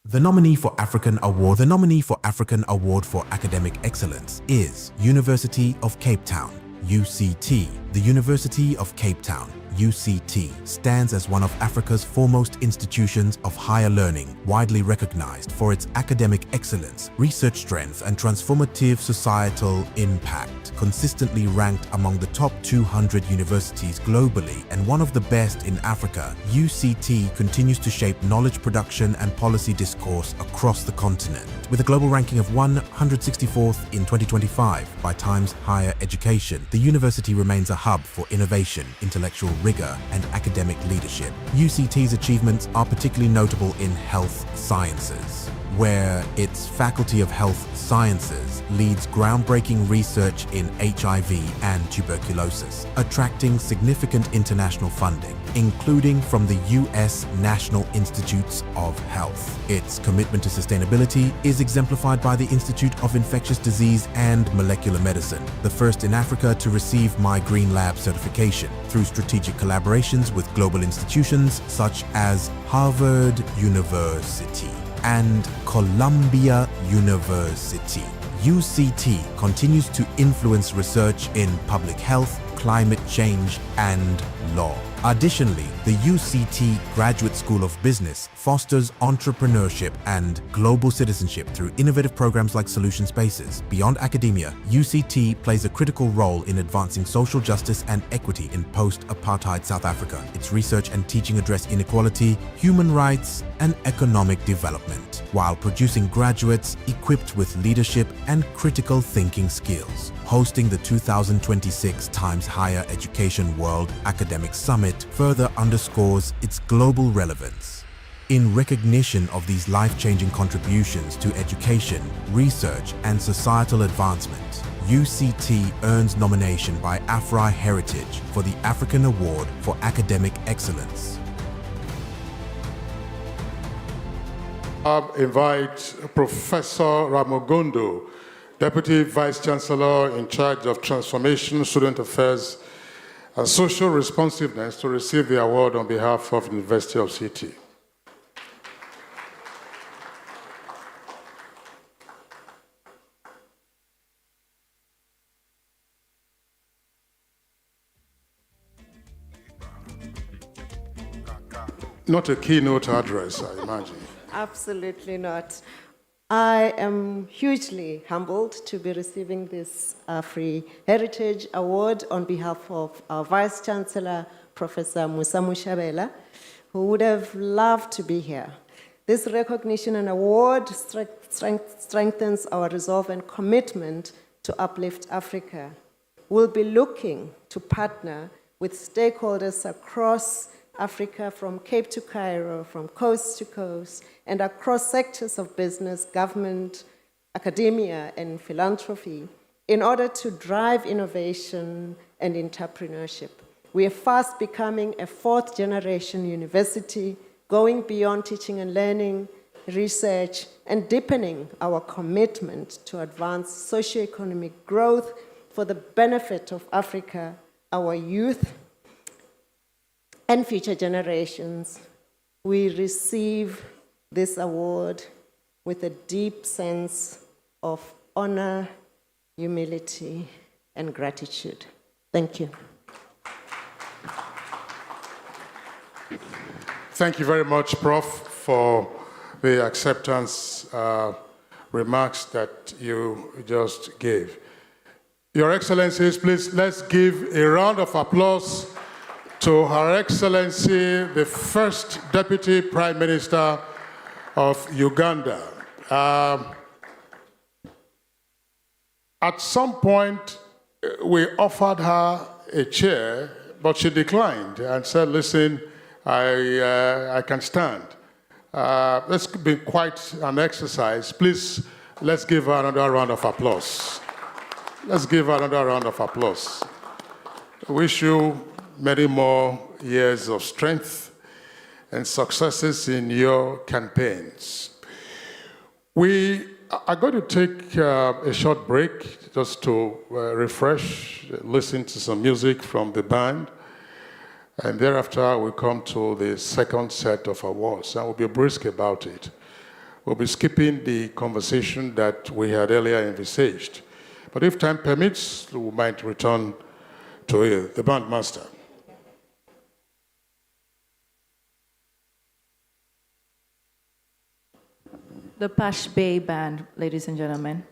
The nominee for African Award for Academic Excellence is University of Cape Town, UCT. The University of Cape Town, UCT, stands as one of Africa's foremost institutions of higher learning, widely recognized for its academic excellence, research strength, and transformative societal impact. Consistently ranked among the top 200 universities globally and one of the best in Africa, UCT continues to shape knowledge production and policy discourse across the continent. With a global ranking of 164th in 2025 by Times Higher Education, the university remains a hub for innovation, intellectual rigor, and academic leadership. UCT's achievements are particularly notable in health sciences, where its Faculty of Health Sciences leads groundbreaking research in HIV and tuberculosis, attracting significant international funding, including from the US National Institutes of Health. Its commitment to sustainability is exemplified by the Institute of Infectious Disease and Molecular Medicine, the first in Africa to receive My Green Lab certification through strategic collaborations with global institutions such as Harvard University and Columbia University. UCT continues to influence research in public health, climate change, and law. Additionally, the UCT Graduate School of Business fosters entrepreneurship and global citizenship through innovative programs like Solution Spaces. Beyond academia, UCT plays a critical role in advancing social justice and equity in post-apartheid South Africa. Its research and teaching address inequality, human rights, and economic development, while producing graduates equipped with leadership and critical thinking skills. Hosting the 2026 Times Higher Education World Academic Summit further underscores its global relevance. In recognition of these life-changing contributions to education, research, and societal advancement, UCT earns nomination by Afri Heritage for the African Award for Academic Excellence. I invite Professor Ramogondo, Deputy Vice Chancellor in charge of Transformation, Student Affairs, and Social Responsiveness to receive the award on behalf of the University of CT. Not a keynote address, I imagine. Absolutely not. I am hugely humbled to be receiving this Free Heritage Award on behalf of our Vice Chancellor, Professor Musa Mushabela, who would have loved to be here. This recognition and award strengthens our resolve and commitment to uplift Africa. We'll be looking to partner with stakeholders across Africa, from Cape to Cairo, from coast to coast, and across sectors of business, government, academia, and philanthropy, in order to drive innovation and entrepreneurship. We are fast becoming a fourth-generation university, going beyond teaching and learning, research, and deepening our commitment to advance socioeconomic growth for the benefit of Africa, our youth, and future generations. We receive this award with a deep sense of honor, humility, and gratitude. Thank you. Thank you very much, Prof, for the acceptance remarks that you just gave. Your Excellencies, please, let's give a round of applause to Her Excellency, the first Deputy Prime Minister of Uganda. At some point, we offered her a chair, but she declined and said, listen, I can stand. That's been quite an exercise. Please, let's give her another round of applause. Let's give her another round of applause. I wish you many more years of strength and successes in your campaigns. We are going to take a short break just to refresh, listen to some music from the band, and thereafter we'll come to the second set of awards, and we'll be brisk about it. We'll be skipping the conversation that we had earlier envisaged, but if time permits, we might return to it. The band master. The Pash Bay Band, ladies and gentlemen.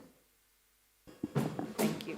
Thank you.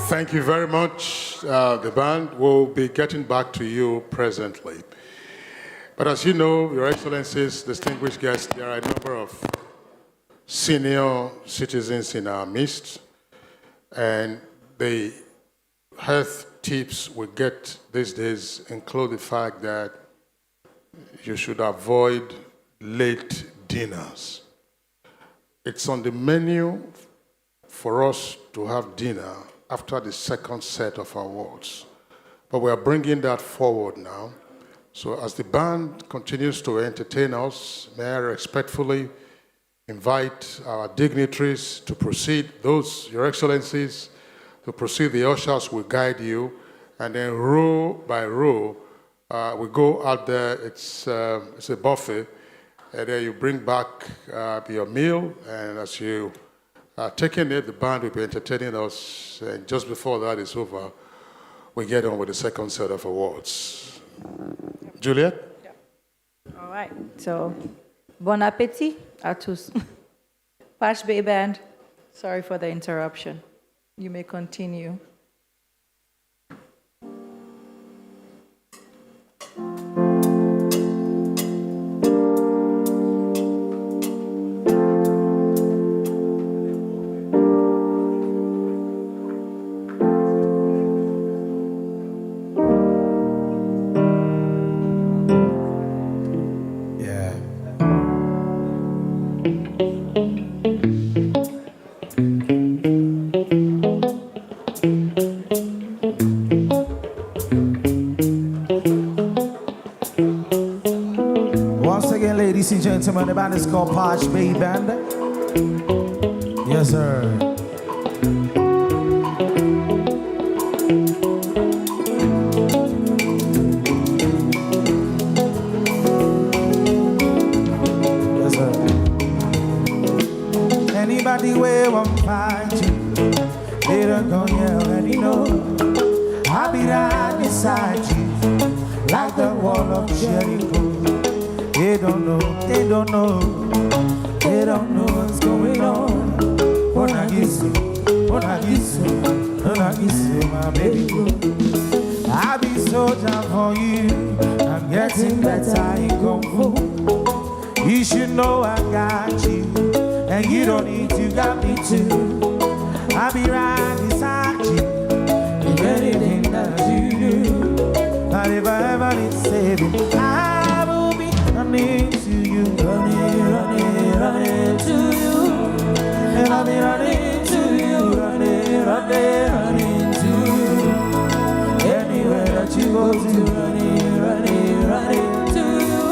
Thank you very much. The band will be getting back to you presently. But as you know, Your Excellencies, distinguished guests, there are a number of senior citizens in our midst, and the health tips we get these days include the fact that you should avoid late dinners. It's on the menu for us to have dinner after the second set of awards, but we are bringing that forward now. So as the band continues to entertain us, may I respectfully invite our dignitaries to proceed, those, Your Excellencies, to proceed. The ushers will guide you, and then row by row, we go out there, it's a buffet, and then you bring back your meal, and as you are taking it, the band will be entertaining us, and just before that is over, we get on with the second set of awards. Juliet? All right, so bon appétit à tous. Patch Bay Band, sorry for the interruption. You may continue. Ladies and gentlemen, the band is called Patch Bay Band. Yes, sir. Yes, sir. Anybody where won't find you, they don't go yell and you know I'll be right beside you like the wall of Jericho. They don't know, they don't know, they don't know what's going on. Onagisu, my baby. I'll be soldier for you. I'm getting better in Kung Fu. You should know I got you, and you don't need to got me too. I'll be right beside you in anything that you do. But if I ever need saving, I will be running to you, running to you, and I'll be running to you, running to you. Anywhere that you go to, running to you,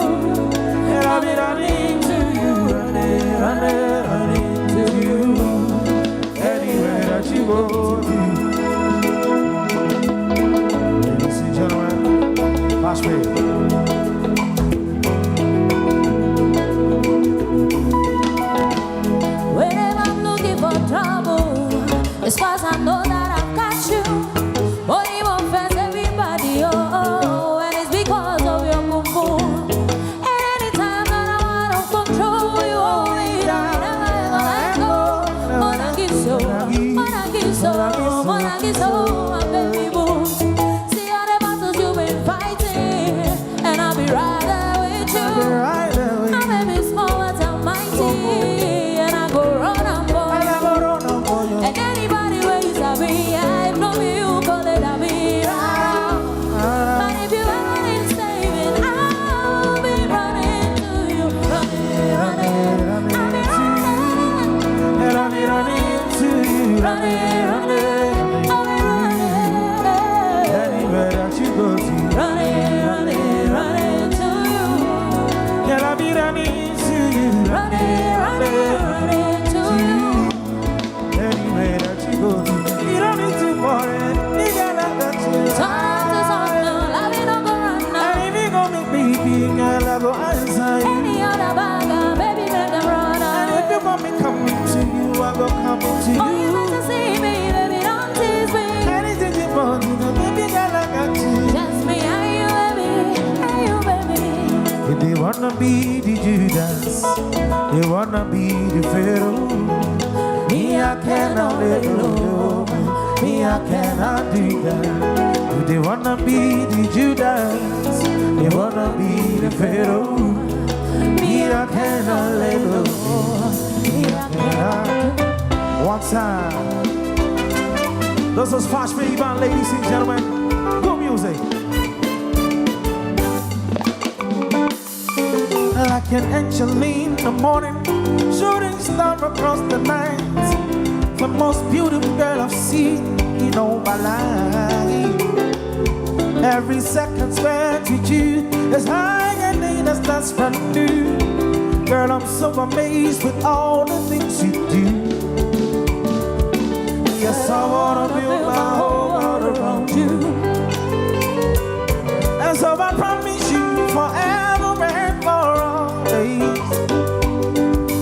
and I'll be running to you, running to you. Anywhere that you go to. Ladies and gentlemen, Patch Bay. As far as I know that I've got you, only one fans everybody, oh, and it's because of your boom boom. And anytime that I'm out of control, you hold me down, never ever let go. Monagiso, my baby boom. See all the battles you've been fighting, and I'll be right there with you. I may be small but I'm mighty, and I go run and boy. And anybody where you sabi, I know you call it a mirror. But if you ever need saving, I'll be running to you, running. I'll be running, and I'll be running to you, running. I'll be running. Anywhere that you go to, running to you. Yeah, I'll be running to you, running to you. Anywhere that you go to, you don't need to worry. You gotta let you. Time is on now, love it don't go run now. And if you gon' make me big, girl, I go answer you. Any other bagger, baby, let them run out. And if you want me coming to you, I go come to you. Oh, you better see me, baby, don't tease me. Anything you want, you know, baby, girl, I got you. Just me and you, baby. If they wanna be the Judas, they wanna be the Pharaoh. Me, I cannot let go. Me, I cannot do that. If they wanna be the Judas, they wanna be the Pharaoh. Me, I cannot let go. One time. This is Fast Baby Band, ladies and gentlemen. Good music. Like an angel in the morning, shooting star across the night. The most beautiful girl I've seen in all my life. Every second spent with you is high and ain't as that's brand new. Girl, I'm so amazed with all the things you do. Yes, I wanna build my whole world around you. And so I promise you forever and for always.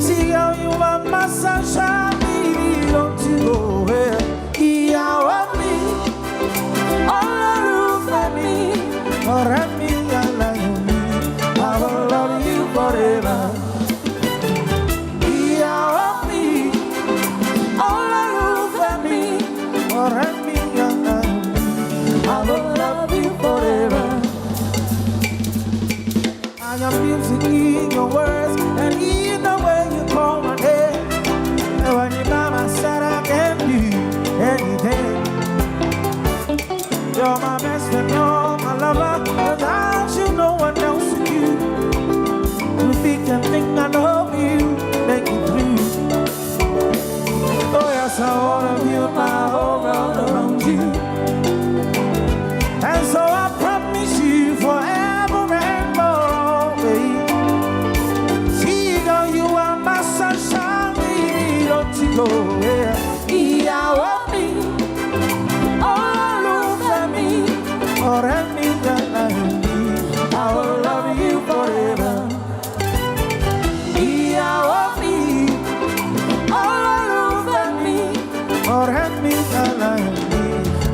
See how you are my sunshine, baby, don't you go away. Yeah, want me, all alone for me, or at me, I love me. I will love you forever. I will love you forever. I am music in your words and in the way you call my name. And when you're by my side, I can do anything. You're my best friend, you're my lover. Without you, no one else to you. You think and think I love you, make it through. Oh yes, I wanna build my whole world around you. And so I promise you forever and for always. See, girl, you are my sunshine, baby, don't you go away. Yeah, want me, all over me, or at me, I will love you forever. Yeah, want me, all over me, or at me,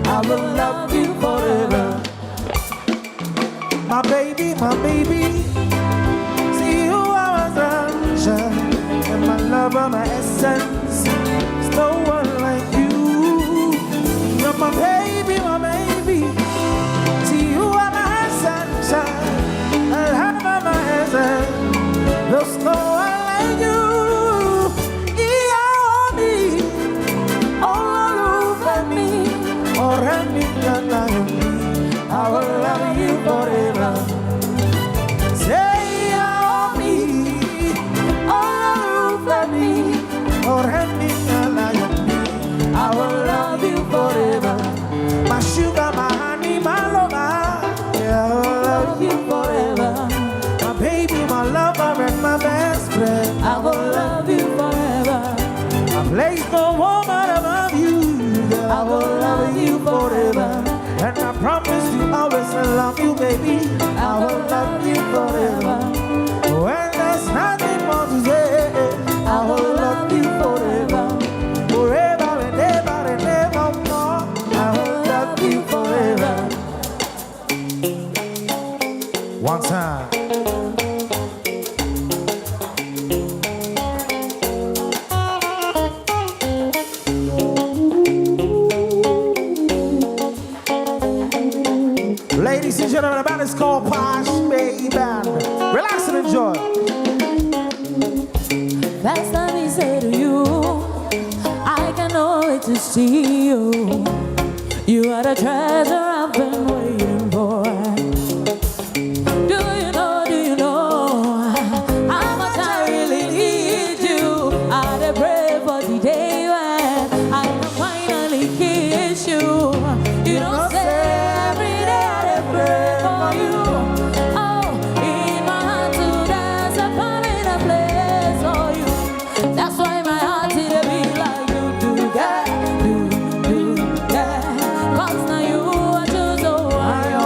I will love you forever. My baby, see you are my sunshine, and my lover, my essence. There's no one like you. You're my baby, see you are my sunshine, and lover, my essence. There's no one like you. Yeah, me, all over me, or me, I will love you forever. Say you're me, all over me, or me, I will love you forever. My sugar, my honey, my lover, yeah, I will love you forever. My baby, my lover, and my best friend, I will love you forever. I place no woman above you, I will love you forever. And I promise you always I love you, baby. I will love you forever. When there's nothing more to say, I will love you forever. Forever and ever more. I will love you forever. One time. Ladies and gentlemen, the band is called Posh Baby Band. Relax and enjoy. Last time he said to you, I cannot wait to see you. You are the treasure I've been waiting for. Do you know how much I really need you? I pray for the day when I can finally kiss you. You don't say every day I pray for you. Oh, in my heart too, there's a permanent place for you. That's why my heart is a beat like you do that. 'Cause now you are just so wild.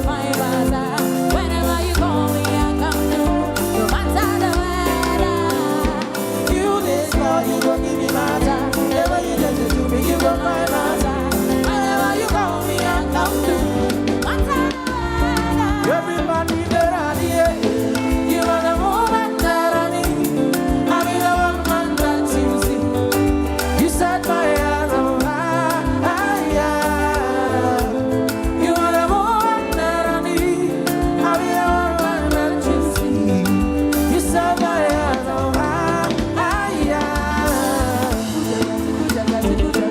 find water. Whenever you call me, I come through. No matter the weather. You this Lord, you gon' give me matter. Whenever you just do me, you gon' find water. Whenever you call me, I come through. No matter the weather. Everybody that I need, You are the woman that I need. I'll be the one man that you see. you set my heart on fire. You are the woman that I need. I'll be the one man that you see. You set my heart on fire.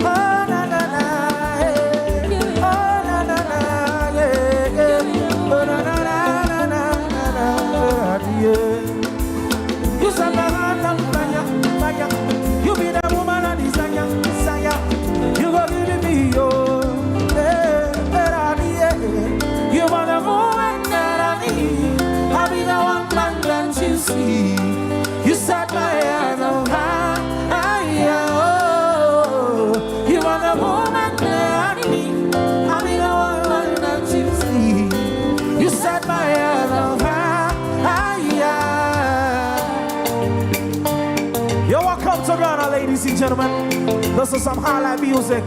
Oh na na na, oh na na na, oh na na na na, yeah. You set my heart on fire, fire. You be the woman I desire, desire. You go give me your, You are the woman that I need. I'll be the one man that you see. you set my heart on fire. You are the woman that I need. I'll be the one man that you see. You set my heart on fire. You're welcome to Ghana, ladies and gentlemen. This is some highlight music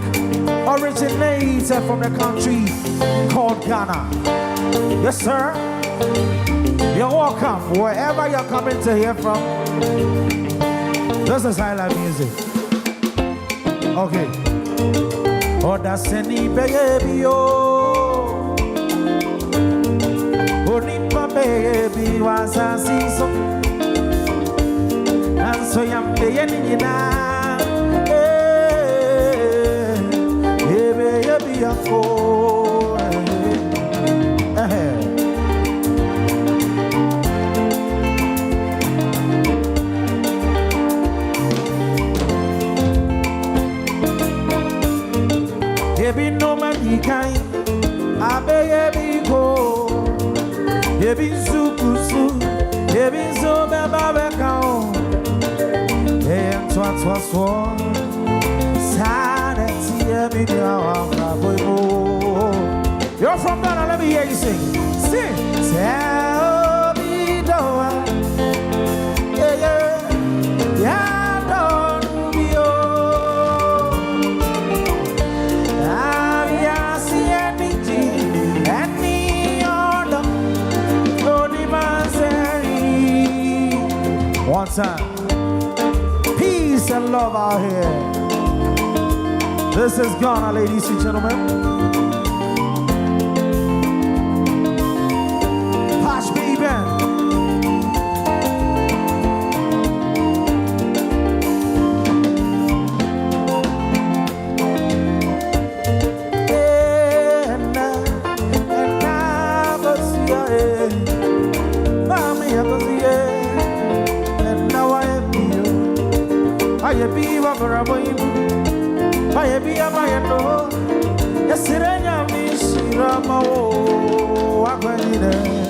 originated from the country called Ghana. Yes, sir. You're welcome wherever you're coming to hear from. This is highlight music. Okay. Oh, that's any baby, oh. Onipa baby was a season, and so young baby na, baby a fool. Baby no man he kind, I baby go. Baby sukusu, baby so baba kao. And twa so, sada tia mi biawa boy. You're from Ghana, let me hear you sing. Sing. Tell me doa, yeah yeah, yeah don't be oh. One time. Peace and love out here. This is Ghana, ladies and gentlemen. Posh baby. I be a boy, I be a man. Yes, it ain't me, she rama. I'm going there.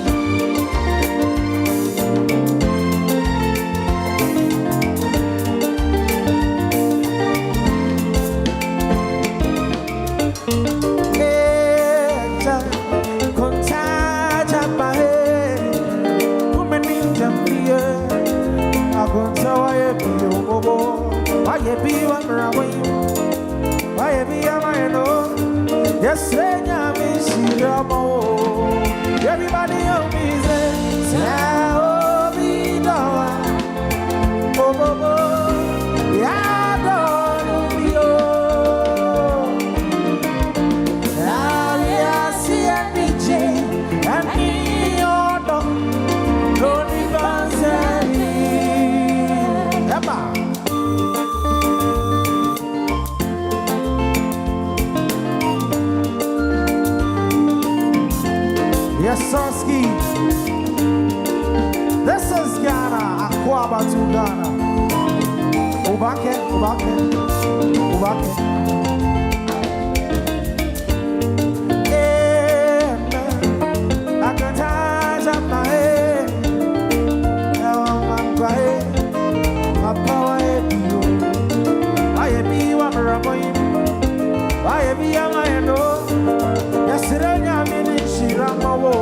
Yes, everybody help me say, oh, be down. Oh, yeah, don't be oh. I see a DJ and me on don't even say me. Emma. Yes, Soski. This is Ghana, Akwaba to Ghana. Ubake, Ubake, Ubake. I can touch up my head. Now I'm crying. My power is you. I be one rabbi. I be a man. Yesterday, I'm in Shirama.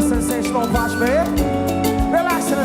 Sensational Vash, man. Relax.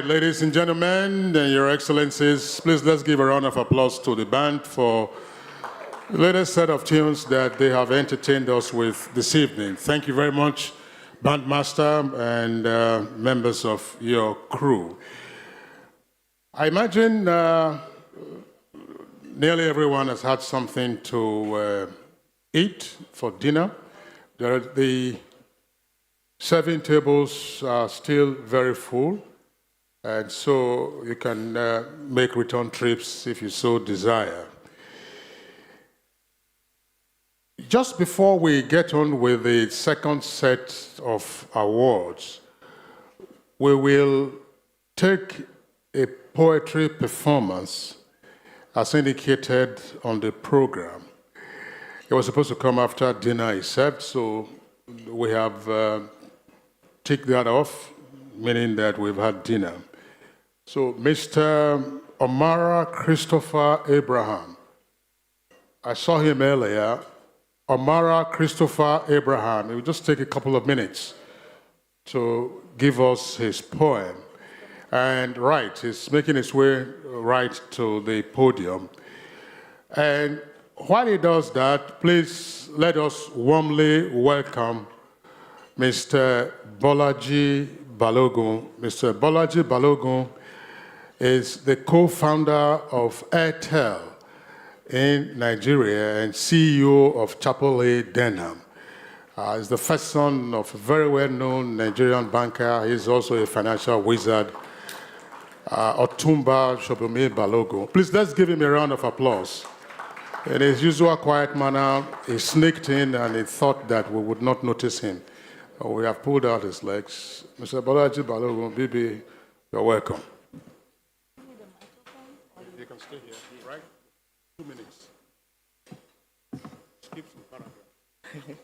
Ladies and gentlemen, and your excellencies, please let's give a round of applause to the band for the latest set of tunes that they have entertained us with this evening. Thank you very much, bandmaster and members of your crew. I imagine nearly everyone has had something to eat for dinner. The serving tables are still very full. And so you can make return trips if you so desire. Just before we get on with the second set of awards, we will take a poetry performance as indicated on the program. It was supposed to come after dinner is served, so we have ticked that off, meaning that we've had dinner. So, Mr. Omara Christopher Abraham. I saw him earlier. Omara Christopher Abraham. It will just take a couple of minutes to give us his poem. And right, he's making his way right to the podium. And while he does that, please let us warmly welcome Mr. Bolaji Balogun. Mr. Bolaji Balogun is the co-founder of Airtel in Nigeria and CEO of Chapel A Denham. He's the first son of a very well-known Nigerian banker. He's also a financial wizard, Otumba Shobumi Balogun. Please, let's give him a round of applause. In his usual quiet manner, he sneaked in and he thought that we would not notice him. We have pulled out his legs. Mr. Bolaji Balogun, Bibi, you're welcome. You can stay here, right? 2 minutes. Skip some paragraph.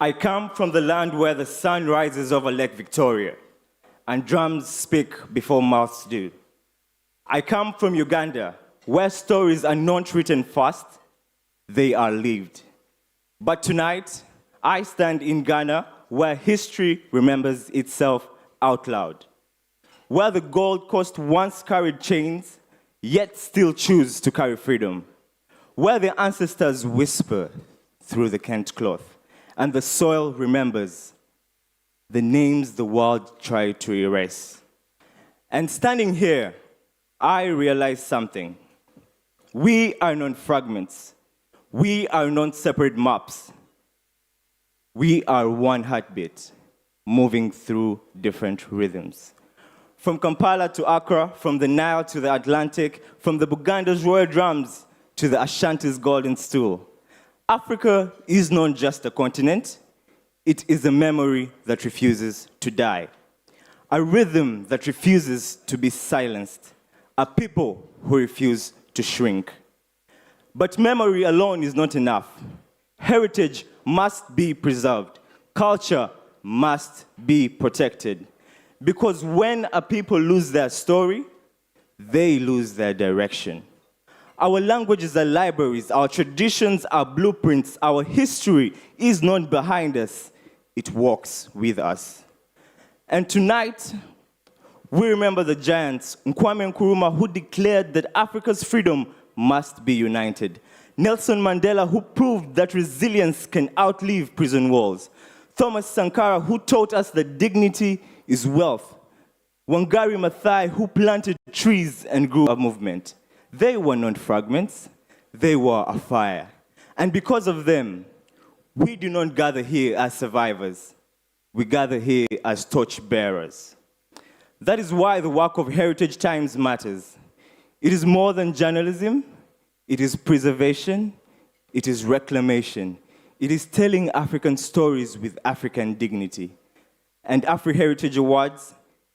I come from the land where the sun rises over Lake Victoria and drums speak before mouths do. I come from Uganda, where stories are not written fast, they are lived. But tonight, I stand in Ghana, where history remembers itself out loud. Where the Gold Coast once carried chains, yet still choose to carry freedom. Where the ancestors whisper through the Kent cloth, and the soil remembers the names the world tried to erase. And standing here, I realize something. We are not fragments. We are not separate maps. We are one heartbeat, moving through different rhythms. From Kampala to Accra, from the Nile to the Atlantic, from the Buganda's royal drums to the Ashanti's golden stool. Africa is not just a continent, it is a memory that refuses to die. A rhythm that refuses to be silenced. A people who refuse to shrink. But memory alone is not enough. Heritage must be preserved. Culture must be protected. Because when a people lose their story, they lose their direction. Our languages are libraries, our traditions are blueprints, our history is not behind us, it walks with us. And tonight, we remember the giants, Kwame Nkrumah, who declared that Africa's freedom must be united. Nelson Mandela, who proved that resilience can outlive prison walls. Thomas Sankara, who taught us that dignity is wealth. Wangari Maathai, who planted trees and grew a movement. They were not fragments, they were a fire. And because of them, we do not gather here as survivors. We gather here as torchbearers. That is why the work of Heritage Times matters. It is more than journalism, it is preservation, it is reclamation. It is telling African stories with African dignity. And Afri-Heritage Awards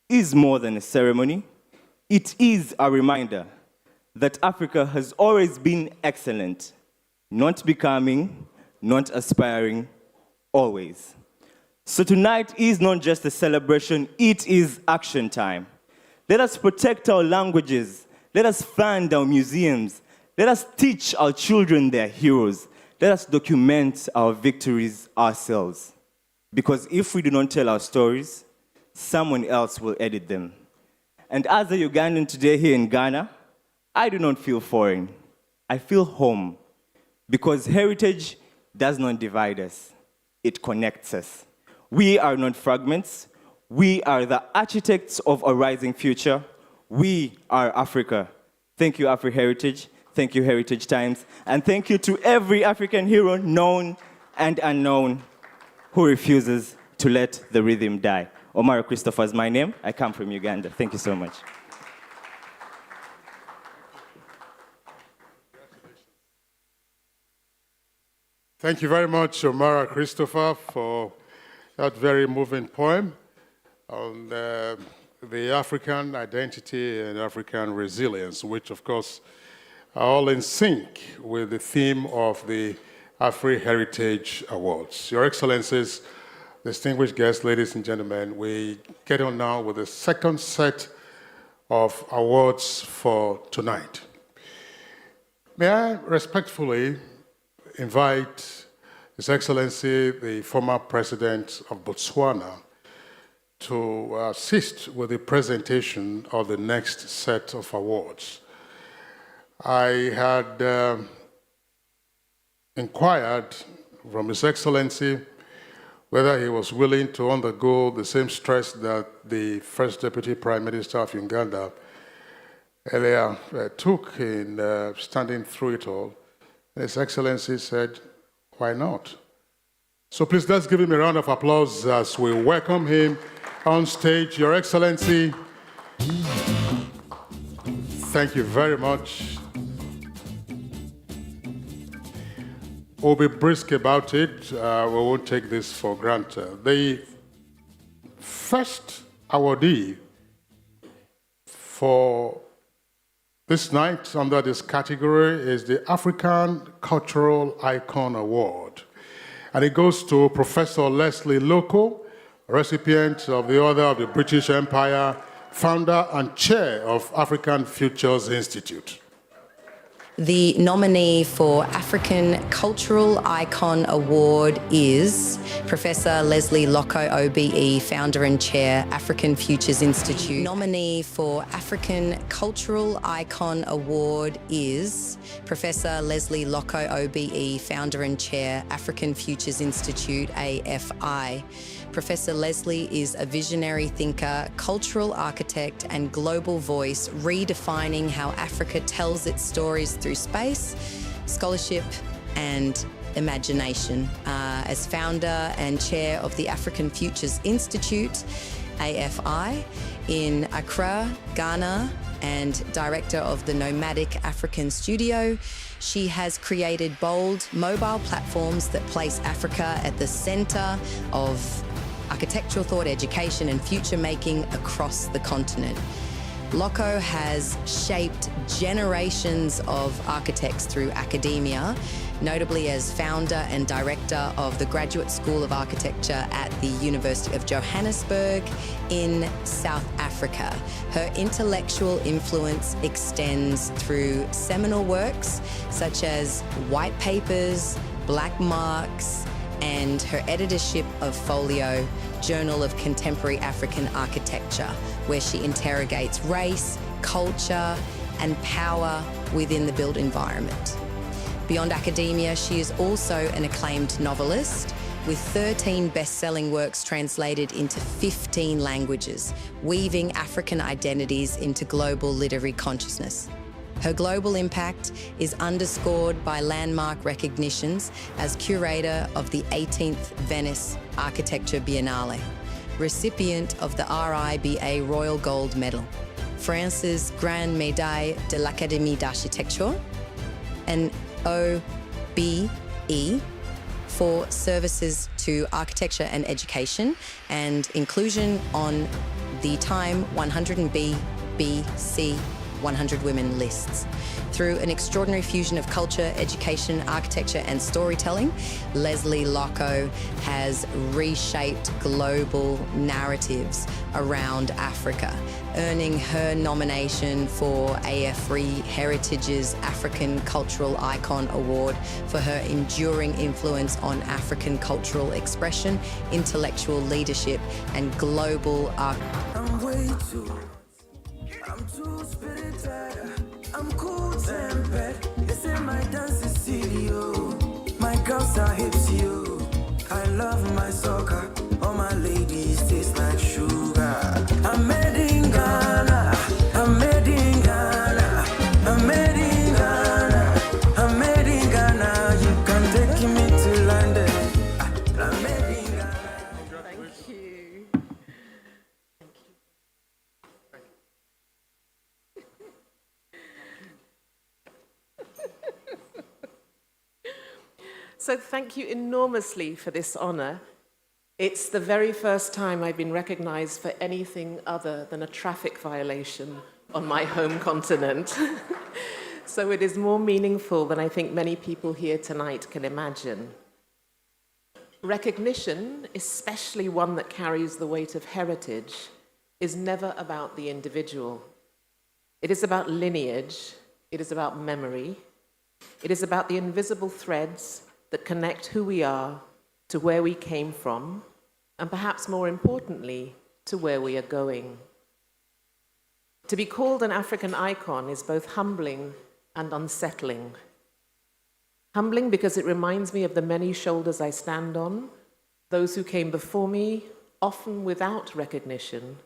is more than a ceremony. It is a reminder that Africa has always been excellent, not becoming, not aspiring, always. So tonight is not just a celebration, it is action time. Let us protect our languages. Let us fund our museums. Let us teach our children their heroes. Let us document our victories ourselves. Because if we do not tell our stories, someone else will edit them. And as a Ugandan today here in Ghana, I do not feel foreign. I feel home. Because heritage does not divide us. It connects us. We are not fragments. We are the architects of a rising future. We are Africa. Thank you, Afri-Heritage. Thank you, Heritage Times. And thank you to every African hero, known and unknown, who refuses to let the rhythm die. Omar Christopher is my name. I come from Uganda. Thank you so much. Thank you very much, Omara Christopher, for that very moving poem on the African identity and African resilience, which, of course, are all in sync with the theme of the Afri Heritage Awards. Your Excellencies, distinguished guests, ladies and gentlemen, we get on now with the second set of awards for tonight. May I respectfully invite His Excellency, the former President of Botswana, to assist with the presentation of the next set of awards. I had inquired from His Excellency whether he was willing to undergo the same stress that the first Deputy Prime Minister of Uganda earlier took in standing through it all. His Excellency said, why not? So please let's give him a round of applause as we welcome him on stage. Your Excellency, thank you very much. We'll be brisk about it. We won't take this for granted. The first awardee for this night under this category is the African Cultural Icon Award. And it goes to Professor Leslie Loko, recipient of the Order of the British Empire, founder and chair of African Futures Institute. The nominee for African Cultural Icon Award is Professor Leslie Loko, OBE, founder and chair, African Futures Institute. Nominee for African Cultural Icon Award is Professor Leslie Loko, OBE, founder and chair, African Futures Institute, AFI. Professor Leslie is a visionary thinker, cultural architect, and global voice, redefining how Africa tells its stories through space, scholarship, and imagination. As founder and chair of the African Futures Institute, AFI, in Accra, Ghana, and director of the Nomadic African Studio, she has created bold mobile platforms that place Africa at the center of architectural thought, education, and future making across the continent. Loko has shaped generations of architects through academia, notably as founder and director of the Graduate School of Architecture at the University of Johannesburg in South Africa. Her intellectual influence extends through seminal works such as White Papers, Black Marks, and her editorship of Folio, Journal of Contemporary African Architecture, where she interrogates race, culture, and power within the built environment. Beyond academia, she is also an acclaimed novelist with 13 best-selling works translated into 15 languages, weaving African identities into global literary consciousness. Her global impact is underscored by landmark recognitions as curator of the 18th Venice Architecture Biennale, recipient of the RIBA Royal Gold Medal, France's Grande Médaille de l'Académie d'Architecture, and OBE for services to architecture and education and inclusion on the Time 100B BC 100 Women lists. Through an extraordinary fusion of culture, education, architecture, and storytelling, Leslie Loko has reshaped global narratives around Africa, earning her nomination for AFRI Heritage's African Cultural Icon Award for her enduring influence on African cultural expression, intellectual leadership, and global architecture. I'm too spirited, I'm cool-tempered. This ain't my dance studio. My girls are hips, you. I love my soccer. All my ladies taste like sugar. I'm made in Ghana. I'm made in Ghana. I'm made in Ghana. I'm made in Ghana. You can take me to London. I'm made in Ghana. Thank you. So thank you enormously for this honor. It's the very first time I've been recognized for anything other than a traffic violation on my home continent. So it is more meaningful than I think many people here tonight can imagine. Recognition, especially one that carries the weight of heritage, is never about the individual. It is about lineage, it is about memory, it is about the invisible threads that connect who we are to where we came from, and perhaps more importantly, to where we are going. To be called an African icon is both humbling and unsettling. Humbling because it reminds me of the many shoulders I stand on, those who came before me, often without recognition,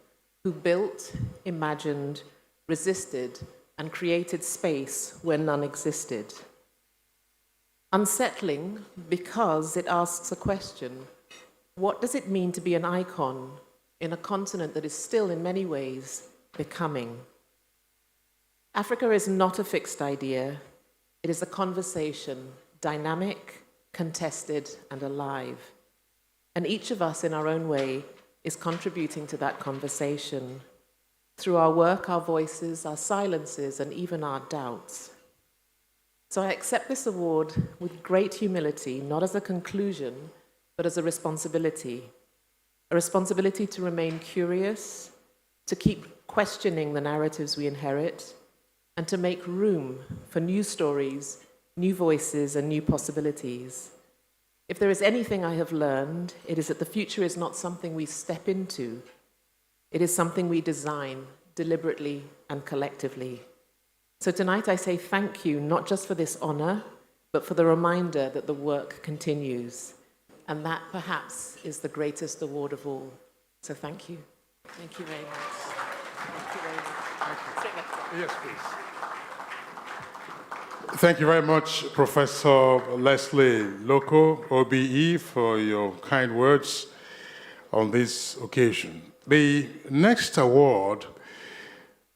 who built, imagined, resisted, and created space where none existed. Unsettling because it asks a question: what does it mean to be an icon in a continent that is still, in many ways, becoming? Africa is not a fixed idea. It is a conversation, dynamic, contested, and alive. And each of us, in our own way, is contributing to that conversation through our work, our voices, our silences, and even our doubts. So I accept this award with great humility, not as a conclusion, but as a responsibility to remain curious, to keep questioning the narratives we inherit, and to make room for new stories, new voices, and new possibilities. If there is anything I have learned, it is that the future is not something we step into. It is something we design deliberately and collectively. So tonight I say thank you, not just for this honor, but for the reminder that the work continues. And that perhaps is the greatest award of all. So thank you. Thank you very much. Thank you very much. Yes, please. Thank you very much, Professor Leslie Loko, OBE, for your kind words on this occasion. The next award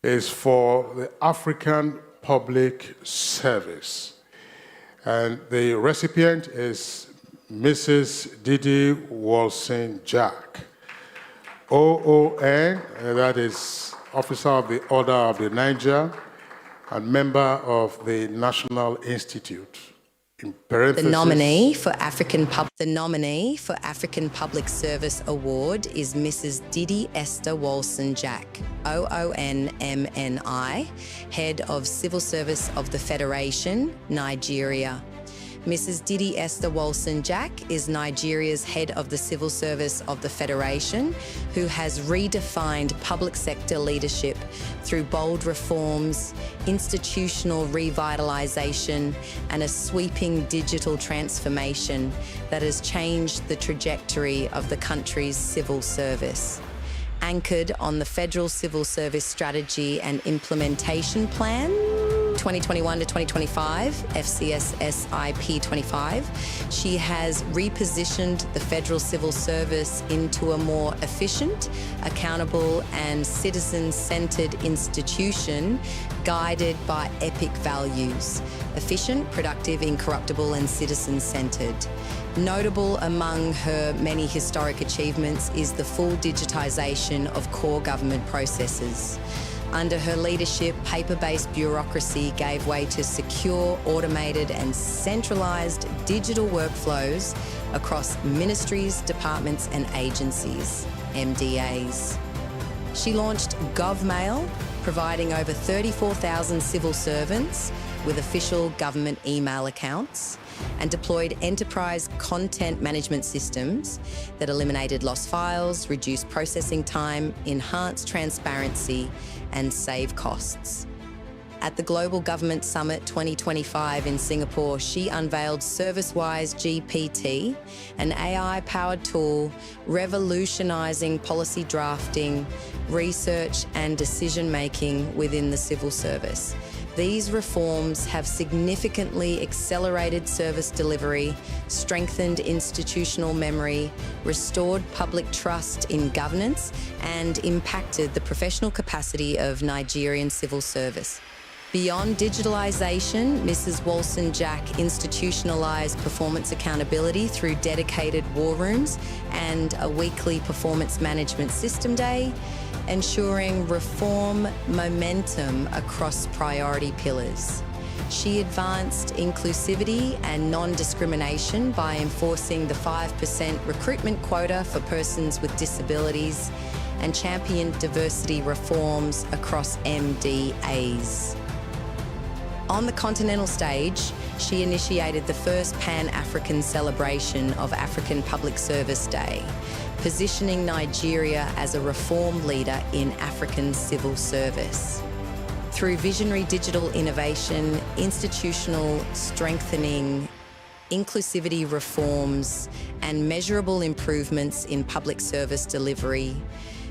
is for the African Public Service. And the recipient is Mrs. Didi Walson-Jack, OON, that is Officer of the Order of the Niger, and member of the National Institute. In parentheses, The nominee for African Public Service Award is Mrs. Didi Esther Walson-Jack, OONMNI, Head of Civil Service of the Federation, Nigeria. Mrs. Didi Esther Walson-Jack is Nigeria's head of the Civil Service of the Federation, who has redefined public sector leadership through bold reforms, institutional revitalization, and a sweeping digital transformation that has changed the trajectory of the country's civil service. Anchored on the Federal Civil Service Strategy and Implementation Plan, 2021 to 2025, FCSSIP 25, she has repositioned the federal civil service into a more efficient, accountable, and citizen-centered institution guided by EPIC values: efficient, productive, incorruptible, and citizen-centered. Notable among her many historic achievements is the full digitisation of core government processes. Under her leadership, paper-based bureaucracy gave way to secure, automated, and centralised digital workflows across ministries, departments, and agencies, MDAs. She launched GovMail, providing over 34,000 civil servants with official government email accounts, and deployed enterprise content management systems that eliminated lost files, reduced processing time, enhanced transparency, and save costs. At the Global Government Summit 2025 in Singapore, she unveiled ServiceWise GPT, an AI-powered tool revolutionising policy drafting, research, and decision-making within the civil service. These reforms have significantly accelerated service delivery, strengthened institutional memory, restored public trust in governance, and impacted the professional capacity of Nigerian civil service. Beyond digitalisation, Mrs. Walson-Jack institutionalised performance accountability through dedicated war rooms and a weekly performance management system day, ensuring reform momentum across priority pillars. She advanced inclusivity and non-discrimination by enforcing the 5% recruitment quota for persons with disabilities and championed diversity reforms across MDAs. On the continental stage, she initiated the first Pan-African celebration of African Public Service Day, positioning Nigeria as a reform leader in African civil service. Through visionary digital innovation, institutional strengthening, inclusivity reforms, and measurable improvements in public service delivery,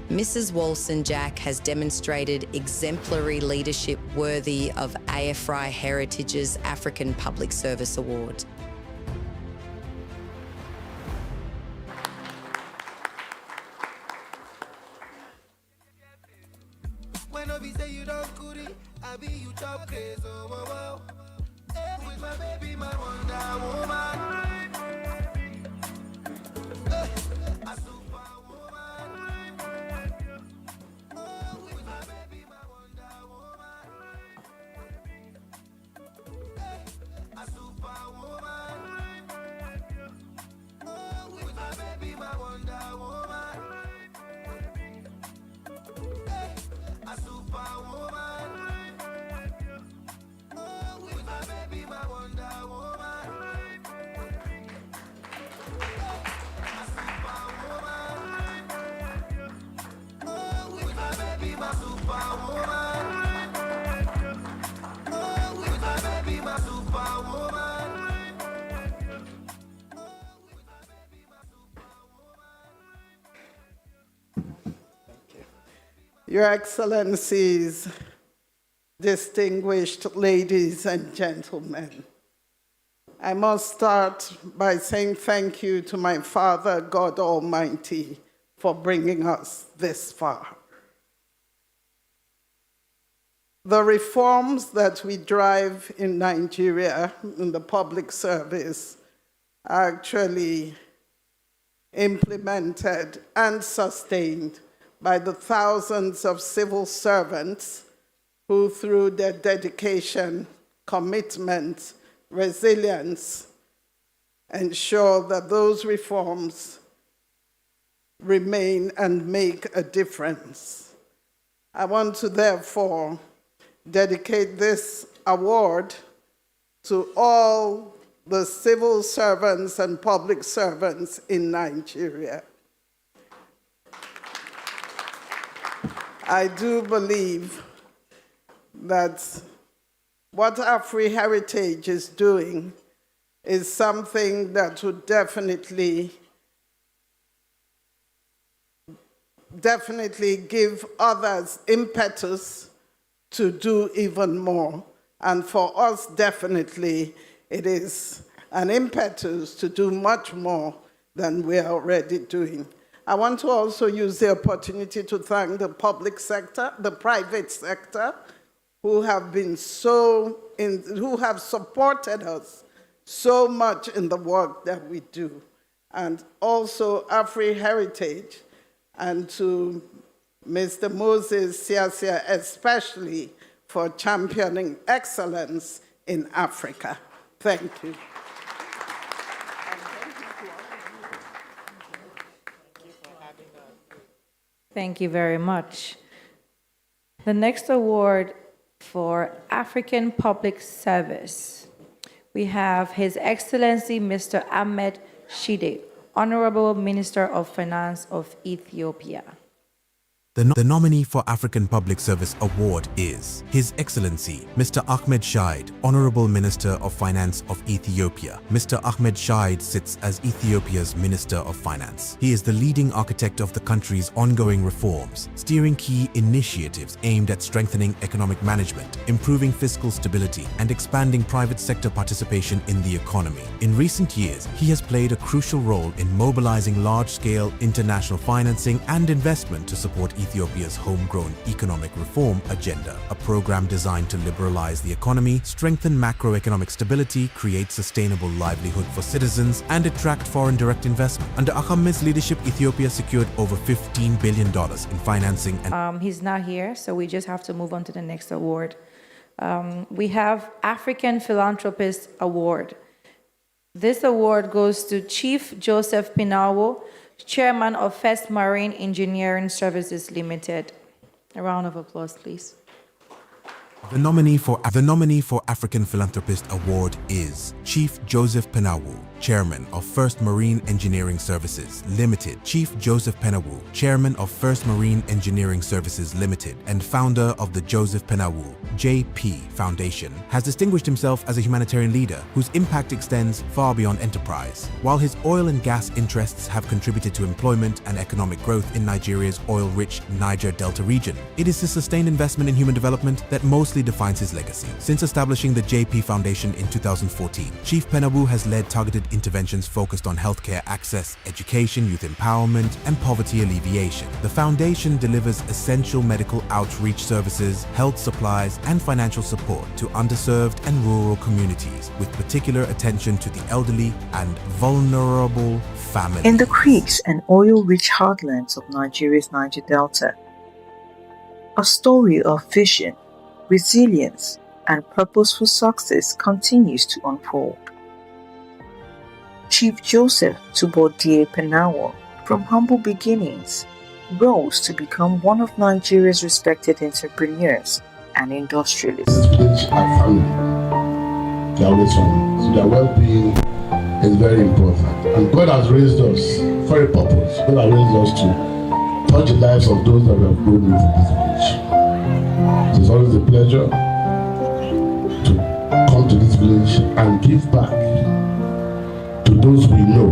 Mrs. Wolfson-Jack has demonstrated exemplary leadership worthy of AFRI Heritage's African Public Service Award. With my baby, my Wonder Woman. A superwoman. With my baby, my Wonder Woman. A superwoman. With my baby, my Wonder Woman. A superwoman. With my baby, my Wonder Woman. A superwoman. With my baby, my superwoman. With my baby, my superwoman. Your Excellencies, distinguished ladies and gentlemen, I must start by saying thank you to my Father, God Almighty, for bringing us this far. The reforms that we drive in Nigeria in the public service are actually implemented and sustained by the thousands of civil servants who, through their dedication, commitment, resilience, ensure that those reforms remain and make a difference. I want to therefore dedicate this award to all the civil servants and public servants in Nigeria. I do believe that what Afri Heritage is doing is something that would definitely give others impetus to do even more. And for us, definitely, it is an impetus to do much more than we are already doing. I want to also use the opportunity to thank the public sector, the private sector, who have been who have supported us so much in the work that we do. And also Afri Heritage, and to Mr. Moses Siasia especially for championing excellence in Africa. Thank you. Thank you very much. The next award for African Public Service, we have His Excellency Mr. Ahmed Shide, Honorable Minister of Finance of Ethiopia. The nominee for African Public Service Award is His Excellency Mr. Ahmed Shide, Honorable Minister of Finance of Ethiopia. Mr. Ahmed Shide sits as Ethiopia's Minister of Finance. He is the leading architect of the country's ongoing reforms, steering key initiatives aimed at strengthening economic management, improving fiscal stability, and expanding private sector participation in the economy. In recent years, he has played a crucial role in mobilizing large-scale international financing and investment to support Ethiopia's homegrown economic reform agenda, a program designed to liberalize the economy, strengthen macroeconomic stability, create sustainable livelihood for citizens, and attract foreign direct investment. Under Ahmed's leadership, Ethiopia secured over $15 billion in financing. He's not here, so we just have to move on to the next award. we have African Philanthropist Award. This award goes to Chief Joseph Pinawo, Chairman of First Marine Engineering Services Limited. A round of applause, please. The nominee for African Philanthropist Award is Chief Joseph Pinawo, Chairman of First Marine Engineering Services Limited. Chief Joseph Pinawo, Chairman of First Marine Engineering Services Limited and founder of the Joseph Pinawo JP Foundation, has distinguished himself as a humanitarian leader whose impact extends far beyond enterprise. While his oil and gas interests have contributed to employment and economic growth in Nigeria's oil-rich Niger Delta region, it is his sustained investment in human development that mostly defines his legacy. Since establishing the JP Foundation in 2014, Chief Pinawo has led targeted interventions focused on healthcare access, education, youth empowerment, and poverty alleviation. The foundation delivers essential medical outreach services, health supplies, and financial support to underserved and rural communities, with particular attention to the elderly and vulnerable families. In the creeks and oil-rich heartlands of Nigeria's Niger Delta, a story of vision, resilience, and purposeful success continues to unfold. Chief Joseph Tubodie Pinawo, from humble beginnings, rose to become one of Nigeria's respected entrepreneurs and industrialists. This village are family. They are always family. So their well-being is very important. And God has raised us for a purpose. God has raised us to touch the lives of those that we have grown into this village. It is always a pleasure to come to this village and give back to those we know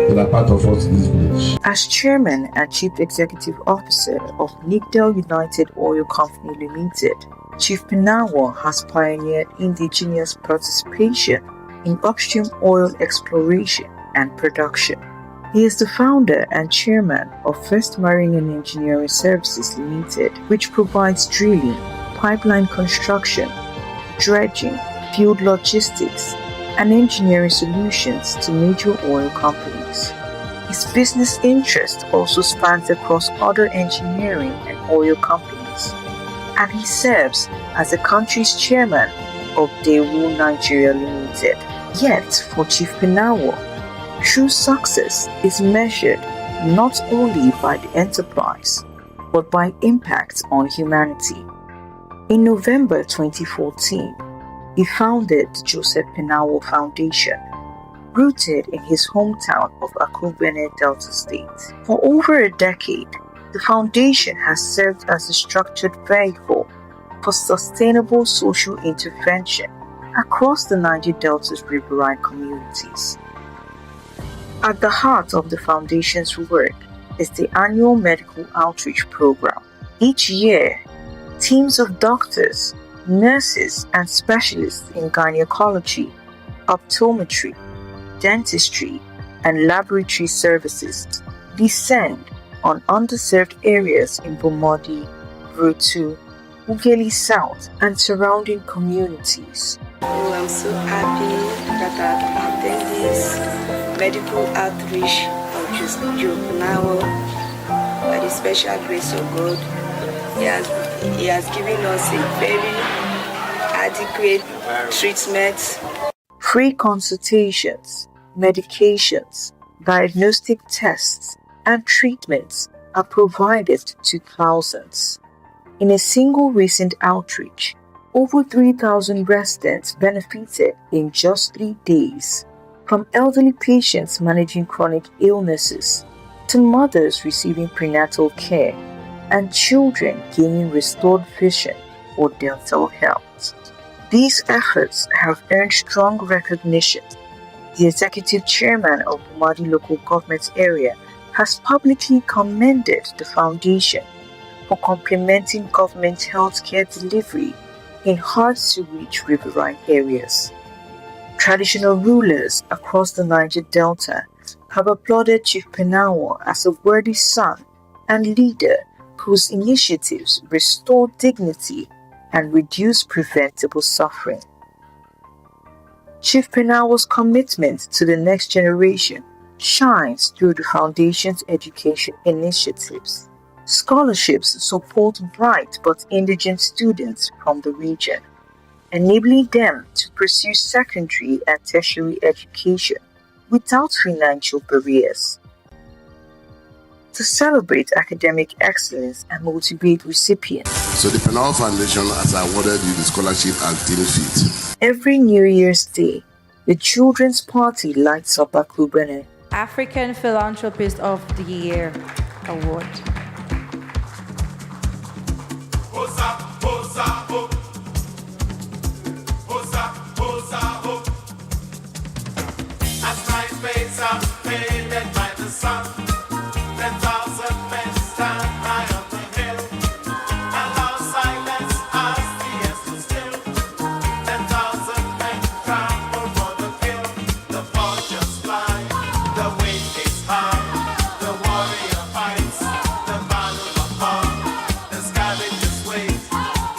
that are part of us in this village. As Chairman and Chief Executive Officer of Nigdel United Oil Company Limited, Chief Pinawo has pioneered indigenous participation in upstream oil exploration and production. He is the founder and chairman of First Marine and Engineering Services Limited, which provides drilling, pipeline construction, dredging, field logistics, and engineering solutions to major oil companies. His business interest also spans across other engineering and oil companies, and he serves as the country's chairman of Daewoo Nigeria Limited. Yet, for Chief Pinawo, true success is measured not only by the enterprise, but by impact on humanity. In November 2014, he founded the Joseph Pinawo Foundation, rooted in his hometown of Akubene, Delta State. For over a decade, the foundation has served as a structured vehicle for sustainable social intervention across the Niger Delta's riverine communities. At the heart of the foundation's work is the annual medical outreach program. Each year, teams of doctors, nurses, and specialists in gynecology, optometry, dentistry, and laboratory services descend on underserved areas in Bomodi, Rutu, Ugeli South, and surrounding communities. Oh, I'm so happy that I've attended this medical outreach of Joe Pinawo. By the special grace of God, He has given us a very adequate treatment. Free consultations, medications, diagnostic tests, and treatments are provided to thousands. In a single recent outreach, over 3,000 residents benefited in just 3 days, from elderly patients managing chronic illnesses to mothers receiving prenatal care and children gaining restored vision or dental health. These efforts have earned strong recognition. The executive chairman of Bomadi local government area has publicly commended the foundation for complementing government healthcare delivery in hard-to-reach riverine areas. Traditional rulers across the Niger Delta have applauded Chief Pinawo as a worthy son and leader whose initiatives restore dignity and reduce preventable suffering. Chief Pinawo's commitment to the next generation shines through the Foundation's education initiatives. Scholarships support bright but indigent students from the region, enabling them to pursue secondary and tertiary education without financial barriers. To celebrate academic excellence and motivate recipients. So the Penal Foundation has awarded you the scholarship as deemed fit. Every New Year's Day, the Children's Party lights up Akubene. African Philanthropist of the Year Award. As my face up, faded by the sun. 10,000 men stand high on the hill. Allow silence as the years to still. 10,000 men trample for the kill. The vultures fly, the wind is high. The warrior fights, the battle of power. The scavengers wait,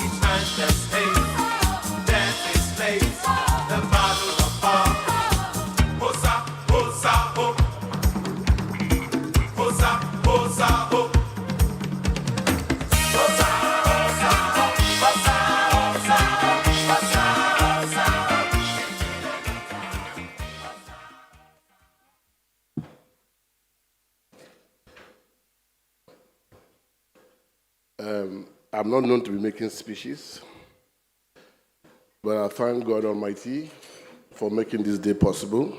each man does hate. Death is late, the battle of power. Hosa, hosa, ho. Hosa, hosa, ho. Hosa, hosa, ho. Hosa, hosa, ho. Hosa, hosa, I'm not known to be making speeches, but I thank God Almighty for making this day possible.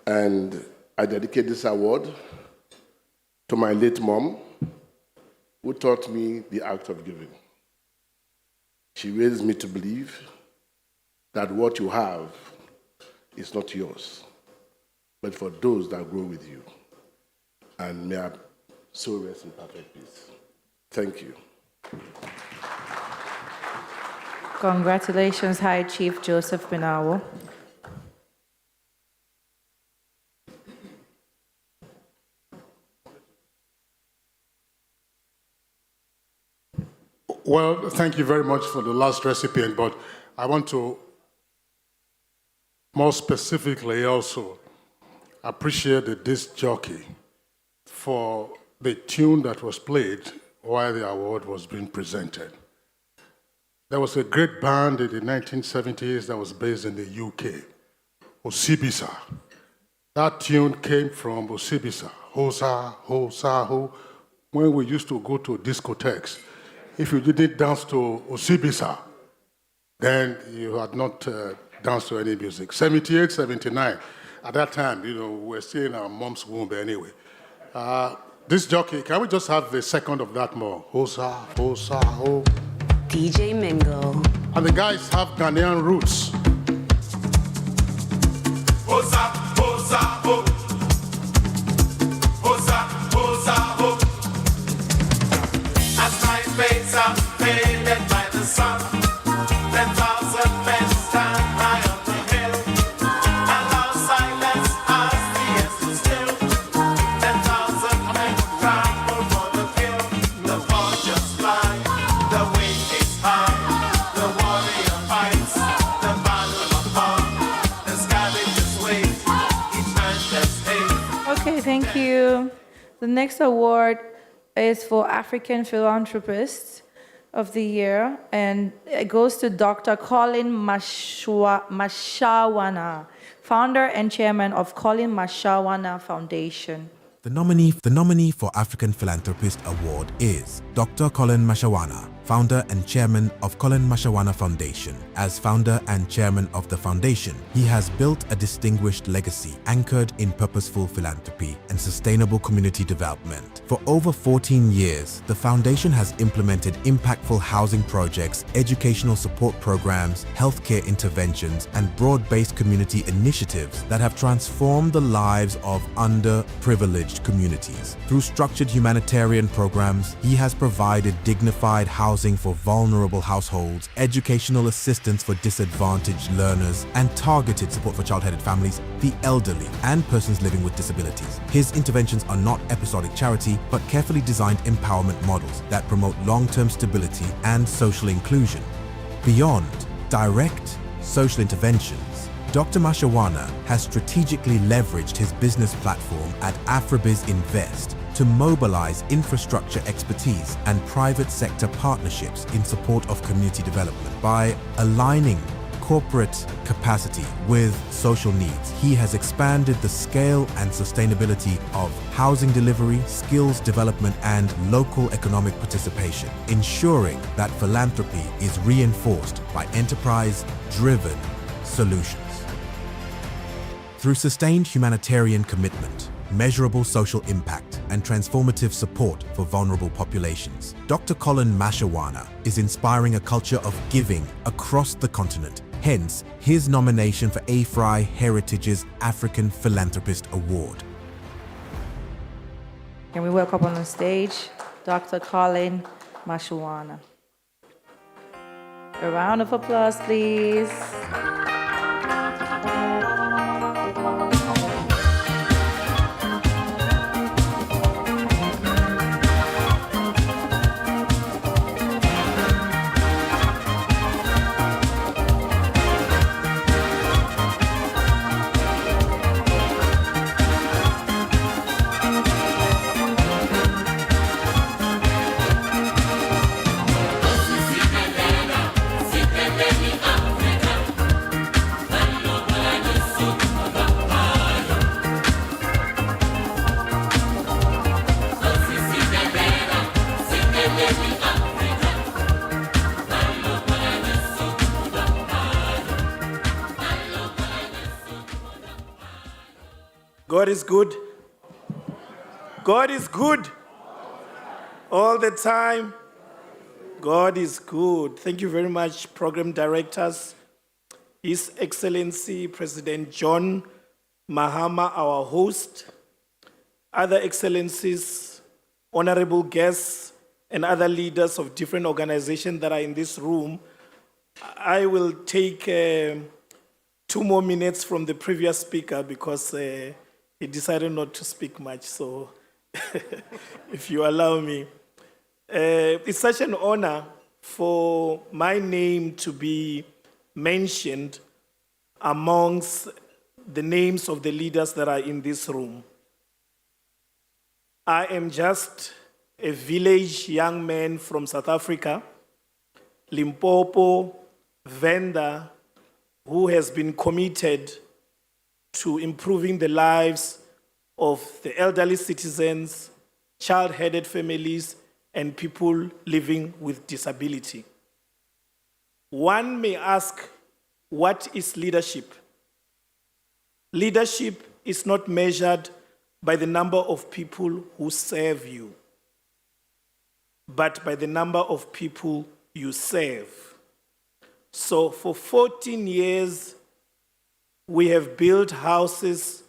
And I dedicate this award to my late mom, who taught me the act of giving. She raised me to believe that what you have is not yours, but for those that grow with you. And may I so rest in perfect peace. Thank you. Congratulations, High Chief Joseph Benawo. Well, thank you very much for the last recipient, but I want to more specifically also appreciate the disc jockey for the tune that was played while the award was being presented. There was a great band in the 1970s that was based in the UK, Osibisa. That tune came from Osibisa, Hosa, Hosa, Ho. When we used to go to discotheques, if you didn't dance to Osibisa, then you had not danced to any music. 78, 79, at that time, we were still in our mom's womb anyway. This jockey, can we just have the second of that more? Hosa, Hosa, Ho. DJ Mingle. And the guys have Ghanaian roots. hosa, hosa, ho. Hosa, hosa, ho. As my face up, faded by the sun. 10,000 men stand high on the hill. Allow silence as the years to still. 10,000 men trample for the kill. The vultures fly, the wind is high. The warrior fights, the battle of power. The scavengers wait, each man does hate. Okay, thank you. The next award is for African Philanthropist of the Year, and it goes to Dr. Colin Mashawana, founder and chairman of Colin Mashawana Foundation. The nominee for African Philanthropist Award is Dr. Colin Mashawana, founder and chairman of Colin Mashawana Foundation. As founder and chairman of the foundation, he has built a distinguished legacy anchored in purposeful philanthropy and sustainable community development. For over 14 years, the foundation has implemented impactful housing projects, educational support programs, healthcare interventions, and broad-based community initiatives that have transformed the lives of underprivileged communities. Through structured humanitarian programs, he has provided dignified housing for vulnerable households, educational assistance for disadvantaged learners, and targeted support for child-headed families, the elderly, and persons living with disabilities. His interventions are not episodic charity, but carefully designed empowerment models that promote long-term stability and social inclusion. Beyond direct social interventions, Dr. Mashawana has strategically leveraged his business platform at AfriBiz Invest to mobilize infrastructure expertise and private sector partnerships in support of community development. By aligning corporate capacity with social needs, he has expanded the scale and sustainability of housing delivery, skills development, and local economic participation, ensuring that philanthropy is reinforced by enterprise-driven solutions. Through sustained humanitarian commitment, measurable social impact, and transformative support for vulnerable populations, Dr. Colin Mashawana is inspiring a culture of giving across the continent, hence his nomination for AFRI Heritage's African Philanthropist Award. Can we welcome on the stage Dr. Colin Mashawana? A round of applause, please. God is good. God is good. All the time. God is good. Thank you very much, program directors, His Excellency President John Mahama, our host, other excellencies, honorable guests, and other leaders of different organizations that are in this room. I will take 2 more minutes from the previous speaker because he decided not to speak much, so if you allow me. It's such an honor for my name to be mentioned amongst the names of the leaders that are in this room. I am just a village young man from South Africa, Limpopo, Venda, who has been committed to improving the lives of the elderly citizens, child-headed families, and people living with disability. One may ask, what is leadership? Leadership is not measured by the number of people who serve you, but by the number of people you serve. So for 14 years, we have built houses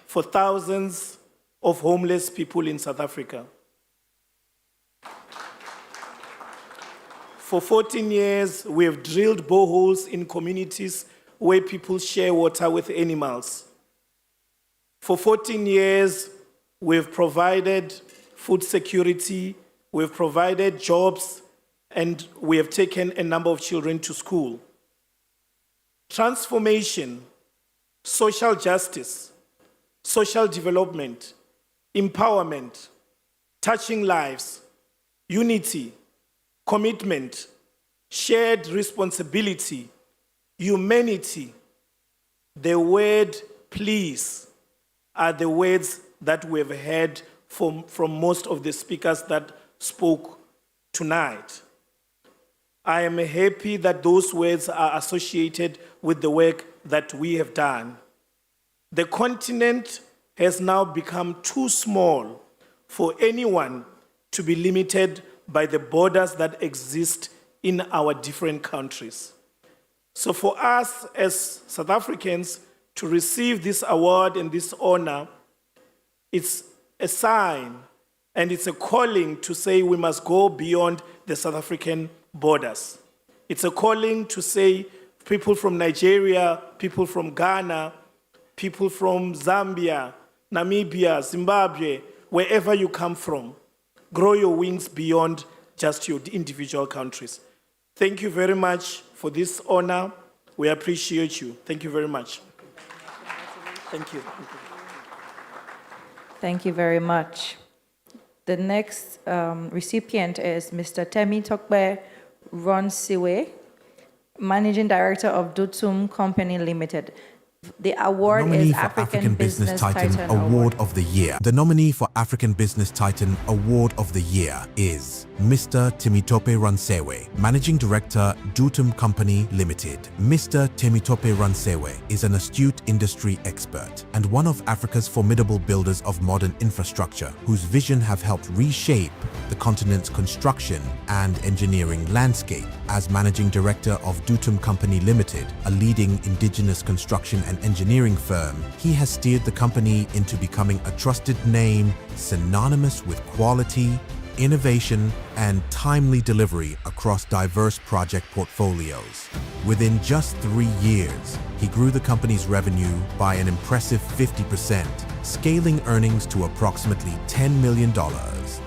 for thousands of homeless people in South Africa. For 14 years, we have drilled boreholes in communities where people share water with animals. For 14 years, we've provided food security, we've provided jobs, and we have taken a number of children to school. Transformation, social justice, social development, empowerment, touching lives, unity, commitment, shared responsibility, humanity. The word please are the words that we've heard from most of the speakers that spoke tonight. I am happy that those words are associated with the work that we have done. The continent has now become too small for anyone to be limited by the borders that exist in our different countries. So for us as South Africans to receive this award and this honor, it's a sign and it's a calling to say we must go beyond the South African borders. It's a calling to say people from Nigeria, people from Ghana, people from Zambia, Namibia, Zimbabwe, wherever you come from, grow your wings beyond just your individual countries. Thank you very much for this honor. We appreciate you. Thank you very much. Thank you very much. The next recipient is Mr. Temitope Ronsiwe, Managing Director of Dutum Company Limited. The award Nominee is for African Business Titan Award of the Year. The nominee for African Business Titan Award of the Year is Mr. Temitope Ransewe, Managing Director, Dutum Company Limited. Mr. Temitope Ransewe is an astute industry expert and one of Africa's formidable builders of modern infrastructure whose vision have helped reshape the continent's construction and engineering landscape. As Managing Director of Dutum Company Limited, a leading indigenous construction and engineering firm, he has steered the company into becoming a trusted name synonymous with quality, innovation, and timely delivery across diverse project portfolios. Within just 3 years, he grew the company's revenue by an impressive 50%, scaling earnings to approximately $10 million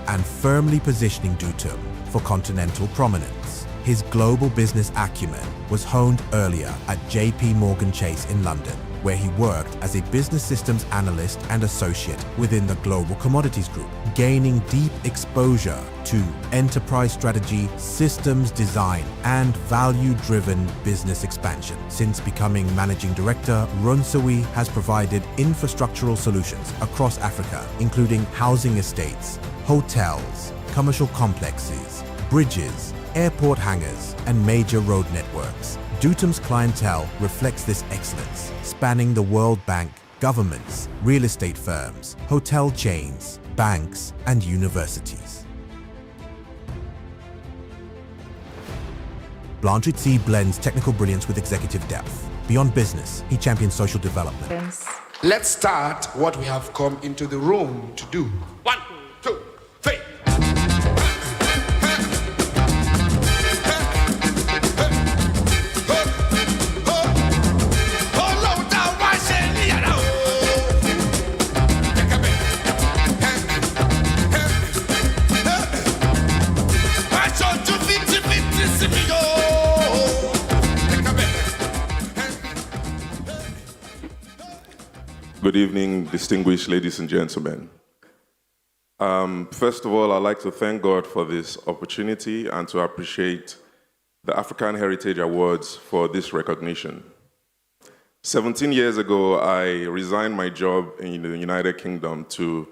and firmly positioning Dutum for continental prominence. His global business acumen was honed earlier at JP Morgan Chase in London, where he worked as a business systems analyst and associate within the Global Commodities Group, gaining deep exposure to enterprise strategy, systems design, and value-driven business expansion. Since becoming managing director, Runsawi has provided infrastructural solutions across Africa, including housing estates, hotels, commercial complexes, bridges, airport hangars, and major road networks. Dutum's clientele reflects this excellence, spanning the World Bank, governments, real estate firms, hotel chains, banks, and universities. Blanchard C blends technical brilliance with executive depth. Beyond business, he champions social development. Let's start what we have come into the room to do. 1, 2, 3. Good evening, distinguished ladies and gentlemen. First of all, I'd like to thank God for this opportunity and to appreciate the African Heritage Awards for this recognition. 17 years ago, I resigned my job in the United Kingdom to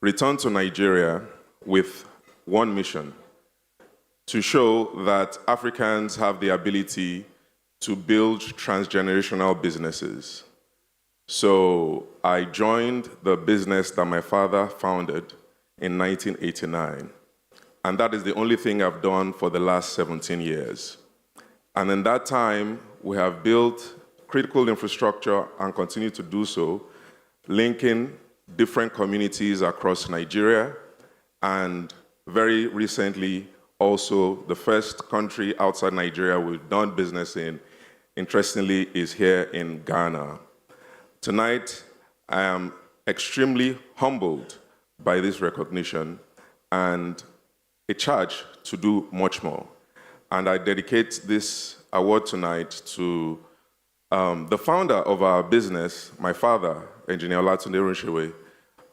return to Nigeria with one mission: to show that Africans have the ability to build transgenerational businesses. So I joined the business that my father founded in 1989. And that is the only thing I've done for the last 17 years. And in that time, we have built critical infrastructure and continue to do so, linking different communities across Nigeria, and very recently, also the first country outside Nigeria we've done business in, interestingly, is here in Ghana. Tonight, I am extremely humbled by this recognition and a charge to do much more. And I dedicate this award tonight to the founder of our business, my father, Engineer Olatunde Runshewe,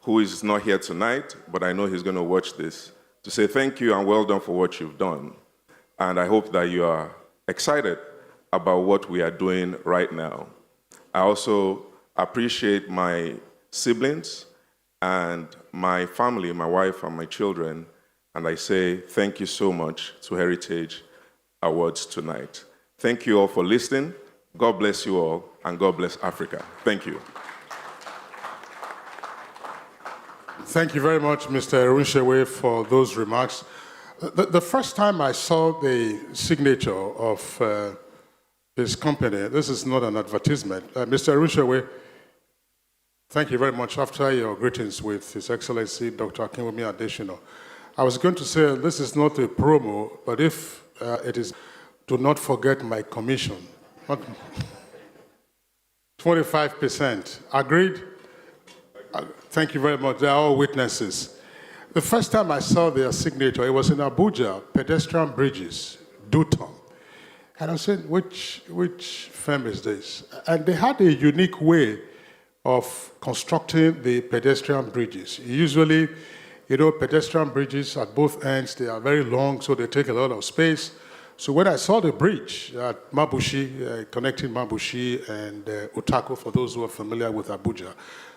who is not here tonight, but I know he's going to watch this, to say thank you and well done for what you've done. And I hope that you are excited about what we are doing right now. I also appreciate my siblings and my family, my wife and my children, and I say thank you so much to Heritage Awards tonight. Thank you all for listening. God bless you all, and God bless Africa. Thank you. Thank you very much, Mr. Runshewe, for those remarks. The first time I saw the signature of his company, this is not an advertisement. Mr. Runshewe, thank you very much. After your greetings with His Excellency Dr. Akinwumi Adesina, I was going to say this is not a promo, but if it is, do not forget my commission. 25%. Agreed? Thank you very much. They are all witnesses. The first time I saw their signature, it was in Abuja, pedestrian bridges, Dutum. And I said, which firm is this? And they had a unique way of constructing the pedestrian bridges. Usually, You know, pedestrian bridges at both ends, they are very long, so they take a lot of space. So when I saw the bridge at Mabushi, connecting Mabushi and Utako, for those who are familiar with Abuja,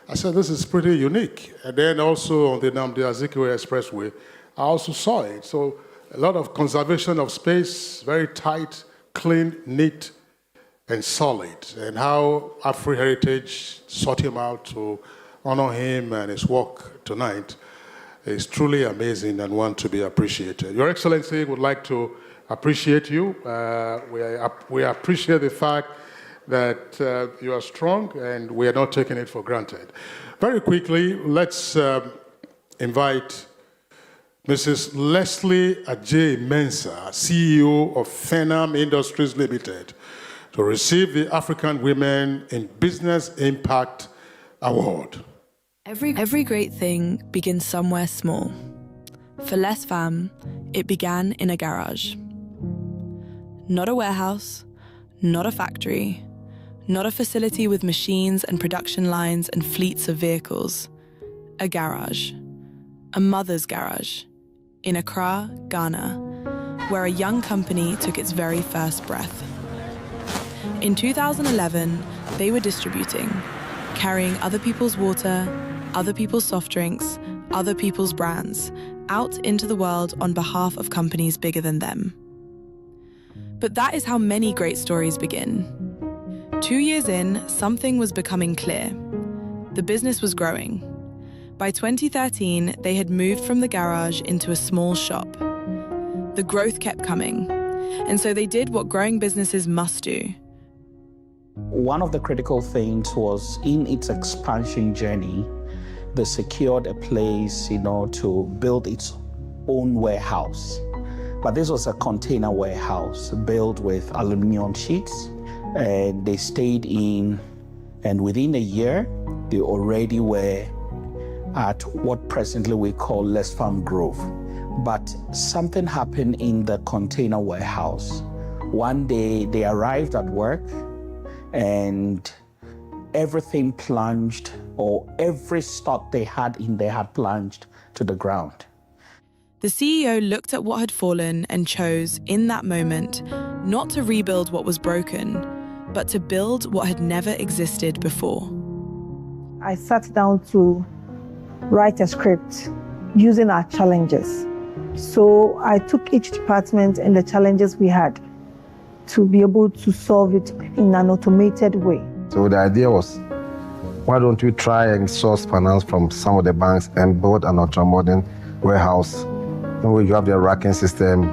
I said, this is pretty unique. And then also on the Nnamdi Azikiwe Expressway, I also saw it. So a lot of conservation of space, very tight, clean, neat, and solid. And how Afri Heritage sought him out to honor him and his work tonight is truly amazing and one to be appreciated. Your Excellency would like to appreciate you. We appreciate the fact that you are strong, and we are not taking it for granted. Very quickly, let's invite Mrs. Leslie Ajay-Mensah, CEO of Fenam Industries Limited, to receive the African Women in Business Impact Award. Every great thing begins somewhere small. For Les Femmes, it began in a garage. Not a warehouse, not a factory, not a facility with machines and production lines and fleets of vehicles. A garage. A mother's garage. In Accra, Ghana, where a young company took its very first breath. In 2011, they were distributing, carrying other people's water, other people's soft drinks, other people's brands, out into the world on behalf of companies bigger than them. But that is how many great stories begin. 2 years in, something was becoming clear. The business was growing. By 2013, they had moved from the garage into a small shop. The growth kept coming, and so they did what growing businesses must do. One of the critical things was in its expansion journey, they secured a place, to build its own warehouse. But this was a container warehouse built with aluminum sheets, and they stayed in, and within a year, they already were at what presently we call Les Femmes Grove. But something happened in the container warehouse. One day they arrived at work and everything plunged, or every stock they had in there had plunged to the ground. The CEO looked at what had fallen and chose, in that moment, not to rebuild what was broken, but to build what had never existed before. I sat down to write a script using our challenges. So I took each department and the challenges we had to be able to solve it in an automated way. So the idea was, why don't we try and source finance from some of the banks and build an ultra-modern warehouse where you have the racking system,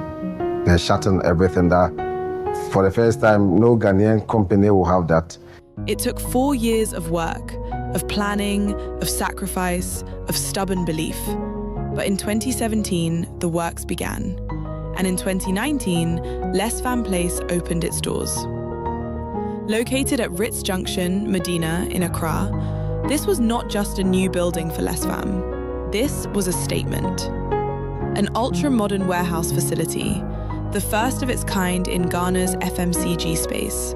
the shuttle, everything that for the first time, no Ghanaian company will have that. It took 4 years of work, of planning, of sacrifice, of stubborn belief. But in 2017, the works began. And in 2019, Les Femmes Place opened its doors. Located at Ritz Junction, Medina, in Accra, this was not just a new building for Les Femmes. This was a statement. An ultra-modern warehouse facility, the first of its kind in Ghana's FMCG space.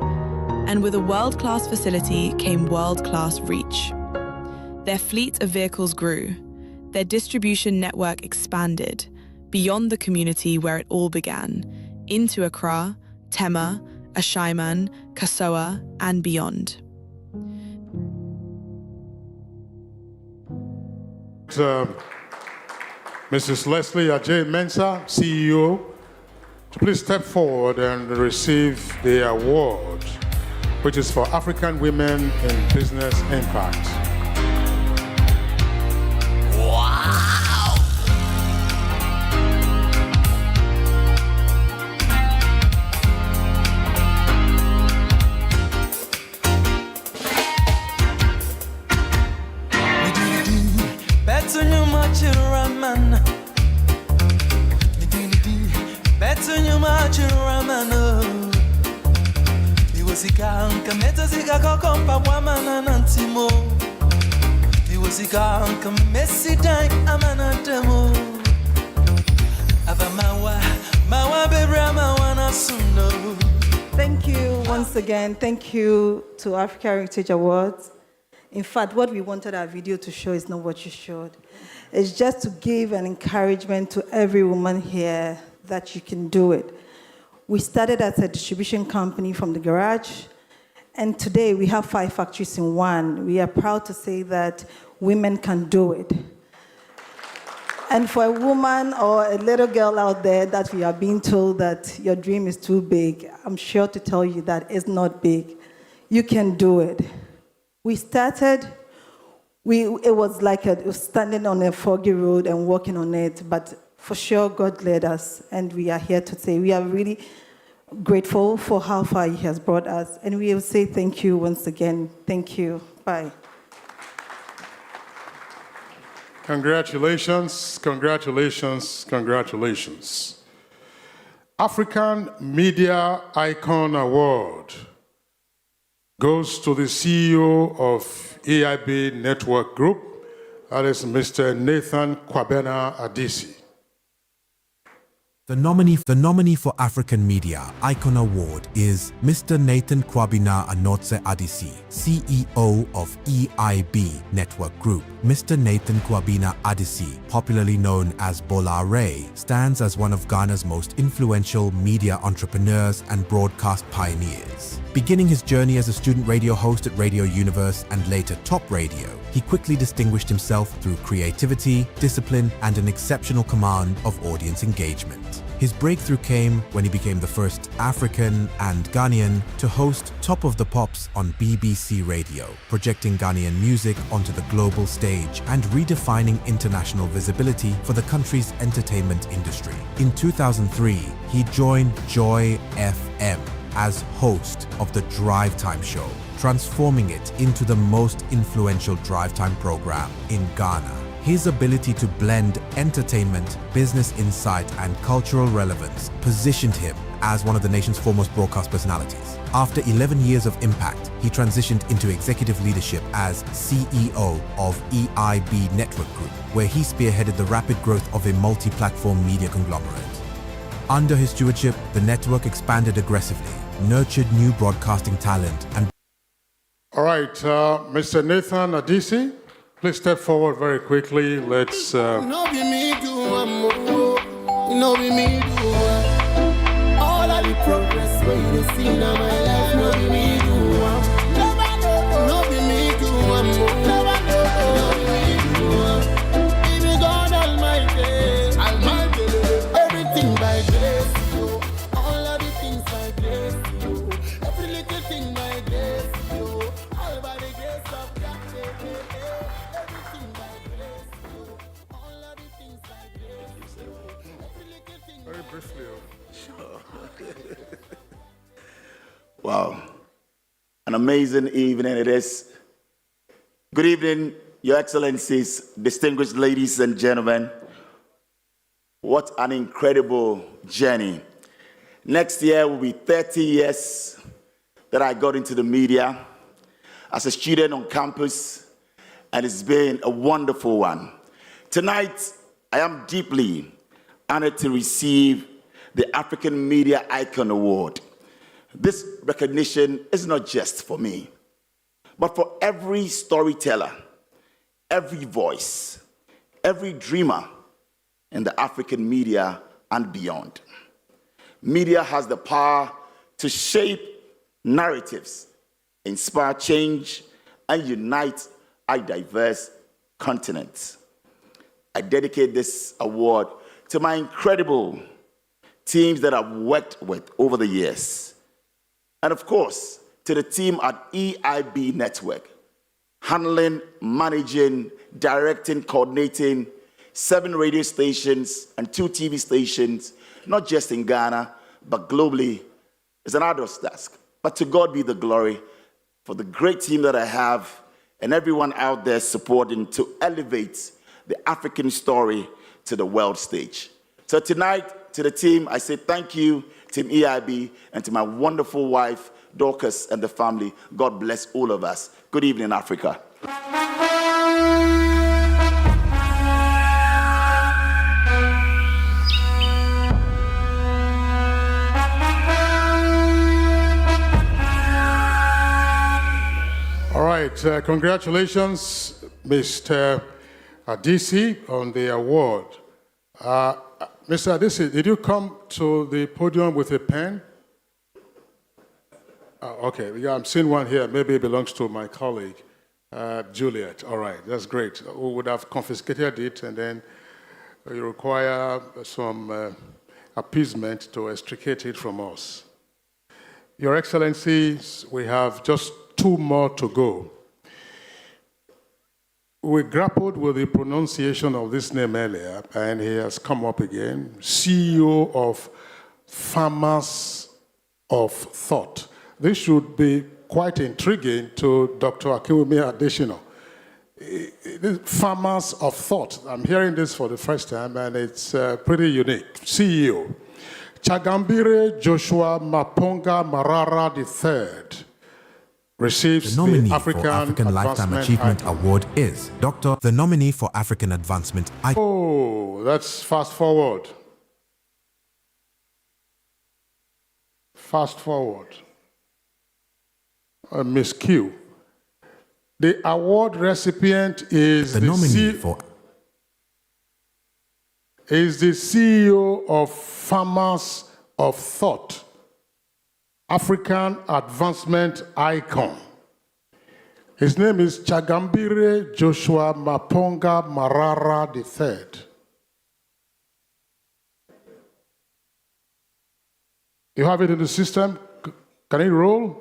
And with a world-class facility came world-class reach. Their fleet of vehicles grew. Their distribution network expanded beyond the community where it all began, into Accra, Tema, Ashaiman, Kasoa, and beyond. Mrs. Leslie Ajay-Mensah, CEO, to please step forward and receive the award, which is for African Women in Business Impact. Wow! Better you much raman. Better you much raman. Iwosika kameta zika kokompa wamana nantimo. Iwosika kamesi dai amana demo. Avamawa mawa bebrama wana suno. Thank you once again. Thank you to Africa Heritage Awards. In fact, what we wanted our video to show is not what you showed. is just to give an encouragement to every woman here that you can do it. We started as a distribution company from the garage, and today we have 5 factories in one. We are proud to say that women can do it. And for a woman or a little girl out there that we are being told that your dream is too big, I'm sure to tell you that it's not big. You can do it. We started, it was like standing on a foggy road and walking on it, but for sure God led us, and we are here to say we are really grateful for how far He has brought us, and we will say thank you once again. Thank you. Bye. Congratulations, congratulations, congratulations. African Media Icon Award goes to the CEO of EIB Network Group, that is Mr. Nathan Kwabena Adisi. The nominee for African Media Icon Award is Mr. Nathan Kwabena Anotse Adisi, CEO of EIB Network Group. Mr. Nathan Kwabena Adisi, popularly known as Bola Ray, stands as one of Ghana's most influential media entrepreneurs and broadcast pioneers. Beginning his journey as a student radio host at Radio Universe and later Top Radio, he quickly distinguished himself through creativity, discipline, and an exceptional command of audience engagement. His breakthrough came when he became the first African and Ghanaian to host Top of the Pops on BBC Radio, projecting Ghanaian music onto the global stage and redefining international visibility for the country's entertainment industry. In 2003, he joined Joy FM as host of the Drive Time Show, transforming it into the most influential drive time program in Ghana. His ability to blend entertainment, business insight, and cultural relevance positioned him as one of the nation's foremost broadcast personalities. After 11 years of impact, he transitioned into executive leadership as CEO of EIB Network Group, where he spearheaded the rapid growth of a multi-platform media conglomerate. Under his stewardship, the network expanded aggressively, nurtured new broadcasting talent, and... All right, Mr. Nathan Adisi, please step forward very quickly. Let's... No be me do no be me do all of the progress where you see in my life. No be me do no be me do no be me do. Give me God Almighty, everything by grace. All of the things by grace. Every little thing by grace. All by the grace of God. Everything by grace. All of the things by grace. Every little thing. Very briefly. Sure. Wow. An amazing evening it is. Good evening, Your Excellencies, distinguished ladies and gentlemen. What an incredible journey. Next year will be 30 years that I got into the media as a student on campus, and it's been a wonderful one. Tonight, I am deeply honored to receive the African Media Icon Award. This recognition is not just for me, but for every storyteller, every voice, every dreamer in the African media and beyond. Media has the power to shape narratives, inspire change, and unite our diverse continents. I dedicate this award to my incredible teams that I've worked with over the years. And of course, to the team at EIB Network, handling, managing, directing, coordinating 7 radio stations and 2 TV stations, not just in Ghana, but globally, is an arduous task. But to God be the glory for the great team that I have and everyone out there supporting to elevate the African story to the world stage. So tonight, to the team, I say thank you, Team EIB, and to my wonderful wife, Dorcas, and the family. God bless all of us. Good evening, Africa. All right, congratulations, Mr. DC on the award. Mr. Adisi, did you come to the podium with a pen? Okay, yeah, I'm seeing one here. Maybe it belongs to my colleague, Juliet. All right, that's great. We would have confiscated it, and then you require some appeasement to extricate it from us. Your Excellencies, we have just 2 more to go. We grappled with the pronunciation of this name earlier, and he has come up again. CEO of Farmers of Thought. This should be quite intriguing to Dr. Akinwumi Adesina. Farmers of Thought. I'm hearing this for the first time, and it's pretty unique. CEO. Chagambire Joshua Maponga Marara III receives the nominee the African for African Lifetime Achievement Award is Dr. The nominee for African Advancement. Oh, that's fast forward. Fast forward. Miss Q. The award recipient is the nominee for is the CEO of Farmers of Thought, African Advancement Icon. His name is Chagambire Joshua Maponga Marara III. You have it in the system? Can it roll?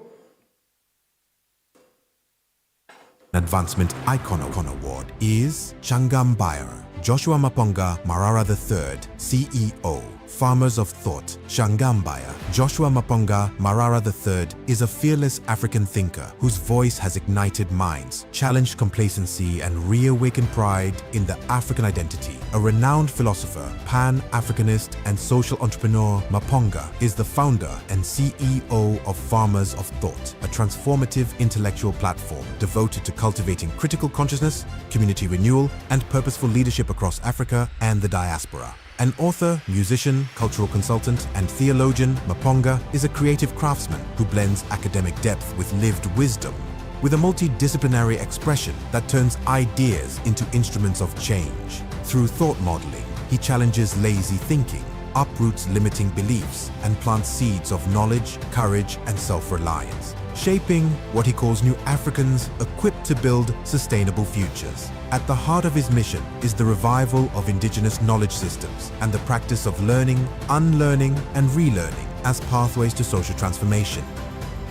Advancement Icon Award is Changambire Joshua Maponga Marara III, CEO, Farmers of Thought, Changambire. Joshua Maponga Marara III is a fearless African thinker whose voice has ignited minds, challenged complacency, and reawakened pride in the African identity. A renowned philosopher, Pan-Africanist, and social entrepreneur, Maponga is the founder and CEO of Farmers of Thought, a transformative intellectual platform devoted to cultivating critical consciousness, community renewal, and purposeful leadership across Africa and the diaspora. An author, musician, cultural consultant, and theologian, Maponga is a creative craftsman who blends academic depth with lived wisdom. With a multidisciplinary expression that turns ideas into instruments of change. Through thought modeling, he challenges lazy thinking, uproots limiting beliefs, and plants seeds of knowledge, courage, and self-reliance, shaping what he calls new Africans equipped to build sustainable futures. At the heart of his mission is the revival of indigenous knowledge systems and the practice of learning, unlearning, and relearning as pathways to social transformation.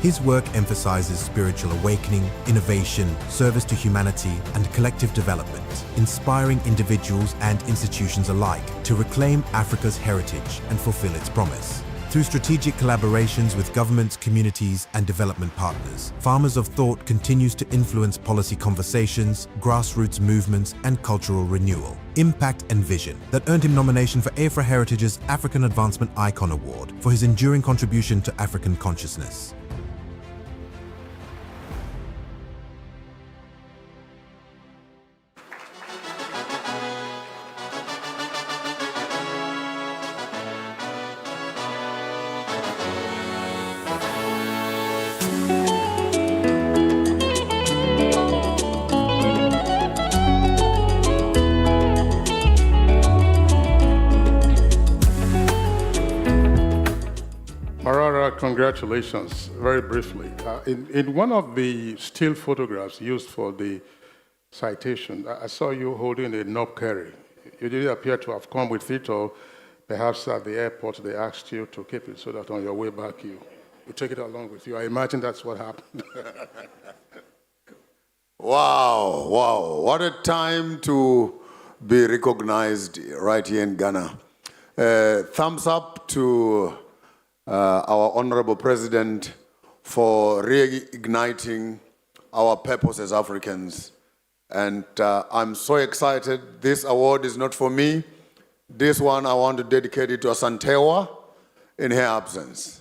His work emphasizes spiritual awakening, innovation, service to humanity, and collective development, inspiring individuals and institutions alike to reclaim Africa's heritage and fulfill its promise. Through strategic collaborations with governments, communities, and development partners, Farmers of Thought continues to influence policy conversations, grassroots movements, and cultural renewal, impact and vision that earned him nomination for Afro Heritage's African Advancement Icon Award for his enduring contribution to African consciousness. Congratulations. Very briefly, in one of the still photographs used for the citation, I saw you holding a knob curry. You didn't appear to have come with it, or perhaps at the airport they asked you to keep it so that on your way back you take it along with you. I imagine that's what happened. Wow, wow. What a time to be recognized right here in Ghana. Thumbs up to our Honorable President for reigniting our purpose as Africans. And I'm so excited. This award is not for me. This one I want to dedicate it to Asantewa in her absence.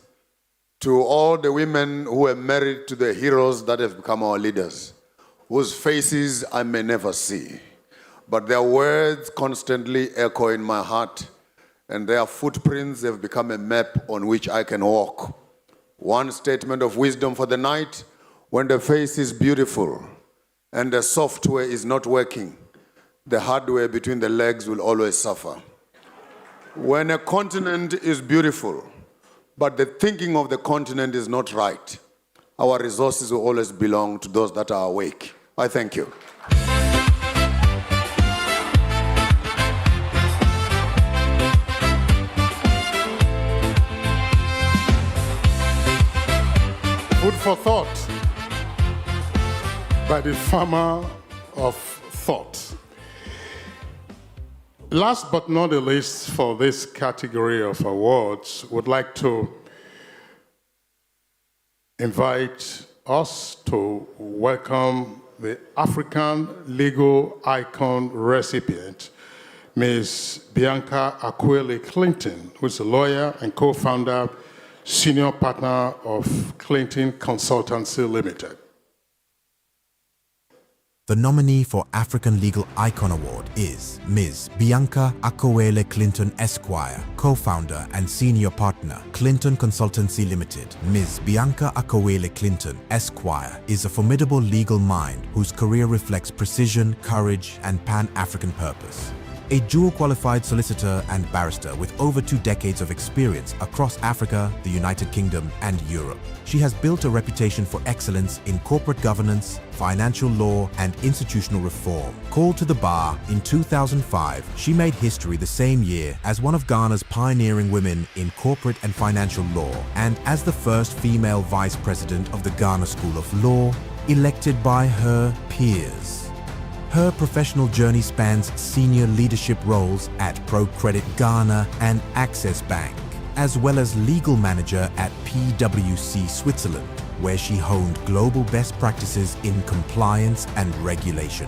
To all the women who are married to the heroes that have become our leaders, whose faces I may never see, but their words constantly echo in my heart, and their footprints have become a map on which I can walk. One statement of wisdom for the night: when the face is beautiful and the software is not working, the hardware between the legs will always suffer. When a continent is beautiful, but the thinking of the continent is not right, our resources will always belong to those that are awake. I thank you. Food for thought by the farmer of thought. Last but not the least for this category of awards, would like to invite us to welcome the African Legal Icon recipient, Ms. Bianca Akwele Clinton, who is a lawyer and co-founder, senior partner of Clinton Consultancy Limited. The nominee for African Legal Icon Award is Ms. Bianca Akwele Clinton Esquire, co-founder and senior partner, Clinton Consultancy Limited. Ms. Bianca Akwele Clinton Esquire is a formidable legal mind whose career reflects precision, courage, and pan-African purpose. A dual-qualified solicitor and barrister with over 2 decades of experience across Africa, the United Kingdom, and Europe. She has built a reputation for excellence in corporate governance, financial law, and institutional reform. Called to the bar in 2005, she made history the same year as one of Ghana's pioneering women in corporate and financial law, and as the first female vice president of the Ghana School of Law, elected by her peers. Her professional journey spans senior leadership roles at ProCredit Ghana and Access Bank, as well as legal manager at PwC Switzerland, where she honed global best practices in compliance and regulation.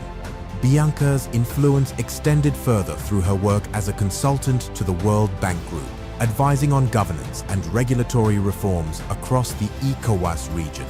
Bianca's influence extended further through her work as a consultant to the World Bank Group, advising on governance and regulatory reforms across the ECOWAS region.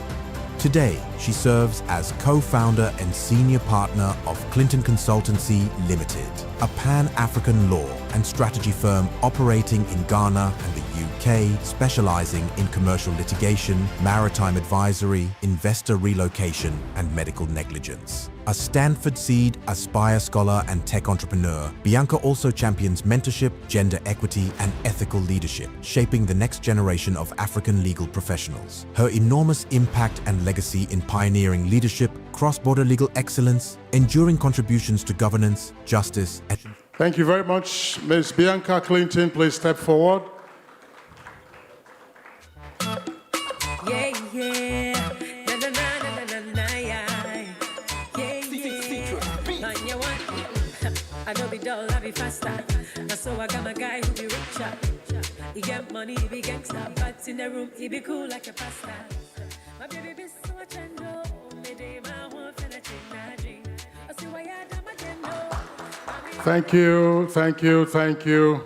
Today, she serves as co-founder and senior partner of Clinton Consultancy Limited, a pan-African law and strategy firm operating in Ghana and the UK, specializing in commercial litigation, maritime advisory, investor relocation, and medical negligence. A Stanford Seed Aspire scholar and tech entrepreneur, Bianca also champions mentorship, gender equity, and ethical leadership, shaping the next generation of African legal professionals. Her enormous impact and legacy in pioneering leadership, cross-border legal excellence, enduring contributions to governance, justice, and... Thank you very much. Ms. Bianca Clinton, please step forward. Yeah, yeah. Na, na, na, na, na, na, yeah. Yeah, yeah. I know be dull, I be faster. And so I got my guy who be richer. He get money, he be gangster. But in the room, he be cool like a pasta. My baby be so chendo. Me day my one fella ching. I see why I done my kendo. Thank you, thank you, thank you.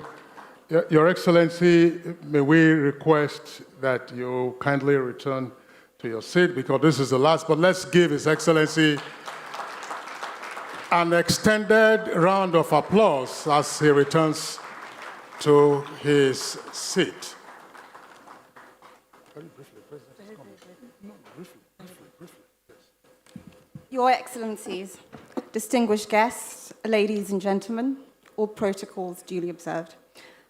Your Excellency, may we request that you kindly return to your seat because this is the last, but let's give His Excellency an extended round of applause as he returns to his seat. Your Excellencies, distinguished guests, ladies and gentlemen, all protocols duly observed.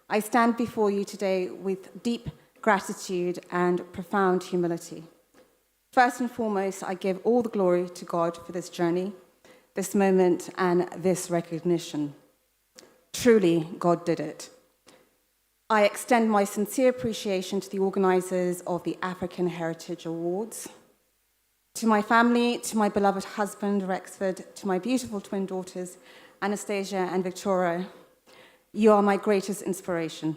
I stand before you today with deep gratitude and profound humility. First and foremost, I give all the glory to God for this journey, this moment, and this recognition. Truly, God did it. I extend my sincere appreciation to the organizers of the African Heritage Awards, to my family, to my beloved husband, Rexford, to my beautiful twin daughters, Anastasia and Victoria. You are my greatest inspiration.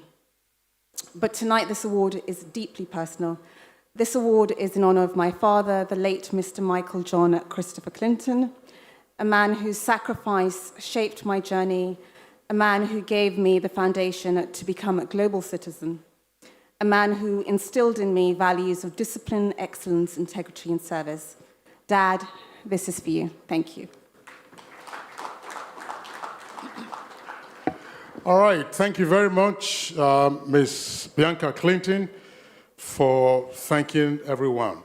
But tonight, this award is deeply personal. This award is in honor of my father, the late Mr. Michael John Christopher Clinton, a man whose sacrifice shaped my journey, a man who gave me the foundation to become a global citizen, a man who instilled in me values of discipline, excellence, integrity, and service. Dad, this is for you. Thank you. All right, thank you very much, Ms. Bianca Clinton, for thanking everyone.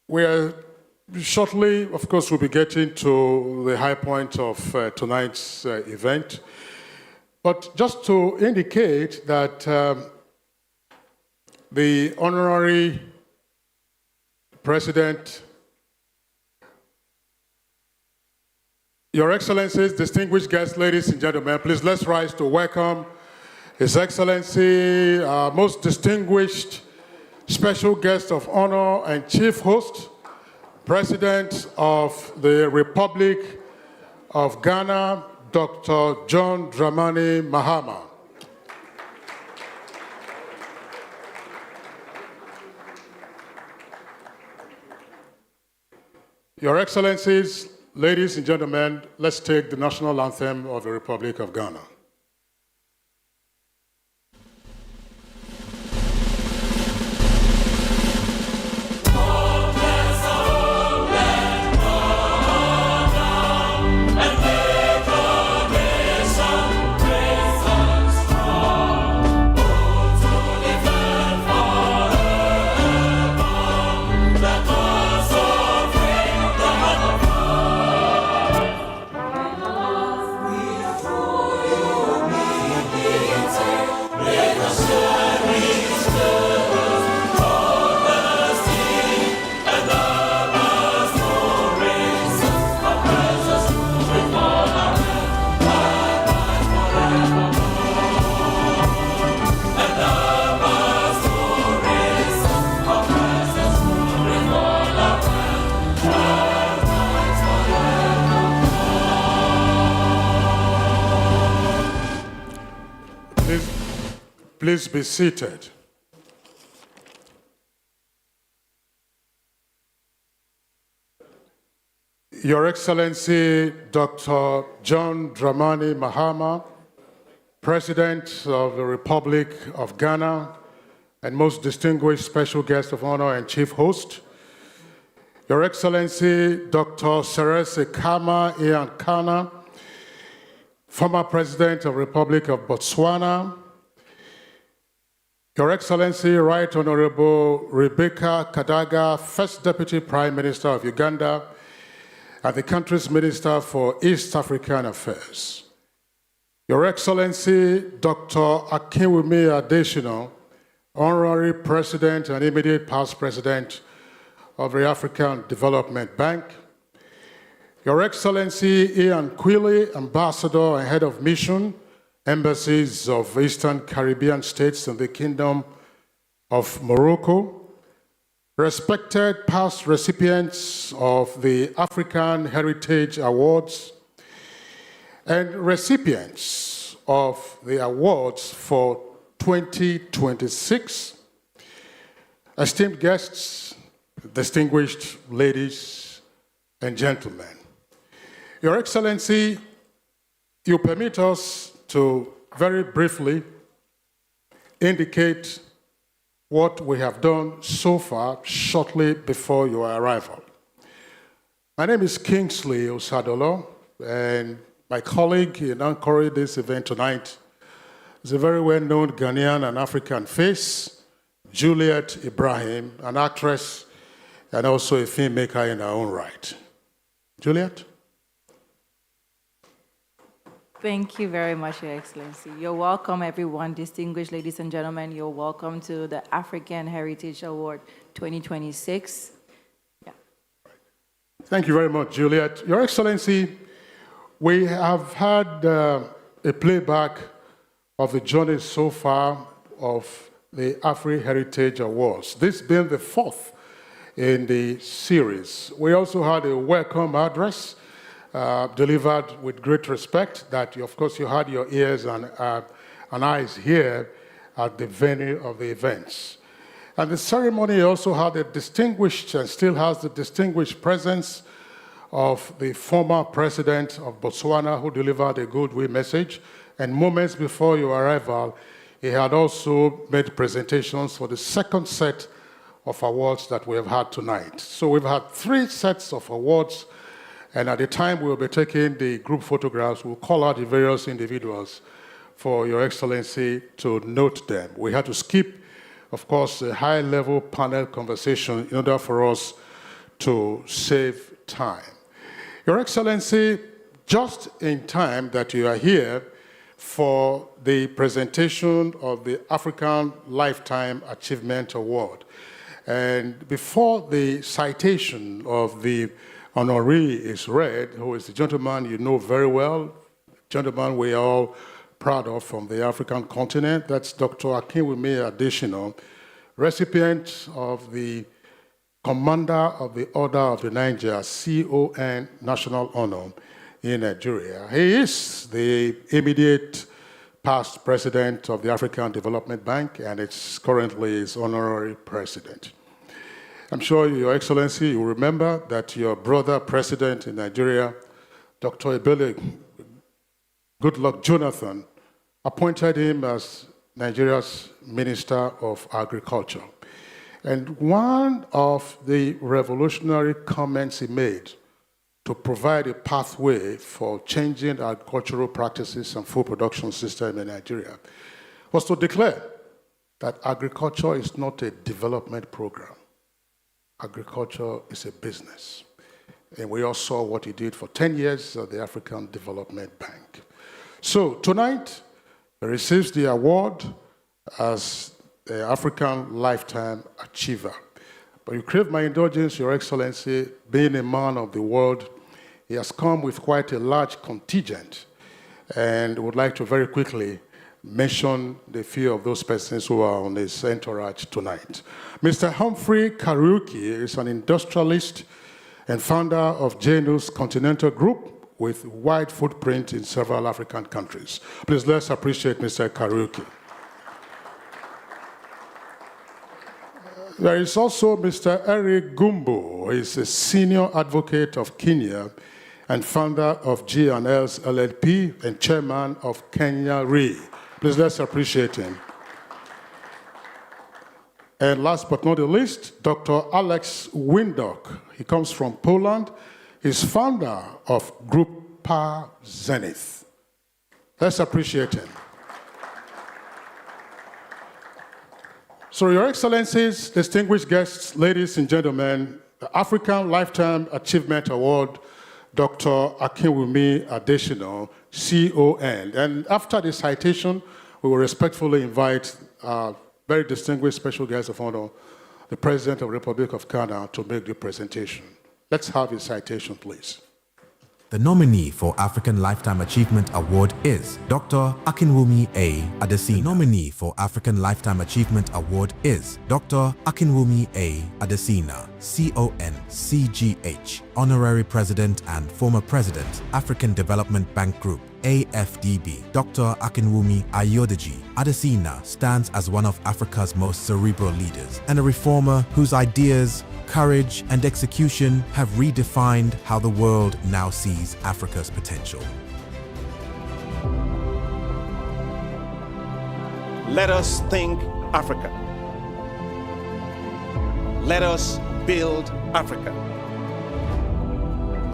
We are Shortly, of course, we'll be getting to the high point of tonight's event. But just to indicate that the Honorary President, Your Excellencies, distinguished guests, ladies and gentlemen, please let's rise to welcome His Excellency, our most distinguished special guest of honor and chief host, President of the Republic of Ghana, Dr. John Dramani Mahama. Your Excellencies, ladies and gentlemen, let's take the national anthem of the Republic of Ghana. Please be seated. Your Excellency, Dr. John Dramani Mahama, President of the Republic of Ghana, and most distinguished special guest of honor and chief host, Your Excellency, Dr. Serese Khama Iyankana, former President of the Republic of Botswana, Your Excellency, Right Honorable Rebecca Kadaga, First Deputy Prime Minister of Uganda, and the country's Minister for East African Affairs. Your Excellency, Dr. Akinwumi Adesina, Honorary President and immediate past President of the African Development Bank. Your Excellency, Ian Quilly, Ambassador and Head of Mission, Embassies of Eastern Caribbean states and the Kingdom of Morocco, respected past recipients of the African Heritage Awards, and recipients of the awards for 2026, esteemed guests, distinguished ladies and gentlemen. Your Excellency, you permit us to very briefly indicate what we have done so far shortly before your arrival. My name is Kingsley Osadolo, and my colleague in anchoring this event tonight is a very well-known Ghanaian and African face, Juliet Ibrahim, an actress and also a filmmaker in her own right. Juliet? Thank you very much, Your Excellency. You're welcome, everyone, distinguished ladies and gentlemen. You're welcome to the African Heritage Award 2026. Yeah. Thank you very much, Juliet. Your Excellency, we have had a playback of the journey so far of the Afri Heritage Awards, this being the fourth in the series. We also had a welcome address delivered with great respect that, of course, you had your ears and eyes here at the venue of the events. And the ceremony also had a distinguished, and still has the distinguished presence of the former president of Botswana, who delivered a goodwill message. And moments before your arrival, he had also made presentations for the second set of awards that we have had tonight. So we've had 3 sets of awards. And at the time we'll be taking the group photographs, we'll call out the various individuals for Your Excellency to note them. We had to skip, of course, a high-level panel conversation in order for us to save time. Your Excellency, just in time that you are here for the presentation of the African Lifetime Achievement Award. And before the citation of the honoree is read, who is the gentleman you know very well, gentleman we are all proud of from the African continent, that's Dr. Akinwumi Adesina, recipient of the Commander of the Order of the Niger, CON National Honor in Nigeria. He is the immediate past president of the African Development Bank, and it's currently his honorary president. I'm sure, Your Excellency, you remember that your brother president in Nigeria, Dr. Ebele Goodluck Jonathan, appointed him as Nigeria's Minister of Agriculture. And one of the revolutionary comments he made to provide a pathway for changing agricultural practices and food production system in Nigeria was to declare that agriculture is not a development program. Agriculture is a business. And we all saw what he did for 10 years at the African Development Bank. So tonight, he receives the award as the African Lifetime Achiever. But you crave my indulgence, Your Excellency, being a man of the world, he has come with quite a large contingent, and would like to very quickly mention the few of those persons who are on his entourage tonight. Mr. Humphrey Kariuki is an industrialist and founder of Janus Continental Group with wide footprint in several African countries. Please let's appreciate Mr. Kariuki. There is also Mr. Eric Gumbo. He's a senior advocate of Kenya and founder of G&L's LLP and chairman of Kenya Re. Please let's appreciate him. And last but not the least, Dr. Alex Windok. He comes from Poland. He's founder of Grupa Zenith. Let's appreciate him. So, Your Excellencies, distinguished guests, ladies and gentlemen, the African Lifetime Achievement Award, Dr. Akinwumi Adesina, CON. And after the citation, we will respectfully invite our very distinguished special guest of honor, the President of the Republic of Ghana, to make the presentation. Let's have his citation, please. The nominee for African Lifetime Achievement Award is Dr. Akinwumi A. Adesina. The nominee for African Lifetime Achievement Award is Dr. Akinwumi A. Adesina, CON, CGH, Honorary President and former President, African Development Bank Group, AFDB. Dr. Akinwumi Ayodeji Adesina stands as one of Africa's most cerebral leaders and a reformer whose ideas, courage, and execution have redefined how the world now sees Africa's potential. Let us think Africa. Let us build Africa.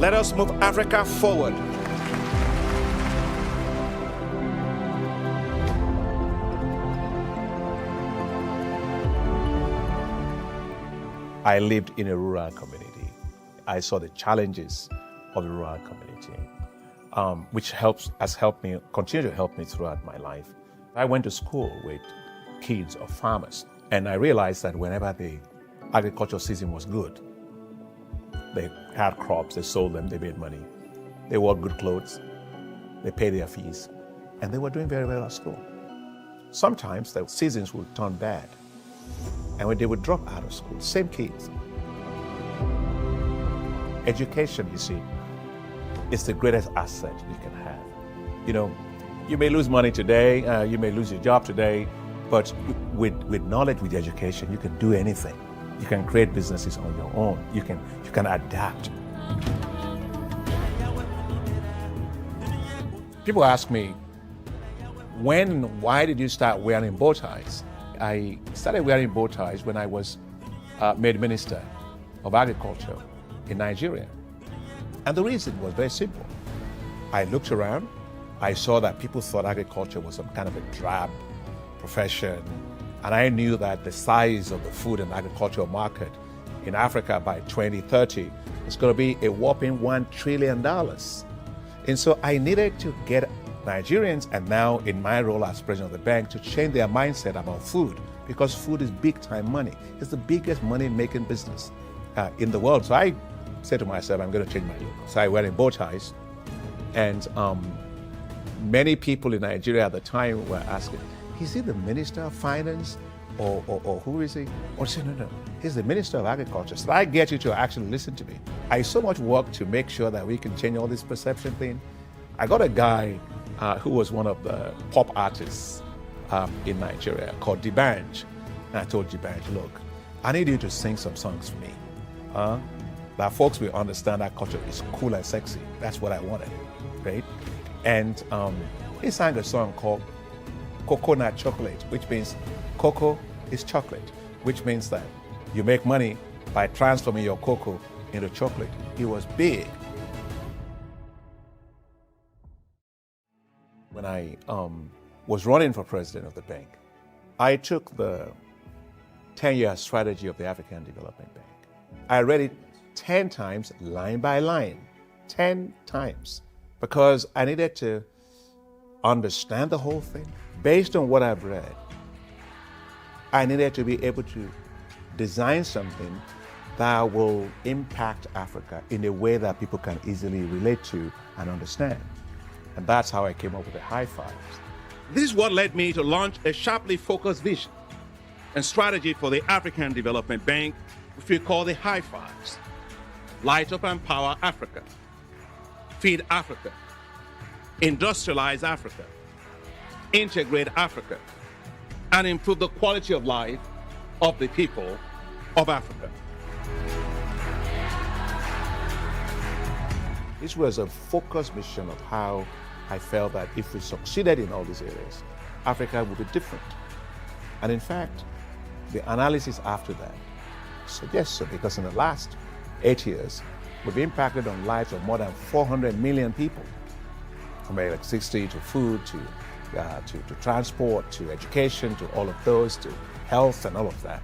Let us move Africa forward. I lived in a rural community. I saw the challenges of the rural community, which has helped me, continue to help me throughout my life. I went to school with kids of farmers, and I realized that whenever the agricultural season was good, they had crops, they sold them, they made money, they wore good clothes, they paid their fees, and they were doing very well at school. Sometimes the seasons would turn bad, and when they would drop out of school, same kids. Education, you see, is the greatest asset you can have. You know, you may lose money today, you may lose your job today, but with knowledge, with education, you can do anything. You can create businesses on your own. You can adapt. People ask me, why did you start wearing bow ties? I started wearing bow ties when I was made Minister of Agriculture in Nigeria. And the reason was very simple. I looked around, I saw that people thought agriculture was some kind of a drab profession, and I knew that the size of the food and agricultural market in Africa by 2030 is going to be a whopping $1 trillion. And so I needed to get Nigerians, and now in my role as president of the bank, to change their mindset about food, because food is big time money. It's the biggest money making business in the world. So I said to myself, I'm going to change my look. So I went in bow ties, and many people in Nigeria at the time were asking, is he the Minister of Finance or who is he? Or say, no, he's the Minister of Agriculture. So I get you to actually listen to me. I so much work to make sure that we can change all this perception thing. I got a guy who was one of the pop artists in Nigeria called D'banj. And I told D'banj, look, I need you to sing some songs for me. That folks will understand that culture is cool and sexy. That's what I wanted, right? And he sang a song called Coconut Chocolate, which means cocoa is chocolate, which means that you make money by transforming your cocoa into chocolate. It was big. When I was running for president of the bank, I took the 10-year strategy of the African Development Bank. I read it 10 times, line by line, 10 times, because I needed to understand the whole thing. Based on what I've read, I needed to be able to design something that will impact Africa in a way that people can easily relate to and understand. And that's how I came up with the high fives. This is what led me to launch a sharply focused vision and strategy for the African Development Bank, which we call the high fives. Light up and power Africa. Feed Africa. Industrialize Africa. Integrate Africa. And improve the quality of life of the people of Africa. This was a focused mission of how I felt that if we succeeded in all these areas, Africa would be different. And in fact, the analysis after that suggests so, because in the last 8 years, we've impacted on lives of more than 400 million people, from electricity to food to transport to education to all of those, to health and all of that.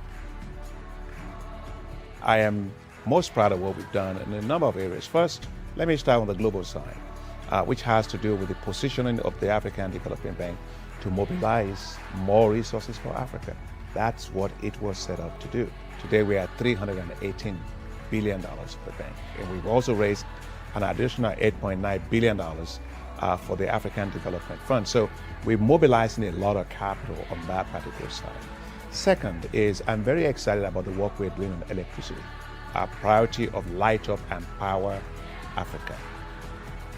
I am most proud of what we've done in a number of areas. First, let me start on the global side, which has to do with the positioning of the African Development Bank to mobilize more resources for Africa. That's what it was set up to do. Today we are $318 billion for the bank. And we've also raised an additional $8.9 billion for the African Development Fund. So we're mobilizing a lot of capital on that particular side. Second is, I'm very excited about the work we're doing on electricity, our priority of light up and power Africa.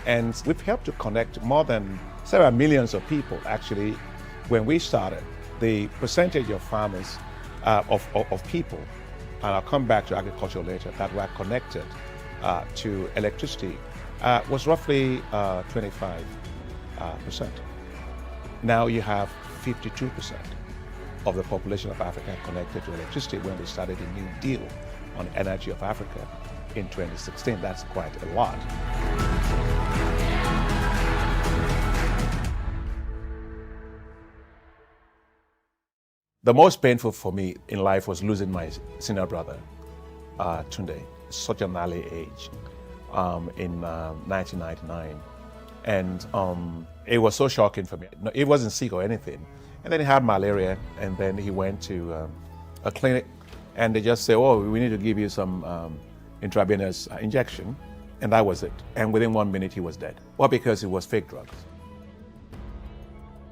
And we've helped to connect more than several millions of people. Actually, when we started, the percentage of farmers, of people, and I'll come back to agriculture later, that were connected to electricity was roughly 25%. Now you have 52% of the population of Africa connected to electricity when we started a new deal on energy of Africa in 2016. That's quite a lot. The most painful for me in life was losing my senior brother, Tunde, such an early age, in 1999. And it was so shocking for me. No, he wasn't sick or anything. And then he had malaria, and then he went to a clinic, and they just say, oh, we need to give you some intravenous injection. And that was it. And within 1 minute, he was dead. Well, because it was fake drugs.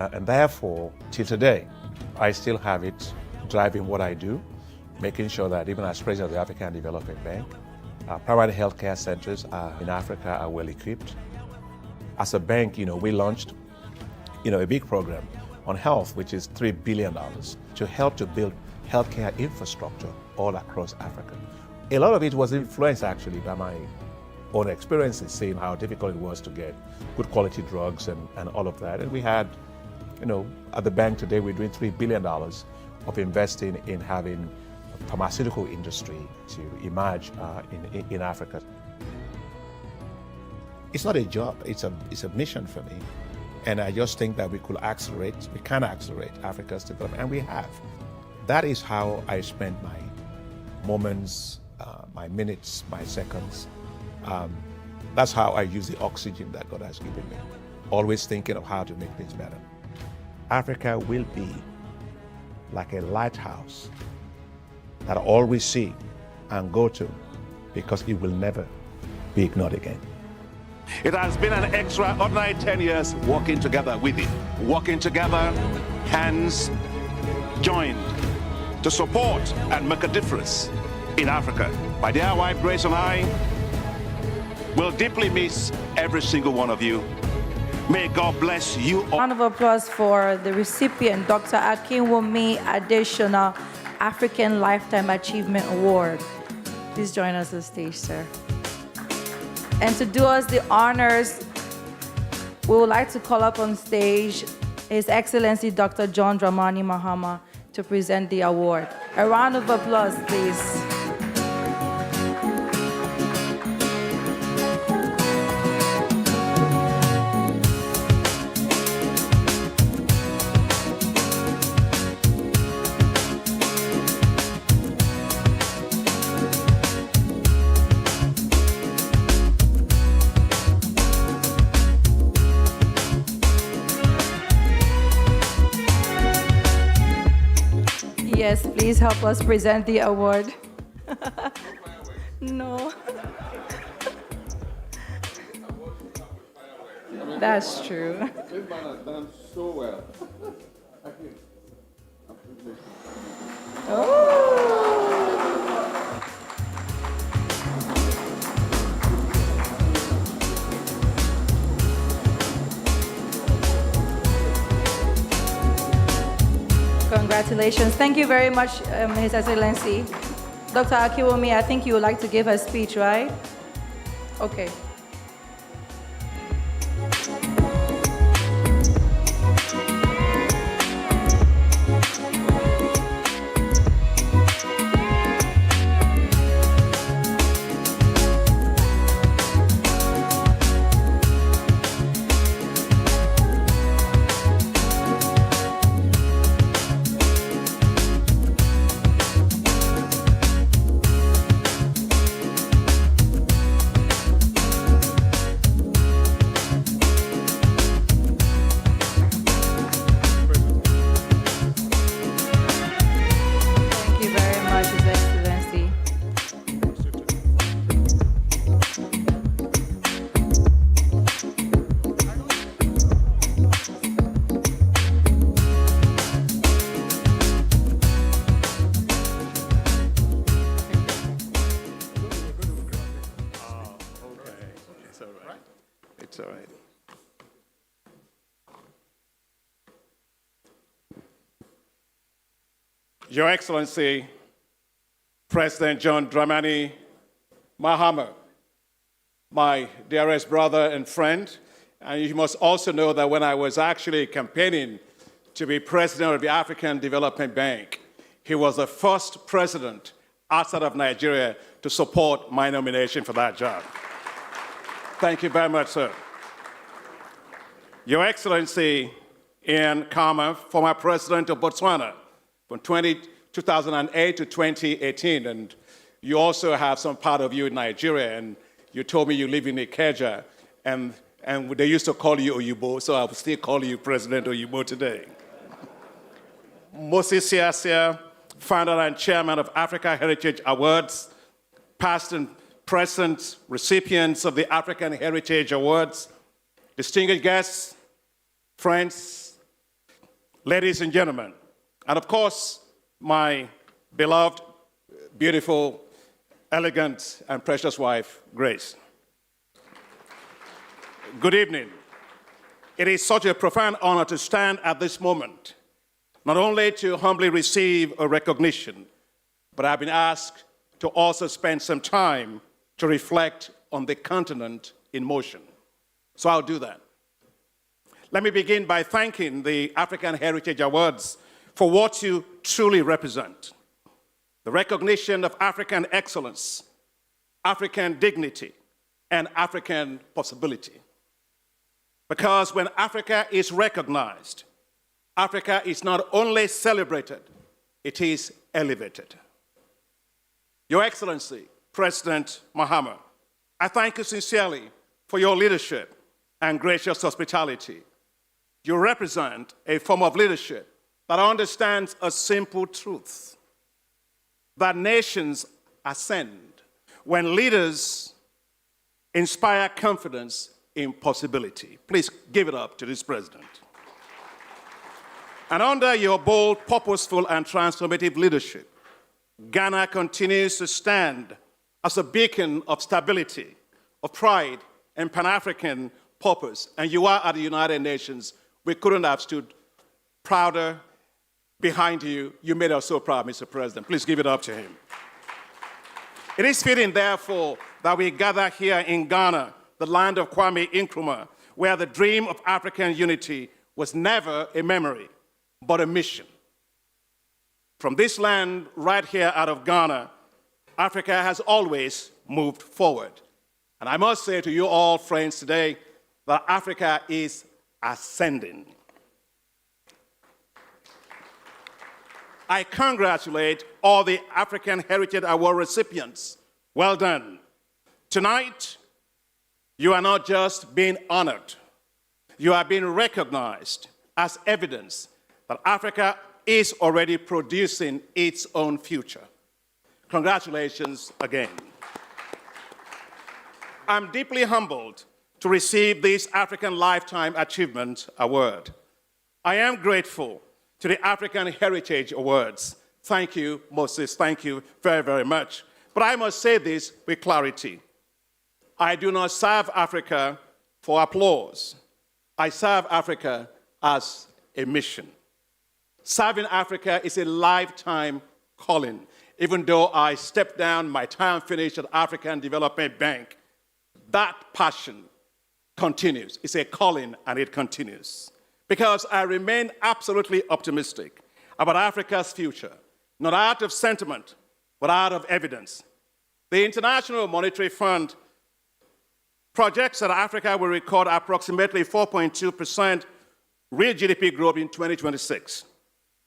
And therefore, till today, I still have it driving what I do, making sure that even as president of the African Development Bank, primary healthcare centers in Africa are well equipped. As a bank, we launched, a big program on health, which is $3 billion to help to build healthcare infrastructure all across Africa. A lot of it was influenced actually by my own experiences, seeing how difficult it was to get good quality drugs and all of that. And we had, at the bank today, we're doing $3 billion of investing in having a pharmaceutical industry to emerge in Africa. It's not a job, it's a mission for me. And I just think that we can accelerate Africa's development, and we have. That is how I spend my moments my minutes, my seconds. That's how I use the oxygen that God has given me. Always thinking of how to make things better. Africa will be like a lighthouse that I always see and go to, because it will never be ignored again. It has been an extraordinary 10 years working together with you. Working together, hands joined, to support and make a difference in Africa. My dear wife, Grace, and I will deeply miss every single one of you. May God bless you all. Round of applause for the recipient, Dr. Akinwumi Additional African Lifetime Achievement Award. Please join us on stage, sir. And to do us the honors, we would like to call up on stage His Excellency Dr. John Dramani Mahama to present the award. A round of applause, please. Yes, please help us present the award. No. That's true. This man has done so well. Congratulations. Thank you very much, His Excellency. Dr. Akiwumi, I think you would like to give a speech, right? Okay. It's all right. Your Excellency, President John Dramani Mahama, my dearest brother and friend, and you must also know that when I was actually campaigning to be president of the African Development Bank, he was the first president outside of Nigeria to support my nomination for that job. Thank you very much, sir. Your Excellency, Ian Khama, former president of Botswana from 2008 to 2018, and you also have some part of you in Nigeria, and you told me you live in Ikeja, and they used to call you Oyibo, so I will still call you President Oyibo today. Moses Siasia, founder and chairman of Africa Heritage Awards, past and present recipients of the African Heritage Awards, distinguished guests, friends, ladies and gentlemen, and of course, my beloved, beautiful, elegant, and precious wife, Grace. Good evening. It is such a profound honor to stand at this moment, not only to humbly receive a recognition, but I've been asked to also spend some time to reflect on the continent in motion. So I'll do that. Let me begin by thanking the African Heritage Awards for what you truly represent. The recognition of African excellence, African dignity, and African possibility. Because when Africa is recognized, Africa is not only celebrated, it is elevated. Your Excellency, President Mahama, I thank you sincerely for your leadership and gracious hospitality. You represent a form of leadership that understands a simple truth, that nations ascend when leaders inspire confidence in possibility. Please give it up to this president. And under your bold, purposeful, and transformative leadership, Ghana continues to stand as a beacon of stability, of pride, and Pan-African purpose. And you are at the United Nations. We couldn't have stood prouder behind you. You made us so proud, Mr. President. Please give it up to him. It is fitting, therefore, that we gather here in Ghana, the land of Kwame Nkrumah, where the dream of African unity was never a memory, but a mission. From this land, right here out of Ghana, Africa has always moved forward. And I must say to you all, friends, today, that Africa is ascending. I congratulate all the African Heritage Award recipients. Well done. Tonight, you are not just being honored, you are being recognized as evidence that Africa is already producing its own future. Congratulations again. I'm deeply humbled to receive this African Lifetime Achievement Award. I am grateful to the African Heritage Awards. Thank you, Moses. Thank you very, very much. But I must say this with clarity. I do not serve Africa for applause. I serve Africa as a mission. Serving Africa is a lifetime calling. Even though I stepped down, my time finished at African Development Bank, that passion continues. It's a calling and it continues. Because I remain absolutely optimistic about Africa's future, not out of sentiment, but out of evidence. The International Monetary Fund projects that Africa will record approximately 4.2% real GDP growth in 2026,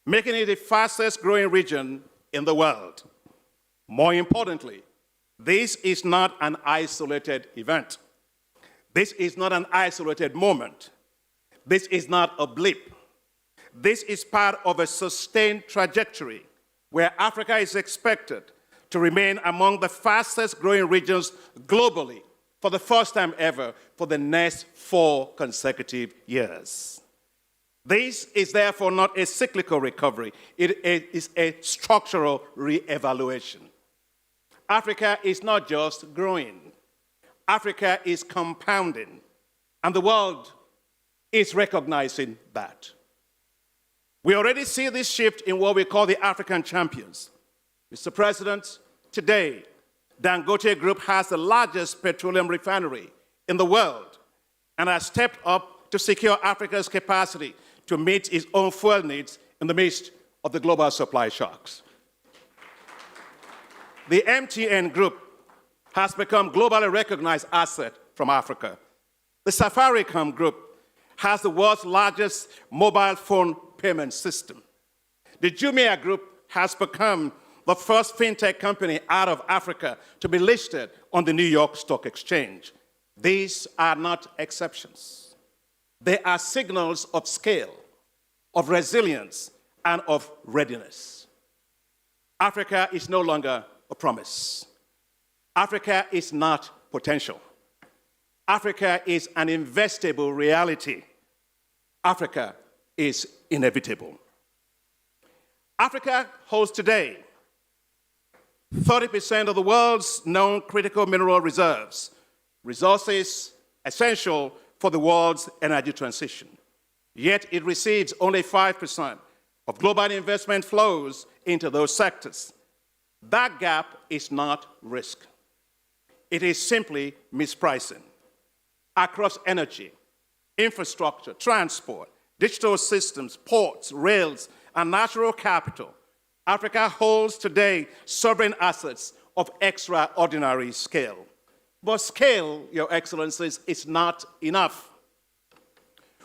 making it the fastest growing region in the world. More importantly, this is not an isolated event. This is not an isolated moment. This is not a blip. This is part of a sustained trajectory where Africa is expected to remain among the fastest growing regions globally for the first time ever for the next 4 consecutive years. This is therefore not a cyclical recovery. It is a structural re-evaluation. Africa is not just growing. Africa is compounding. And the world is recognizing that. We already see this shift in what we call the African champions. Mr. President, today, Dangote Group has the largest petroleum refinery in the world and has stepped up to secure Africa's capacity to meet its own fuel needs in the midst of the global supply shocks. The MTN Group has become globally recognized asset from Africa. The Safaricom Group has the world's largest mobile phone payment system. The Jumia Group has become the first fintech company out of Africa to be listed on the New York Stock Exchange. These are not exceptions. They are signals of scale, of resilience, and of readiness. Africa is no longer a promise. Africa is not potential. Africa is an investable reality. Africa is inevitable. Africa holds today 30% of the world's known critical mineral reserves, resources essential for the world's energy transition. Yet it receives only 5% of global investment flows into those sectors. That gap is not risk. It is simply mispricing. Across energy, infrastructure, transport, digital systems, ports, rails, and natural capital, Africa holds today sovereign assets of extraordinary scale. But scale, Your Excellencies, is not enough.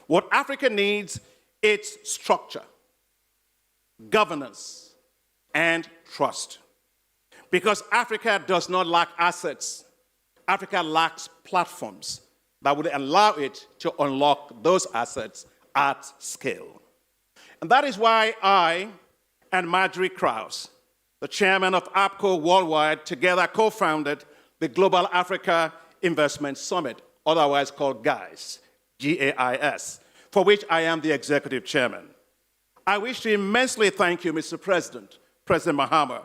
What Africa needs is structure, governance, and trust. Because Africa does not lack assets. Africa lacks platforms that would allow it to unlock those assets at scale. And that is why I and Marjorie Krause, the chairman of APCO Worldwide, together co-founded the Global Africa Investment Summit, otherwise called GAIS, G-A-I-S, for which I am the executive chairman. I wish to immensely thank you, Mr. President, President Mahama,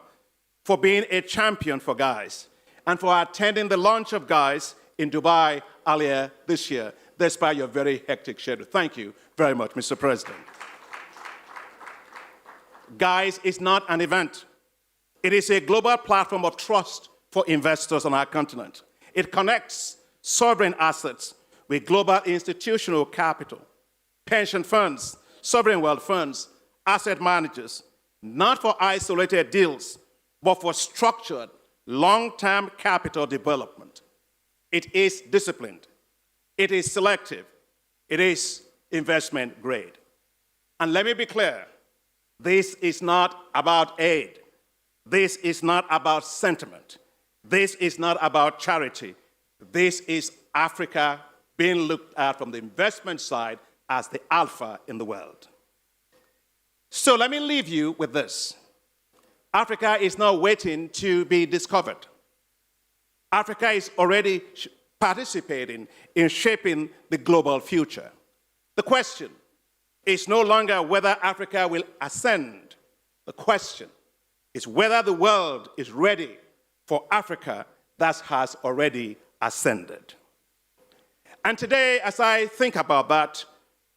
for being a champion for GAIS and for attending the launch of GAIS in Dubai earlier this year, despite your very hectic schedule. Thank you very much, Mr. President. GAIS is not an event. It is a global platform of trust for investors on our continent. It connects sovereign assets with global institutional capital, pension funds, sovereign wealth funds, asset managers, not for isolated deals, but for structured, long-term capital development. It is disciplined. It is selective. It is investment grade. And let me be clear, this is not about aid. This is not about sentiment. This is not about charity. This is Africa being looked at from the investment side as the alpha in the world. So let me leave you with this. Africa is not waiting to be discovered. Africa is already participating in shaping the global future. The question is no longer whether Africa will ascend. The question is whether the world is ready for Africa that has already ascended. And today, as I think about that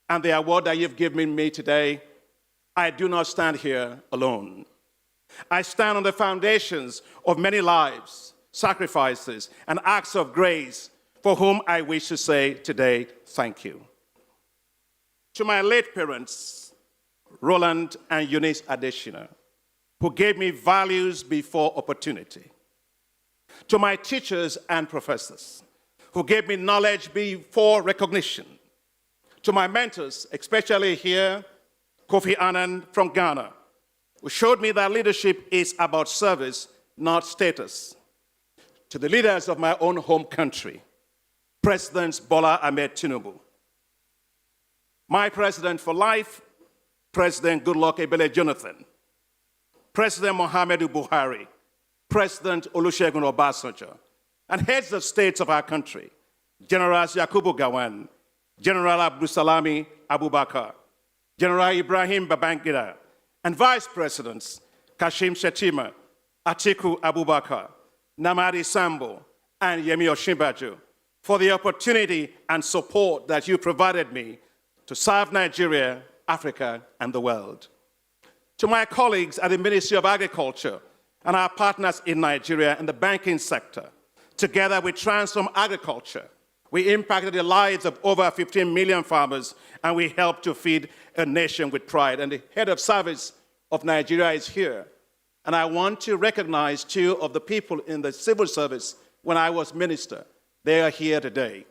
and the award that you've given me today, I do not stand here alone. I stand on the foundations of many lives, sacrifices, and acts of grace for whom I wish to say today, thank you. To my late parents, Roland and Eunice Adeshina, who gave me values before opportunity. To my teachers and professors, who gave me knowledge before recognition. To my mentors, especially here, Kofi Annan from Ghana, who showed me that leadership is about service, not status. To the leaders of my own home country, Presidents Bola Ahmed Tinubu, my president for life, President Goodluck Ebele Jonathan, President Muhammadu Buhari, President Olusegun Obasanjo, and heads of states of our country, Generals Yakubu Gowon, General Abdulsalami Abubakar, General Ibrahim Babangida, and Vice Presidents Kashim Shettima, Atiku Abubakar, Namadi Sambo, and Yemi Osinbajo, for the opportunity and support that you provided me to serve Nigeria, Africa, and the world. To my colleagues at the Ministry of Agriculture and our partners in Nigeria in the banking sector, together we transformed agriculture. We impacted the lives of over 15 million farmers, and we helped to feed a nation with pride. And the head of service of Nigeria is here. And I want to recognize two of the people in the civil service when I was minister. They are here today.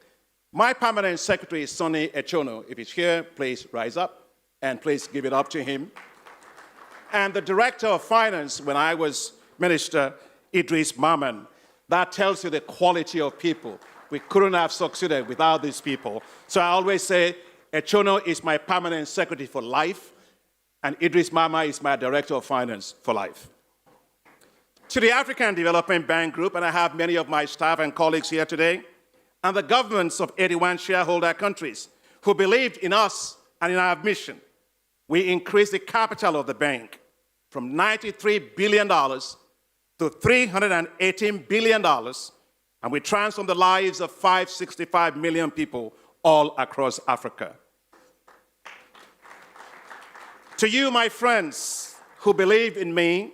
My permanent secretary is Sonny Echono. If he's here, please rise up and please give it up to him. And the director of finance when I was minister, Idris Maman. That tells you the quality of people. We couldn't have succeeded without these people. So I always say, Echono is my permanent secretary for life, and Idris Mama is my director of finance for life. To the African Development Bank Group, and I have many of my staff and colleagues here today, and the governments of 81 shareholder countries who believed in us and in our mission, we increased the capital of the bank from $93 billion to $318 billion, and we transformed the lives of 565 million people all across Africa. To you, my friends, who believe in me,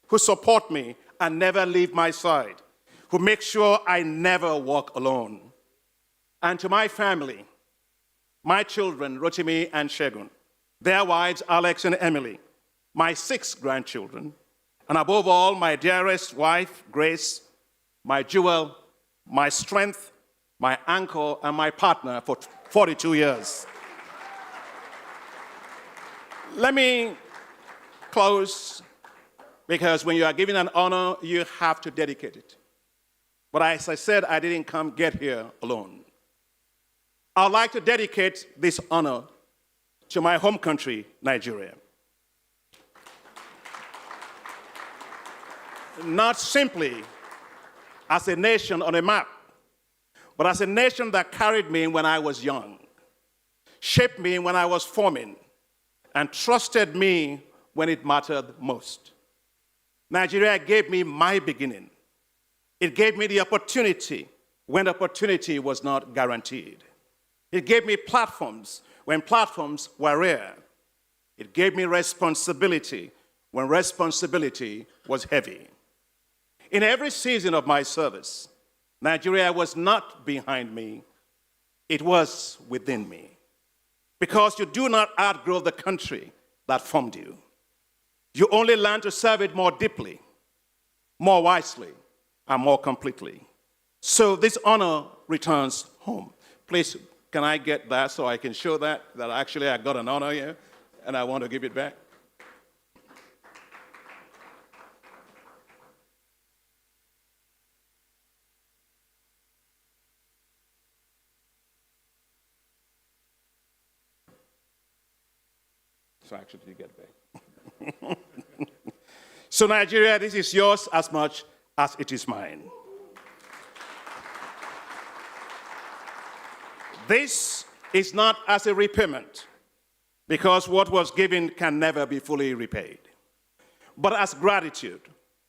who support me and never leave my side, who make sure I never walk alone. And to my family, my children, Rotimi and Shegun, their wives, Alex and Emily, my 6 grandchildren, and above all, my dearest wife, Grace, my jewel, my strength, my anchor, and my partner for 42 years. Let me close Because when you are given an honor, you have to dedicate it. But as I said, I didn't get here alone. I'd like to dedicate this honor to my home country, Nigeria. Not simply as a nation on a map, but as a nation that carried me when I was young, shaped me when I was forming, and trusted me when it mattered most. Nigeria gave me my beginning. It gave me the opportunity when opportunity was not guaranteed. It gave me platforms when platforms were rare. It gave me responsibility when responsibility was heavy. In every season of my service, Nigeria was not behind me, it was within me. Because you do not outgrow the country that formed you. You only learn to serve it more deeply, more wisely, and more completely. So this honor returns home. Please, can I get that so I can show that actually I got an honor here and I want to give it back? So actually you get it back. So Nigeria, this is yours as much as it is mine. This is not as a repayment, because what was given can never be fully repaid, but as gratitude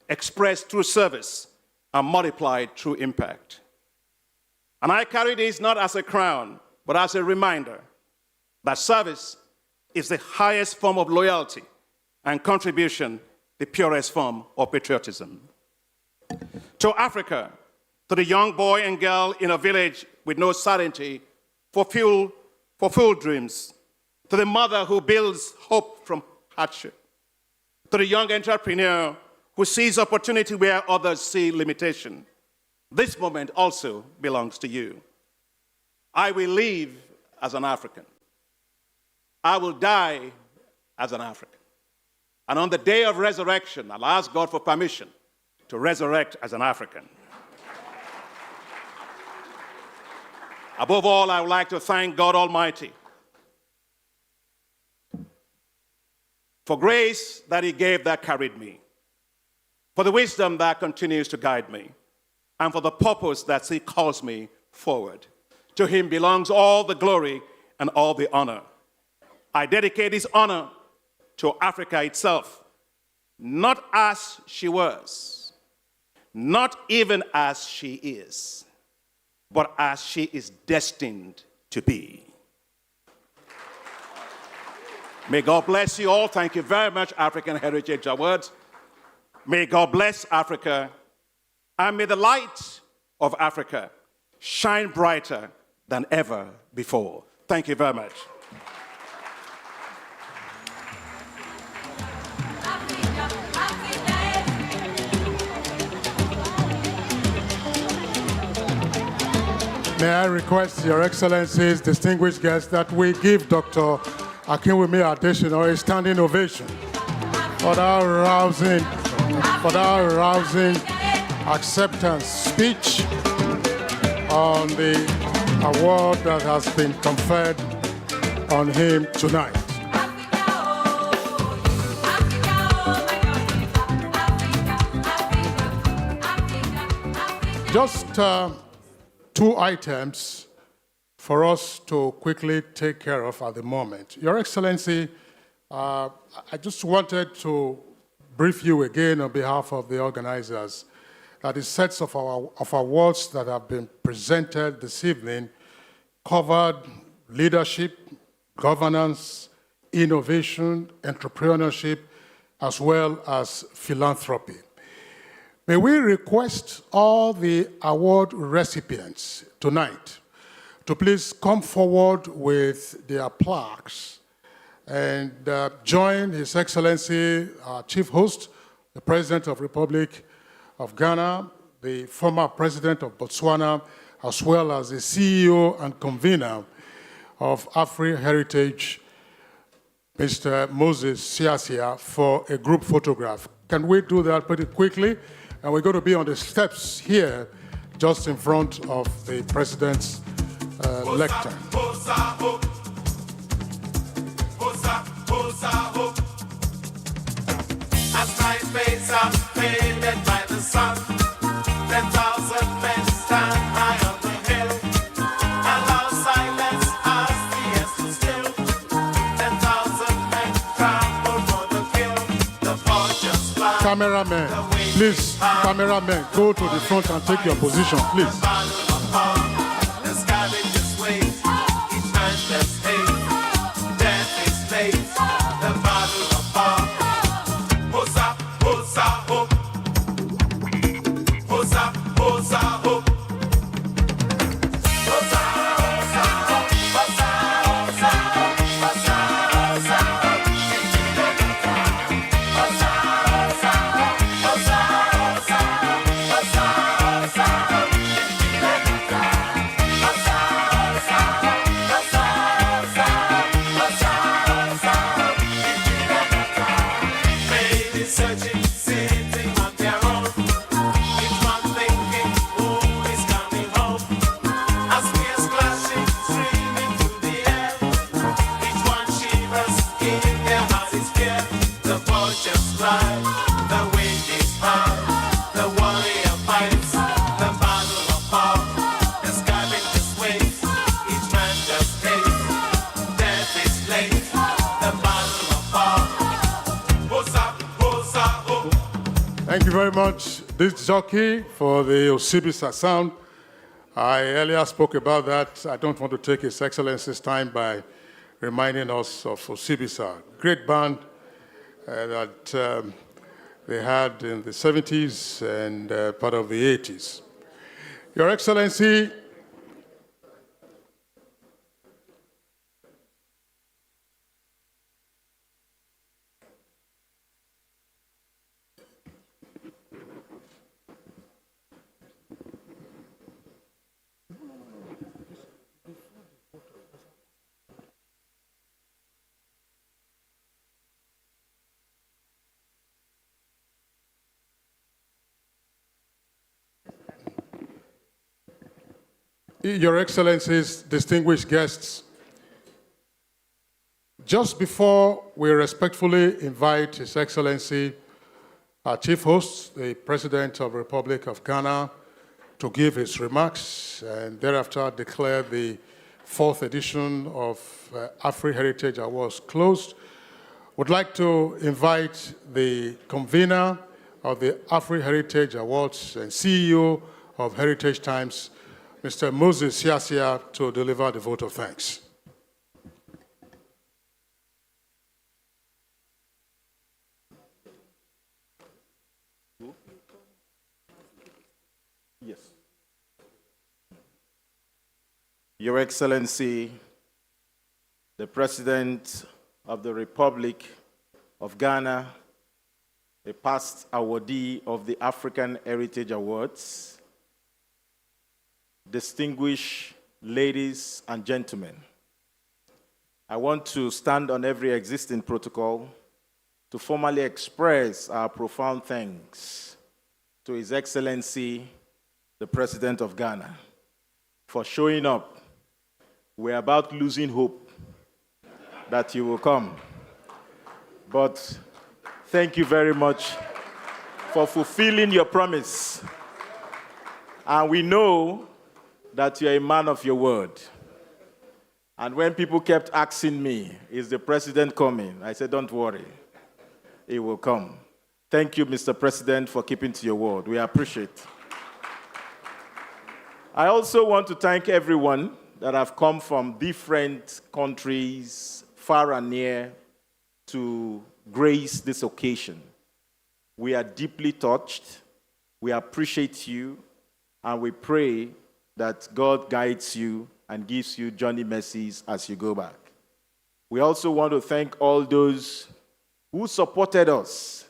expressed through service and multiplied through impact. And I carry this not as a crown, but as a reminder that service is the highest form of loyalty and contribution, the purest form of patriotism. To Africa, to the young boy and girl in a village with no certainty, fulfill dreams, to the mother who builds hope from hardship, to the young entrepreneur who sees opportunity where others see limitation. This moment also belongs to you. I will live as an African. I will die as an African. And on the day of resurrection, I'll ask God for permission to resurrect as an African. Above all, I would like to thank God Almighty for grace that He gave that carried me, for the wisdom that continues to guide me, and for the purpose that He calls me forward. To Him belongs all the glory and all the honor. I dedicate this honor to Africa itself, not as she was, not even as she is, but as she is destined to be. May God bless you all. Thank you very much, African Heritage Awards. May God bless Africa, and may the light of Africa shine brighter than ever before. Thank you very much. May I request Your Excellencies, distinguished guests, that we give Dr. Akinwumi Adesina a standing ovation for that rousing acceptance speech on the award that has been conferred on him tonight. Just two items for us to quickly take care of at the moment. Your Excellency, I just wanted to brief you again on behalf of the organizers that the sets of awards that have been presented this evening covered leadership, governance, innovation, entrepreneurship, as well as philanthropy. May we request all the award recipients tonight to please come forward with their plaques and join His Excellency, our Chief Host, the President of the Republic of Ghana, the former President of Botswana, as well as the CEO and convener of Afri Heritage, Mr. Moses Siasia, for a group photograph. can we do that pretty quickly? And we're going to be on the steps here, just in front of the president's lectern. As my face are faded by the sun, 10,000 men stand high on the hill. Allow silence as the ears to still. 10,000 men trample for the kill. The vultures fly. Cameramen, please, cameramen, go to the front and take your position, please. The scavengers wait. Each man just hate. Death is late. The battle of power. Hosa, hosa, ho. Hosa, hosa, ho. Hosa, hosa, ho. Hosa, hosa, ho. Hosa, hosa, ho. Hosa, hosa, ho. Hosa, hosa, ho. Hosa, hosa, ho. Hosa, hosa, ho. Hosa, hosa, ho. Hosa, hosa, ho. Ladies searching, sitting on their own. Each one thinking, who is coming home? As spears clashing, streaming through the air. Each one shivers in their heart is fear. The vultures fly, the wind is high. The warrior fights, the battle of power. The scavengers wait, each man just hates. Death is late, the battle of power. Hosa, hosa, ho. Thank you very much. This jockey for the Osibisa sound, I earlier spoke about that. I don't want to take His Excellency's time by reminding us of Osibisa, great band that they had in the 70s and part of the 80s. Your Excellency, Your Excellencies, distinguished guests, just before we respectfully invite His Excellency, our chief host, the President of the Republic of Ghana, to give his remarks and thereafter declare the 4th edition of Afri Heritage Awards closed, would like to invite the convener of the Afri Heritage Awards and CEO of Heritage Times, Mr. Moses Siasia, to deliver the vote of thanks. Yes. Your Excellency, the President of the Republic of Ghana, a past awardee of the African Heritage Awards, distinguished ladies and gentlemen, I want to stand on every existing protocol to formally express our profound thanks to His Excellency, the President of Ghana, for showing up. We're about losing hope that you will come. But thank you very much for fulfilling your promise. And we know that you're a man of your word. And when people kept asking me, is the president coming? I said, don't worry, he will come. Thank you, Mr. President, for keeping to your word. We appreciate it. I also want to thank everyone that have come from different countries, far and near, to grace this occasion. We are deeply touched. We appreciate you, and we pray that God guides you and gives you journey mercies as you go back. We also want to thank all those who supported us.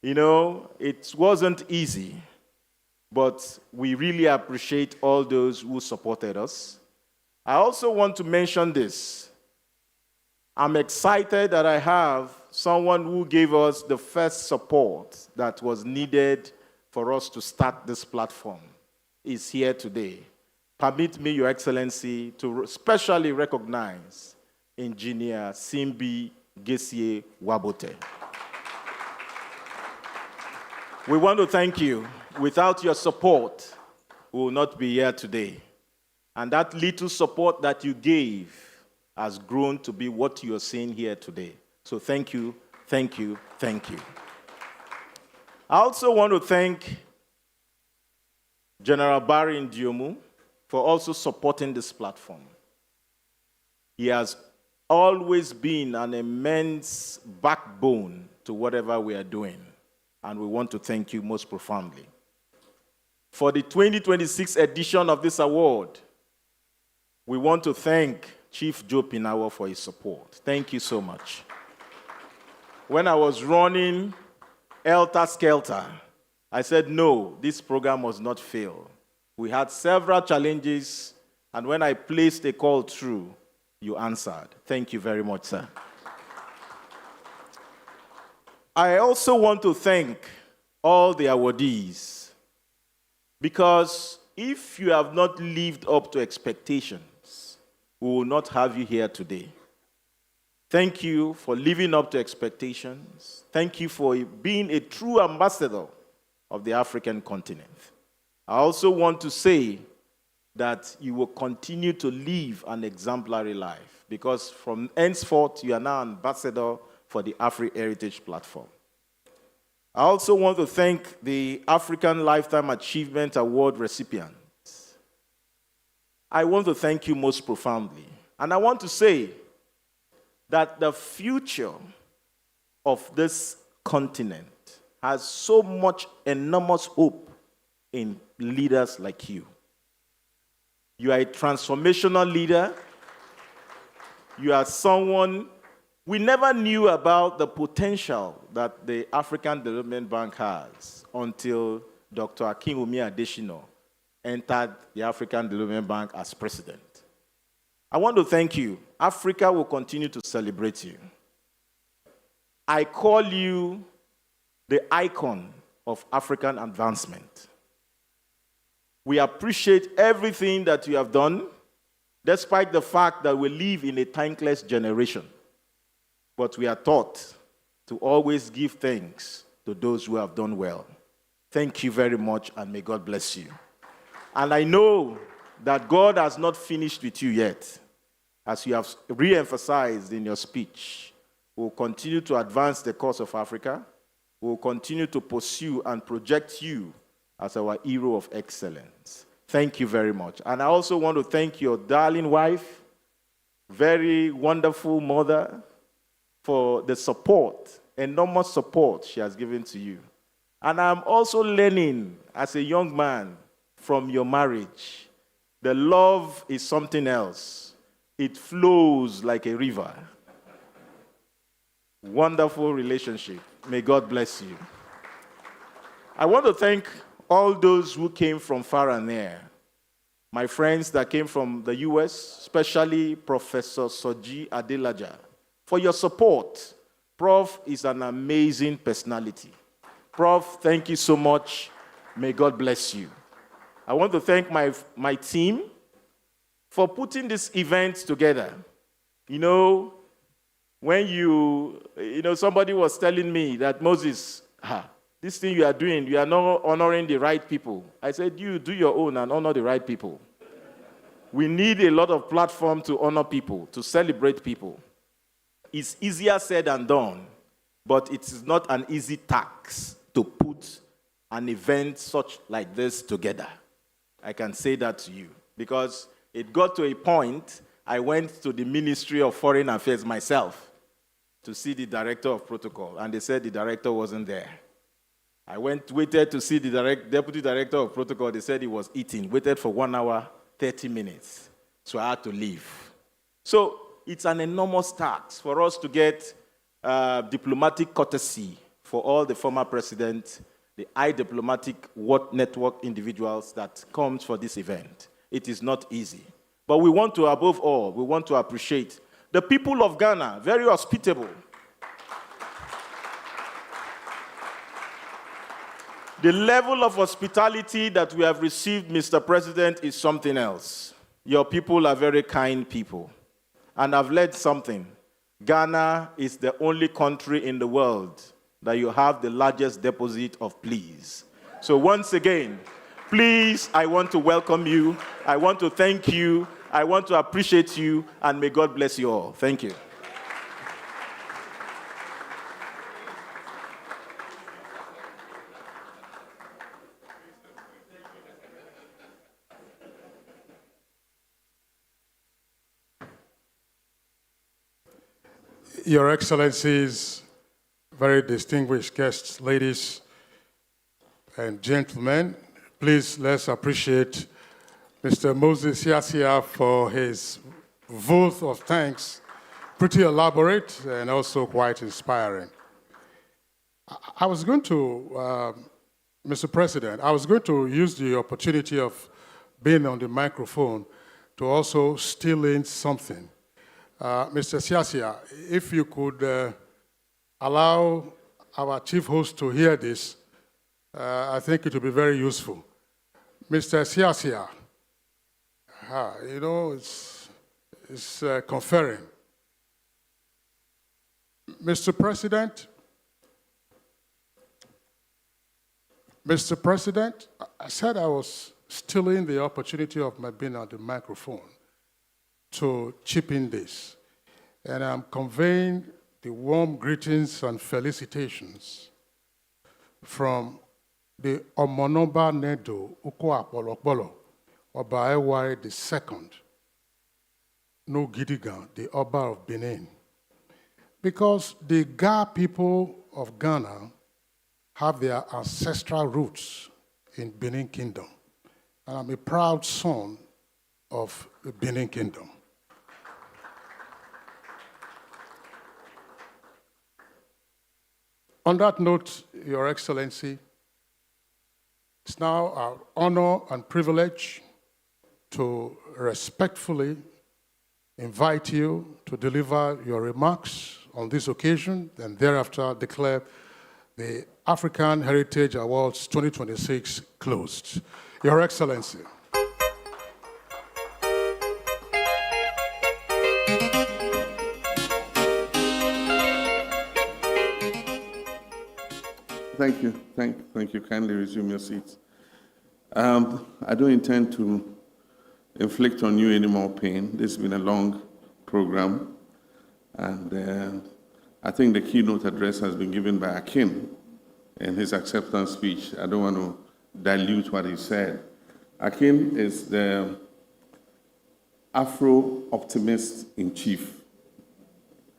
You know, it wasn't easy, but we really appreciate all those who supported us. I also want to mention this. I'm excited that I have someone who gave us the first support that was needed for us to start this platform is here today. Permit me, Your Excellency, to specially recognize Engineer Simbi Gesie Wabote. We want to thank you. Without your support, we will not be here today. And that little support that you gave has grown to be what you are seeing here today. So thank you, thank you, thank you. I also want to thank General Barry Ndiomu for also supporting this platform. He has always been an immense backbone to whatever we are doing, and we want to thank you most profoundly. For the 2026 edition of this award, we want to thank Chief Joe Pinawa for his support. Thank you so much. When I was running Helter Skelter, I said, no, this program must not fail. We had several challenges, and when I placed a call through, you answered. Thank you very much, sir. I also want to thank all the awardees, because if you have not lived up to expectations, we will not have you here today. Thank you for living up to expectations. Thank you for being a true ambassador of the African continent. I also want to say that you will continue to live an exemplary life, because from henceforth, you are now ambassador for the Afri Heritage Platform. I also want to thank the African Lifetime Achievement Award recipients. I want to thank you most profoundly. And I want to say that the future of this continent has so much enormous hope in leaders like you. You are a transformational leader. You are someone, we never knew about the potential that the African Development Bank has until Dr. Akinwumi Adesina entered the African Development Bank as president. I want to thank you. Africa will continue to celebrate you. I call you the icon of African advancement. We appreciate everything that you have done, despite the fact that we live in a thankless generation. But we are taught to always give thanks to those who have done well. Thank you very much, and may God bless you. And I know that God has not finished with you yet. As you have re-emphasized in your speech, we will continue to advance the cause of Africa. We will continue to pursue and project you as our hero of excellence. Thank you very much. And I also want to thank your darling wife, very wonderful mother, for the support, enormous support she has given to you. And I'm also learning as a young man from your marriage. The love is something else. It flows like a river. Wonderful relationship. May God bless you. I want to thank all those who came from far and near. My friends that came from the US, especially Professor Soji Adelaja, for your support. Prof is an amazing personality. Prof, thank you so much. May God bless you. I want to thank my team for putting this event together. You know, when somebody was telling me that, Moses, this thing you are doing, you are not honoring the right people. I said, you do your own and honor the right people. We need a lot of platform to honor people, to celebrate people. It's easier said than done, but it is not an easy task to put an event such like this together. I can say that to you, because it got to a point, I went to the Ministry of Foreign Affairs myself to see the director of protocol, and they said the director wasn't there. I waited to see the deputy director of protocol. They said he was eating, waited for 1 hour, 30 minutes. So I had to leave. So it's an enormous task for us to get diplomatic courtesy for all the former presidents, the high diplomatic network individuals that comes for this event. It is not easy. But we want to, above all, we want to appreciate The people of Ghana, very hospitable. The level of hospitality that we have received, Mr. President, is something else. Your people are very kind people. And I've learned something. Ghana is the only country in the world that you have the largest deposit of please. So once again, please, I want to welcome you. I want to thank you. I want to appreciate you. And may God bless you all. Thank you. Your Excellencies, very distinguished guests, ladies and gentlemen, please let's appreciate Mr. Moses Yasia for his vote of thanks, pretty elaborate and also quite inspiring. I was going to, Mr. President, I was going to use the opportunity of being on the microphone to also steal in something. Mr. Siasia, if you could allow our chief host to hear this, I think it would be very useful. Mr. Siasia, you know, it's conferring. Mr. President, I said I was stealing the opportunity of my being on the microphone to chip in this. And I'm conveying the warm greetings and felicitations from the Omonoba Nedo Uko Apolokbolo, Oba Ewari II, no Gidigan, the Oba of Benin. Because the Ga people of Ghana have their ancestral roots in Benin Kingdom. And I'm a proud son of the Benin Kingdom. On that note, Your Excellency, it's now our honor and privilege to respectfully invite you to deliver your remarks on this occasion and thereafter declare the African Heritage Awards 2026 closed. Your Excellency. Thank you. Thank you. Kindly resume your seats. I don't intend to inflict on you any more pain. This has been a long program, and I think the keynote address has been given by Akin in his acceptance speech. I don't want to dilute what he said. Akin is the Afro-optimist in chief.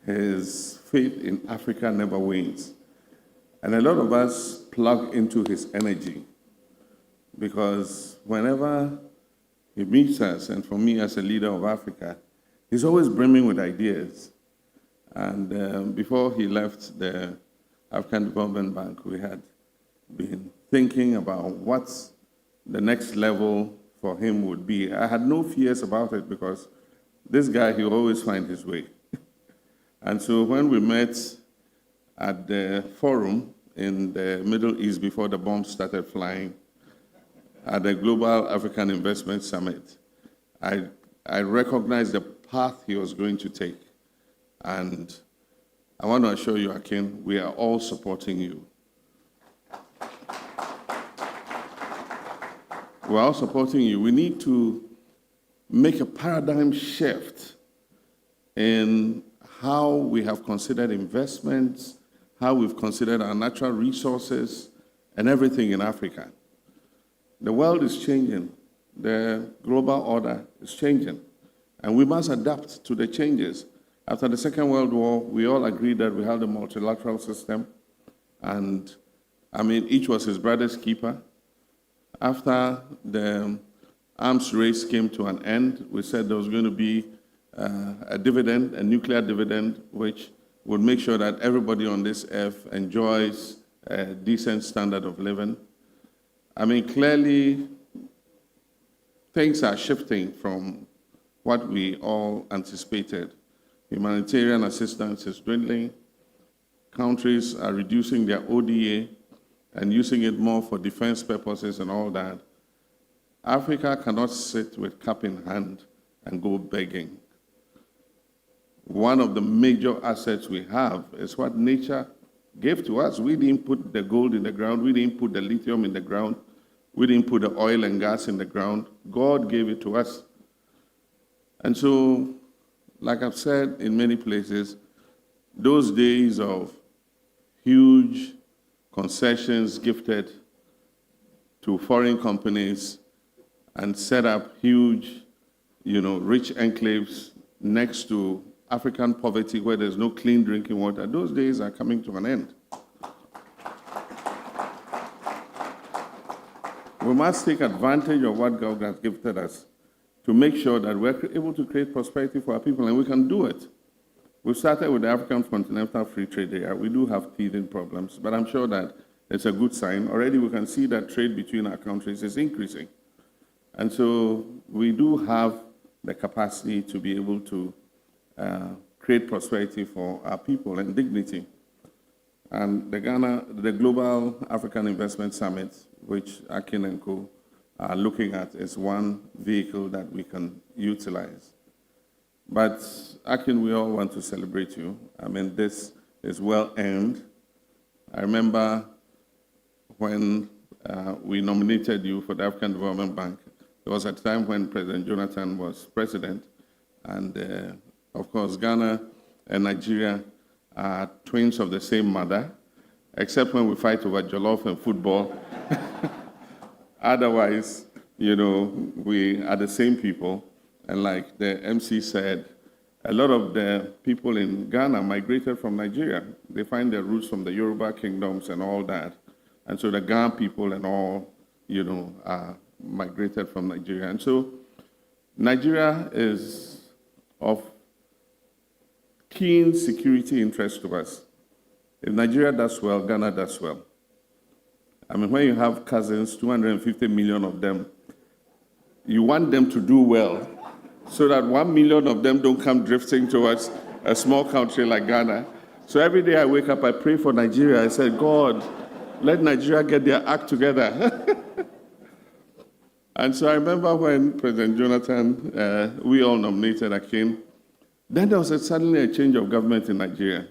His faith in Africa never wanes. And a lot of us plug into his energy because whenever he meets us, and for me as a leader of Africa, he's always brimming with ideas. And before he left the African Development Bank, we had been thinking about what the next level for him would be. I had no fears about it because this guy, he'll always find his way. And so when we met at the forum in the Middle East before the bombs started flying at the Global African Investment Summit, I recognized the path he was going to take. And I want to assure you, Akin, we are all supporting you. We're all supporting you. We need to make a paradigm shift in how we have considered investments, how we've considered our natural resources, and everything in Africa. The world is changing. The global order is changing. And we must adapt to the changes. After the Second World War, we all agreed that we had a multilateral system. And, I mean, each was his brother's keeper. After the arms race came to an end, we said there was going to be a dividend, a nuclear dividend, which would make sure that everybody on this earth enjoys a decent standard of living. I mean, clearly, things are shifting from what we all anticipated. Humanitarian assistance is dwindling. Countries are reducing their ODA and using it more for defense purposes and all that. Africa cannot sit with cup in hand and go begging. One of the major assets we have is what nature gave to us. We didn't put the gold in the ground. We didn't put the lithium in the ground. We didn't put the oil and gas in the ground. God gave it to us. And so, like I've said in many places, those days of huge concessions gifted to foreign companies and set up huge, rich enclaves next to African poverty where there's no clean drinking water, those days are coming to an end. We must take advantage of what God has gifted us to make sure that we're able to create prosperity for our people, and we can do it. We started with the African Continental Free Trade Area. We do have teething problems, but I'm sure that it's a good sign. Already we can see that trade between our countries is increasing. And so we do have the capacity to be able to create prosperity for our people and dignity. And the Global African Investment Summit, which Akin and Co. are looking at, is one vehicle that we can utilize. But Akin, we all want to celebrate you. I mean, this is well earned. I remember when we nominated you for the African Development Bank. It was at a time when President Jonathan was president, and of course, Ghana and Nigeria are twins of the same mother, except when we fight over jollof and football. Otherwise, we are the same people. And like the MC said, a lot of the people in Ghana migrated from Nigeria. They find their roots from the Yoruba kingdoms and all that. And so the Ghana people and all, are migrated from Nigeria. And so Nigeria is of keen security interest to us. If Nigeria does well, Ghana does well. I mean, when you have cousins, 250 million of them, you want them to do well so that 1 million of them don't come drifting towards a small country like Ghana. So every day I wake up, I pray for Nigeria. I say, God, let Nigeria get their act together. And so I remember when President Jonathan, we all nominated Akin, then there was suddenly a change of government in Nigeria.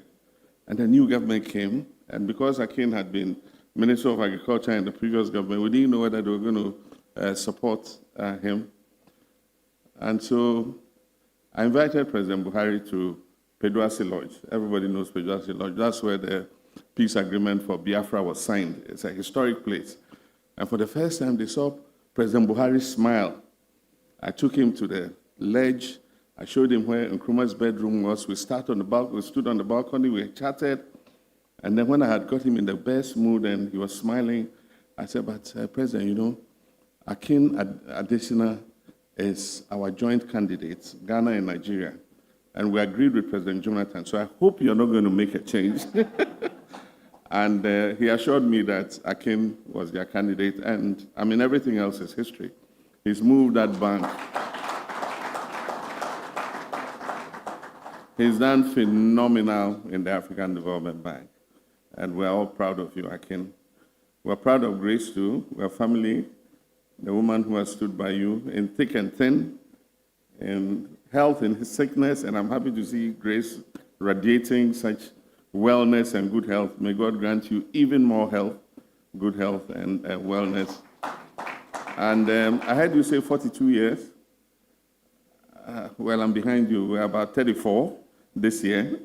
And a new government came, and because Akin had been Minister of Agriculture in the previous government, we didn't know whether they were going to support him. And so I invited President Buhari to Peduasi Lodge. Everybody knows Peduasi Lodge. That's where the peace agreement for Biafra was signed. It's a historic place. And for the first time, they saw President Buhari smile. I took him to the ledge. I showed him where Nkrumah's bedroom was. We stood on the balcony, we chatted. And then when I had got him in the best mood and he was smiling, I said, but President, Akin Adesina is our joint candidate, Ghana and Nigeria. And we agreed with President Jonathan. So I hope you're not going to make a change. And he assured me that Akin was their candidate. And I mean, everything else is history. He's moved that bank. He's done phenomenal in the African Development Bank. And we're all proud of you, Akin. We're proud of Grace, too. We're family. The woman who has stood by you in thick and thin, in health, in sickness, and I'm happy to see Grace radiating such wellness and good health. May God grant you even more health, good health, and wellness. And I heard you say 42 years. Well, I'm behind you. We're about 34 this year.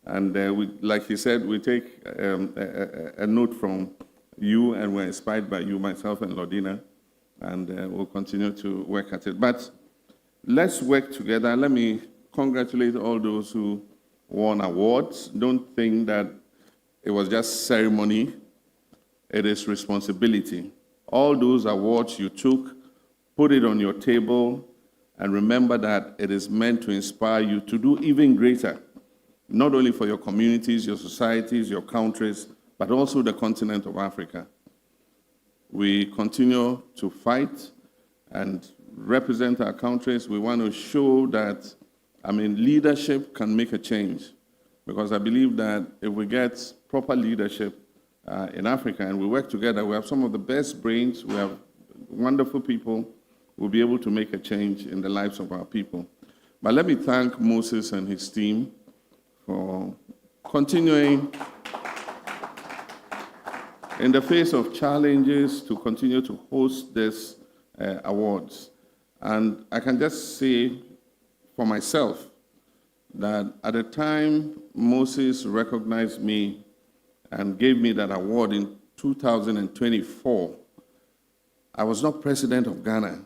And like you said, we take a note from you, and we're inspired by you, myself and Lordina, and we'll continue to work at it. But let's work together. Let me congratulate all those who won awards. Don't think that it was just ceremony. It is responsibility. All those awards you took, put it on your table, and remember that it is meant to inspire you to do even greater, not only for your communities, your societies, your countries, but also the continent of Africa. We continue to fight and represent our countries. We want to show that I mean, leadership can make a change, because I believe that if we get proper leadership in Africa and we work together, we have some of the best brains, we have wonderful people, we'll be able to make a change in the lives of our people. But let me thank Moses and his team for continuing in the face of challenges to continue to host these awards. And I can just say for myself that at the time Moses recognized me and gave me that award in 2024, I was not president of Ghana.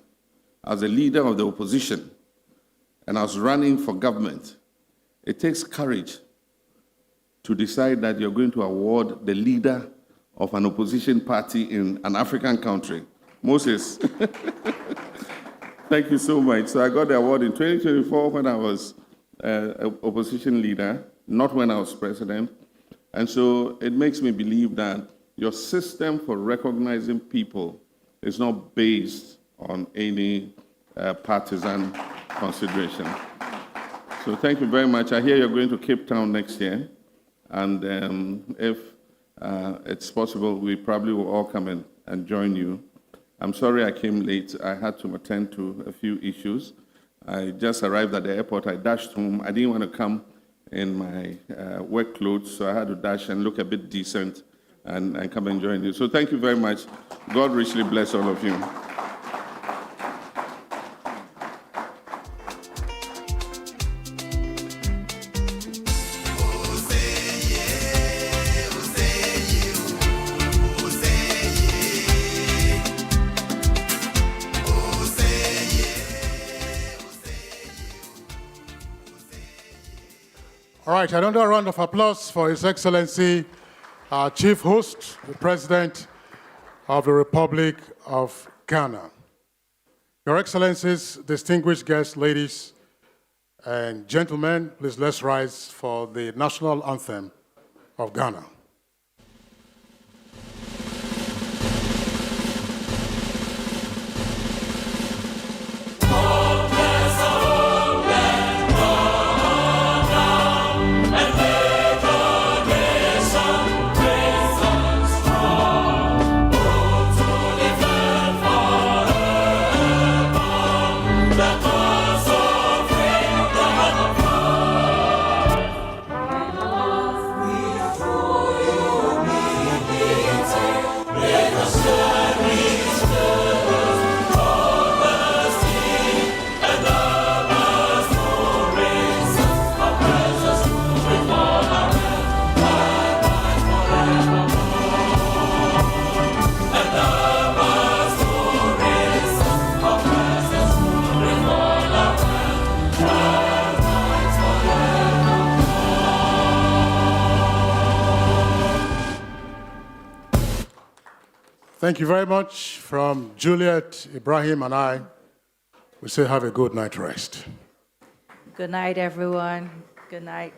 I was a leader of the opposition, and I was running for government. It takes courage to decide that you're going to award the leader of an opposition party in an African country. Moses, thank you so much. So I got the award in 2024 when I was opposition leader, not when I was president. And so it makes me believe that your system for recognizing people is not based on any partisan consideration. So thank you very much. I hear you're going to Cape Town next year. And if it's possible, we probably will all come and join you. I'm sorry I came late. I had to attend to a few issues. I just arrived at the airport. I dashed home. I didn't want to come in my work clothes, so I had to dash and look a bit decent and come and join you. So thank you very much. God richly bless all of you. All right, another round of applause for His Excellency, our Chief Host, the President of the Republic of Ghana. Your Excellencies, distinguished guests, ladies and gentlemen, please let's rise for the national anthem of Ghana. Thank you very much. From Juliet, Ibrahim, and I, we say have a good night rest. Good night, everyone. Good night.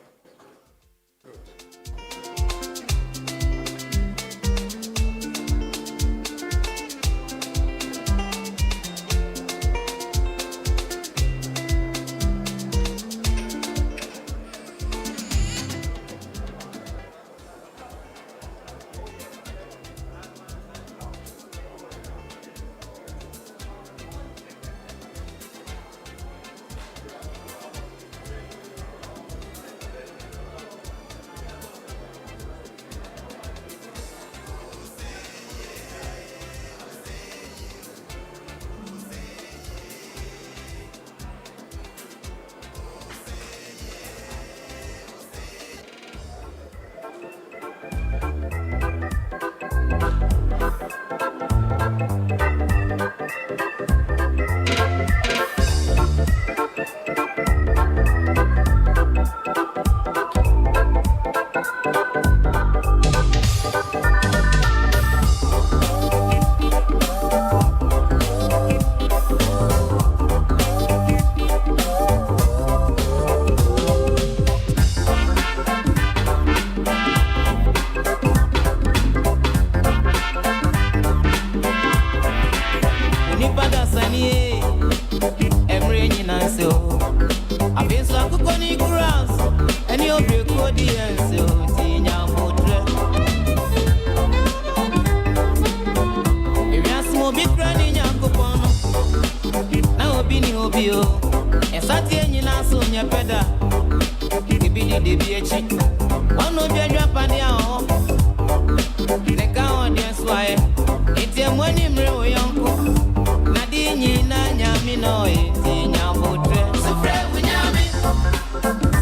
so akukoni grass. Any of your audience, Tinya Motre. If you ask me, big granny, Yankopon. Now, Bini Obio. And Sati, you know, so your peda. Kibidi, the BH. One of your Japania. The cow audience, why? It's a money, Mro Yanko. Nadini, Nanya, Mino, Tinya Motre. So, Fred, we know me.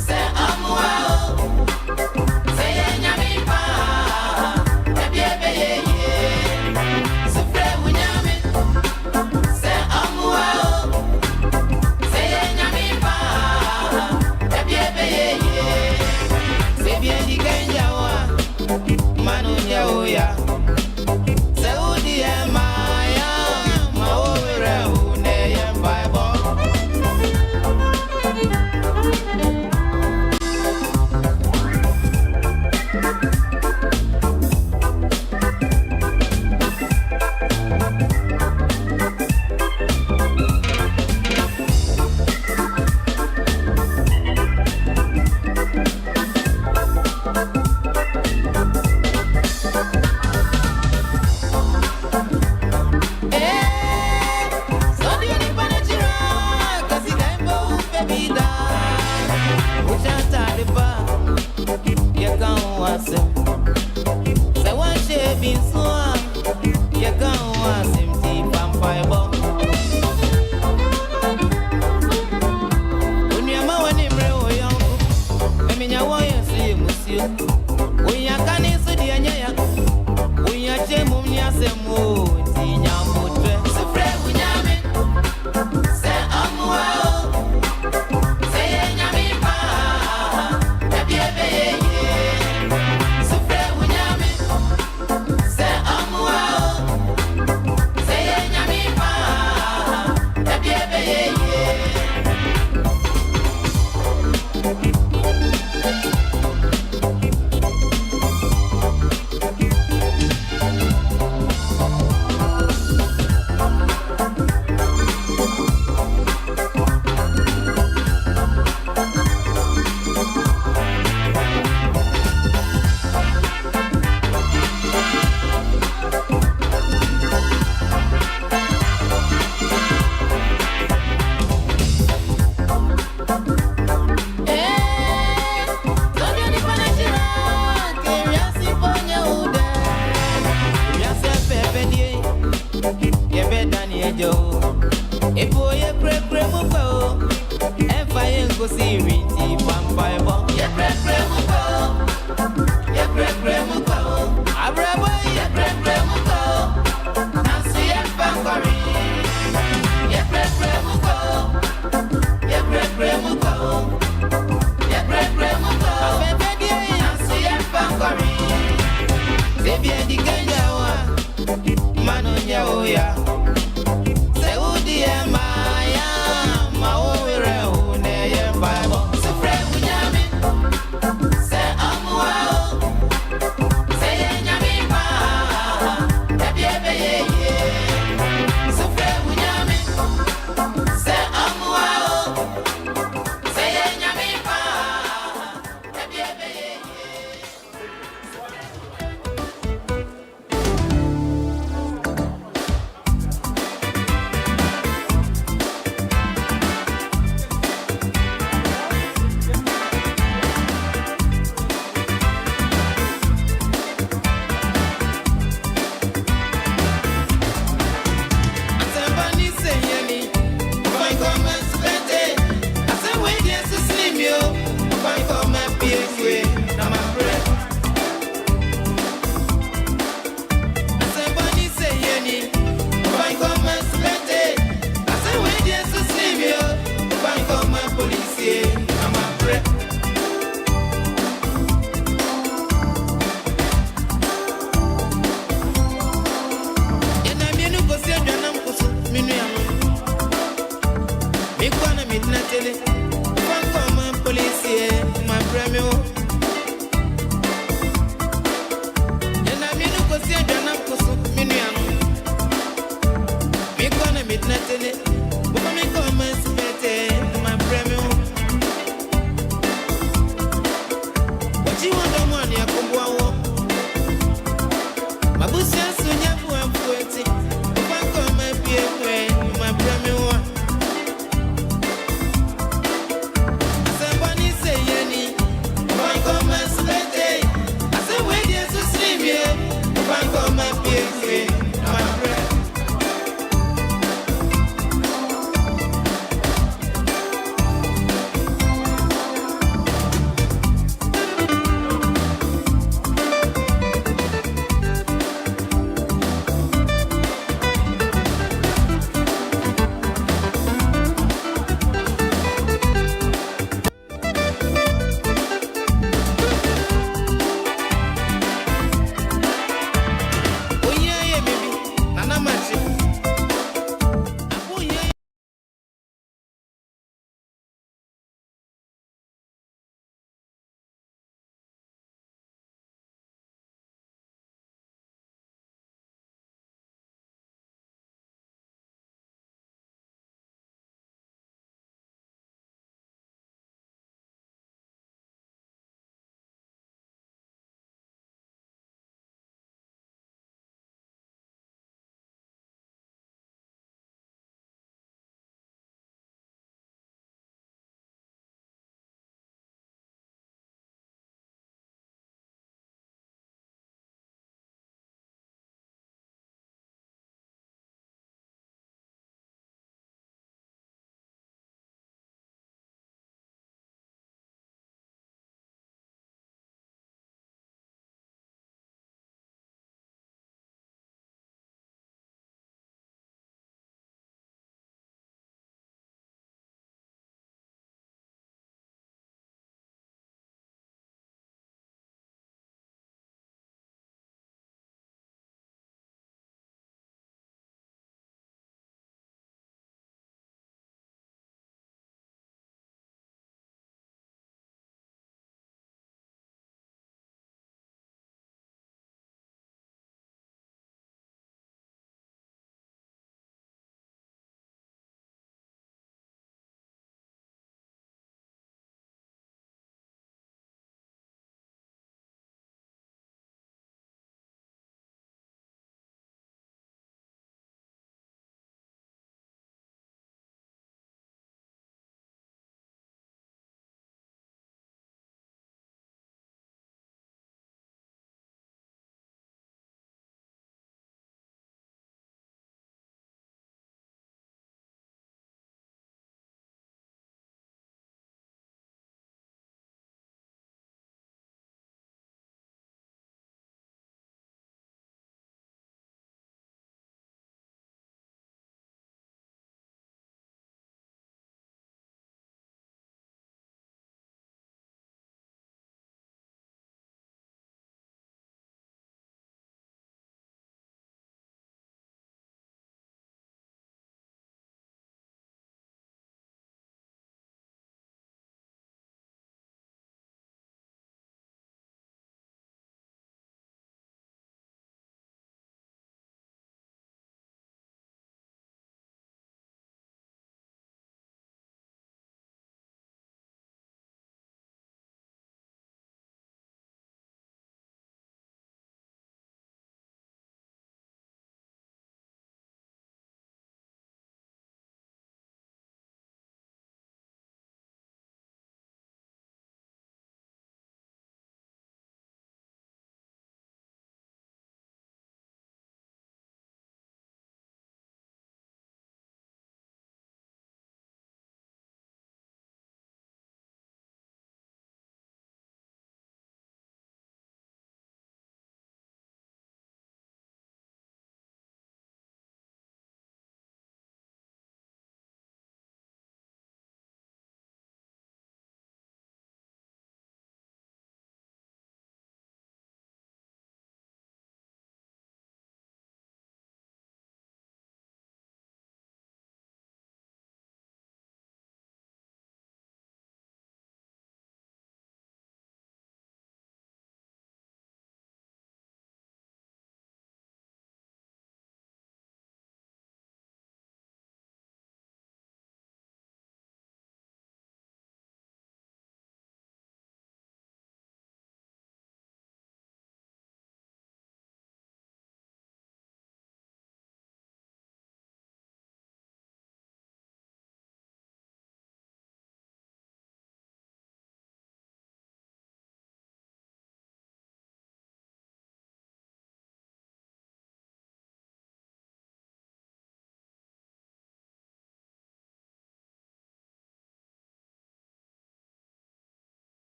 Say, I'm well. Say, Yami, pa. Baby, so, Fred, we know me. Say, I'm well. Say, Yami, pa. Baby, say, Bianchi, Ganjawa. Manu, Yaoya. Say, Udi, Maya. Maora, Une, Bible. Midnight